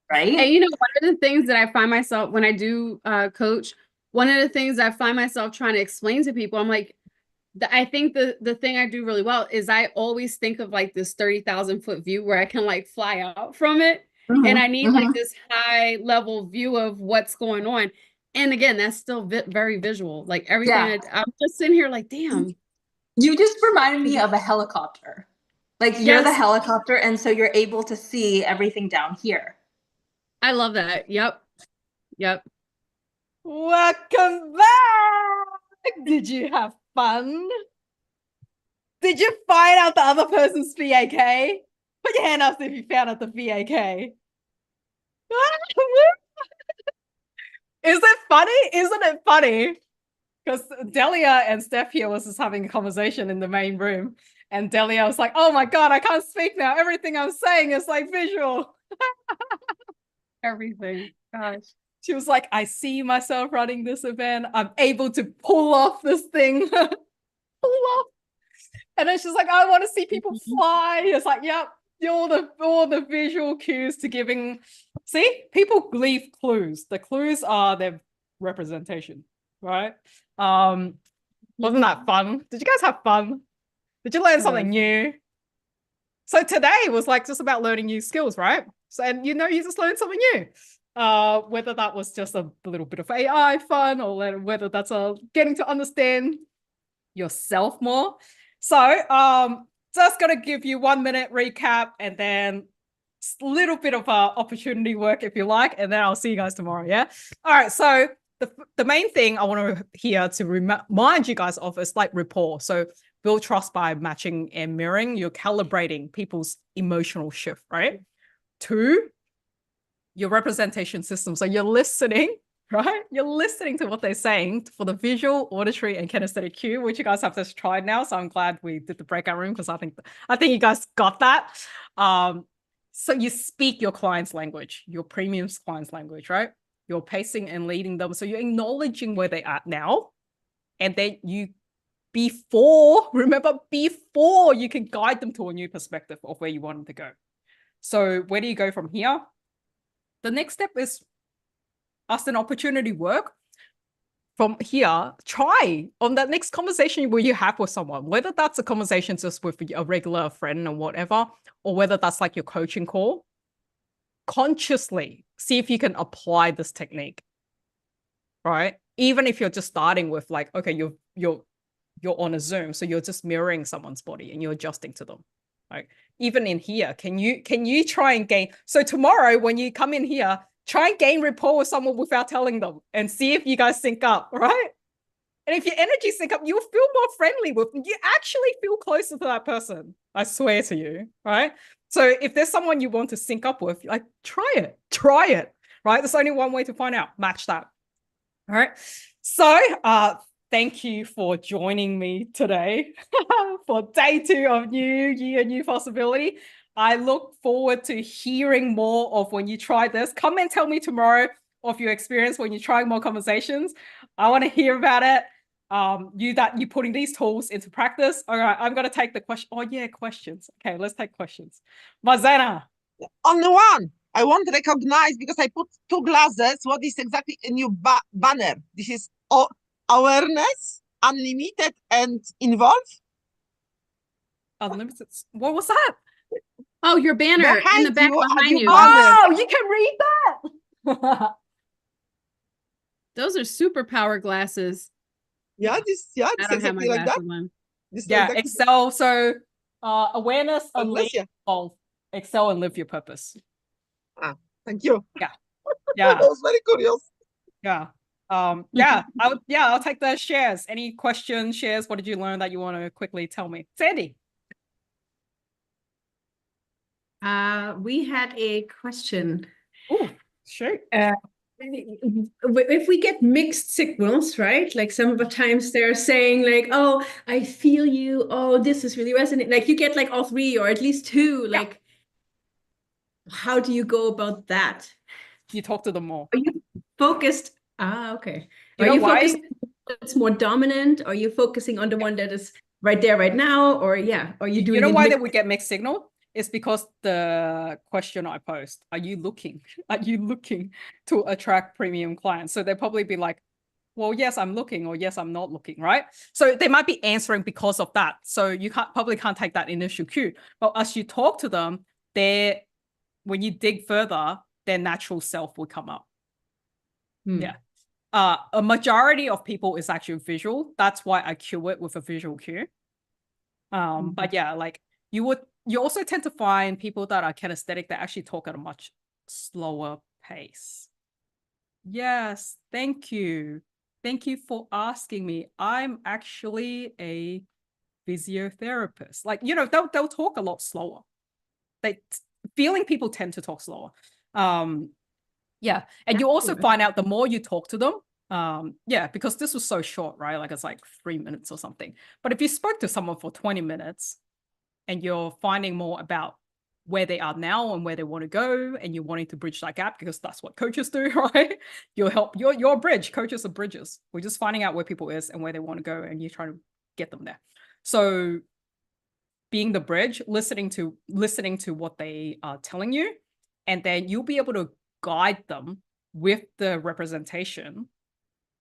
Right. And you know, one of the things that I find myself when I do coach, one of the things I find myself trying to explain to people, I'm like, I think the thing I do really well is I always think of like this 30,000 foot view where I can like fly out from it. And I need like this high level view of what's going on. And again, that's still very visual. Like everything, I'm just sitting here like, damn. You just reminded me of a helicopter. Like you're the helicopter, and so you're able to see everything down here. I love that. Yep. Welcome back. Did you have fun? Did you find out the other person's VAK? Put your hand up if you found out the VAK. Is it funny? Isn't it funny? Because Delia and Steph here was just having a conversation in the main room. And Delia was like, oh my God, I can't speak now. Everything I'm saying is like visual. Everything. Gosh. She was like, I see myself running this event. I'm able to pull off this thing. Pull off. And then she's like, I want to see people fly. It's like, yep, all the visual cues to giving. See, people leave clues. The clues are their representation, right? Wasn't that fun? Did you guys have fun? Did you learn something new? So today was like just about learning new skills, right? So, and you just learned something new. Whether that was just a little bit of AI fun or whether that's getting to understand yourself more. So just gonna give you 1 minute recap and then a little bit of opportunity work if you like, and then I'll see you guys tomorrow. Yeah. All right. So the main thing I want to here to remind you guys of is like rapport. So build trust by matching and mirroring. You're calibrating people's emotional shift, right? 2, your representation system. So you're listening, right? You're listening to what they're saying for the visual, auditory, and kinesthetic cue, which you guys have just tried now. So I'm glad we did the breakout room because I think you guys got that. So you speak your client's language, your premium client's language, right? You're pacing and leading them. So you're acknowledging where they are now. And then before you can guide them to a new perspective of where you want them to go. So where do you go from here? The next step is ask an opportunity work. From here, try on that next conversation where you have with someone, whether that's a conversation just with a regular friend or whatever, or whether that's like your coaching call, consciously see if you can apply this technique, right? Even if you're just starting with like, okay, you're on a Zoom, so you're just mirroring someone's body and you're adjusting to them. Like even in here, can you try and gain? So tomorrow when you come in here, try and gain rapport with someone without telling them and see if you guys sync up, right? And if your energy sync up, you'll feel more friendly with them. You actually feel closer to that person. I swear to you, right? So if there's someone you want to sync up with, like try it, right? There's only one way to find out, match that. All right. So thank you for joining me today for day 2 of New Year, New Possibility. I look forward to hearing more of when you try this. Come and tell me tomorrow of your experience when you're trying more conversations. I want to hear about it. You putting these tools into practice. All right, I'm going to take the question. Oh yeah, questions. Okay, let's take questions. Mazena. On the one, I want to recognize because I put 2 glasses. What is exactly in your banner? This is awareness, unlimited, and involve. Unlimited. What was that? Oh, your banner in the back behind you. Oh, you can read that. Those are superpower glasses. Yeah, I don't have my like that. On. Yeah, Excel. So awareness, evolve. Excel and live your purpose. Thank you. Yeah. I was very curious. Yeah. I'll take those shares. Any questions, shares? What did you learn that you want to quickly tell me? Sandy. We had a question. Oh, sure. If we get mixed signals, right? Like sometimes they're saying like, oh, I feel you. Oh, this is really resonating. Like you get like all 3 or at least 2. Like, how do you go about that? You talk to them more. Are you focused? Okay. Are you focusing on what's more dominant? Are you focusing on the one that is right there, right now? Or are you doing? You know why that we get mixed signal? It's because the question I post, are you looking to attract premium clients? So they'll probably be like, well, yes, I'm looking, or yes, I'm not looking, right? So they might be answering because of that. So you probably can't take that initial cue. But as you talk to them, when you dig further, their natural self will come up. Yeah. A majority of people is actually visual. That's why I cue it with a visual cue. But yeah, like you also tend to find people that are kinesthetic that actually talk at a much slower pace. Yes, thank you. Thank you for asking me. I'm actually a physiotherapist. Like, you know, they'll talk a lot slower. Feeling people tend to talk slower. Yeah. And you also find out the more you talk to them, yeah, because this was so short, right? Like it's like 3 minutes or something. But if you spoke to someone for 20 minutes and you're finding more about where they are now and where they want to go, and you're wanting to bridge that gap, because that's what coaches do, right? You'll help, you're a bridge. Coaches are bridges. We're just finding out where people is and where they want to go, and you're trying to get them there. So being the bridge, listening to what they are telling you, and then you'll be able to guide them with the representation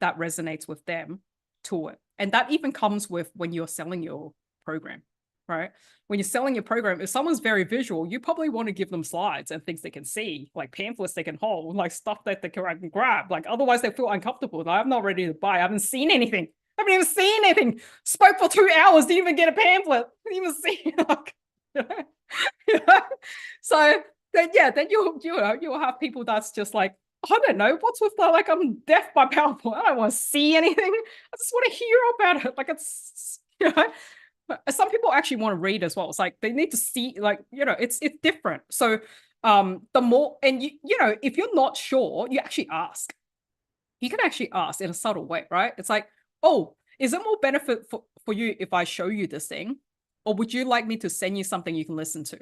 that resonates with them to it. And that even comes with when you're selling your program, right? When you're selling your program, if someone's very visual, you probably want to give them slides and things they can see, like pamphlets they can hold, like stuff that they can grab. Like otherwise they feel uncomfortable. Like, I'm not ready to buy. I haven't seen anything. I haven't even seen anything. Spoke for 2 hours, didn't even get a pamphlet. Didn't even see it. So then, yeah, then you'll have people that's just like, I don't know, what's with that? Like, I'm deaf by PowerPoint. I don't want to see anything. I just want to hear about it. Like, it's, you know, some people actually want to read as well. It's like they need to see, like, you know, it's different. So the more, and you know, if you're not sure, you actually ask. You can actually ask in a subtle way, right? It's like, oh, is it more benefit for you if I show you this thing? Or would you like me to send you something you can listen to?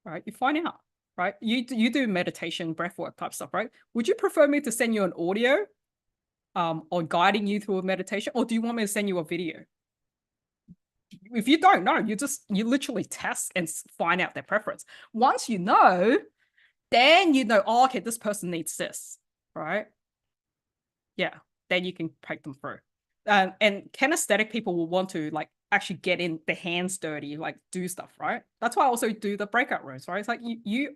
Right? You find out, right? You do meditation, breathwork type stuff, right? Would you prefer me to send you an audio on guiding you through a meditation? Or do you want me to send you a video? If you don't know, you literally test and find out their preference. Once you know, then you know, oh, okay, this person needs this, right? Yeah, then you can take them through. And kinesthetic people will want to like actually get in their hands dirty, like do stuff, right? That's why I also do the breakout rooms, right? It's like you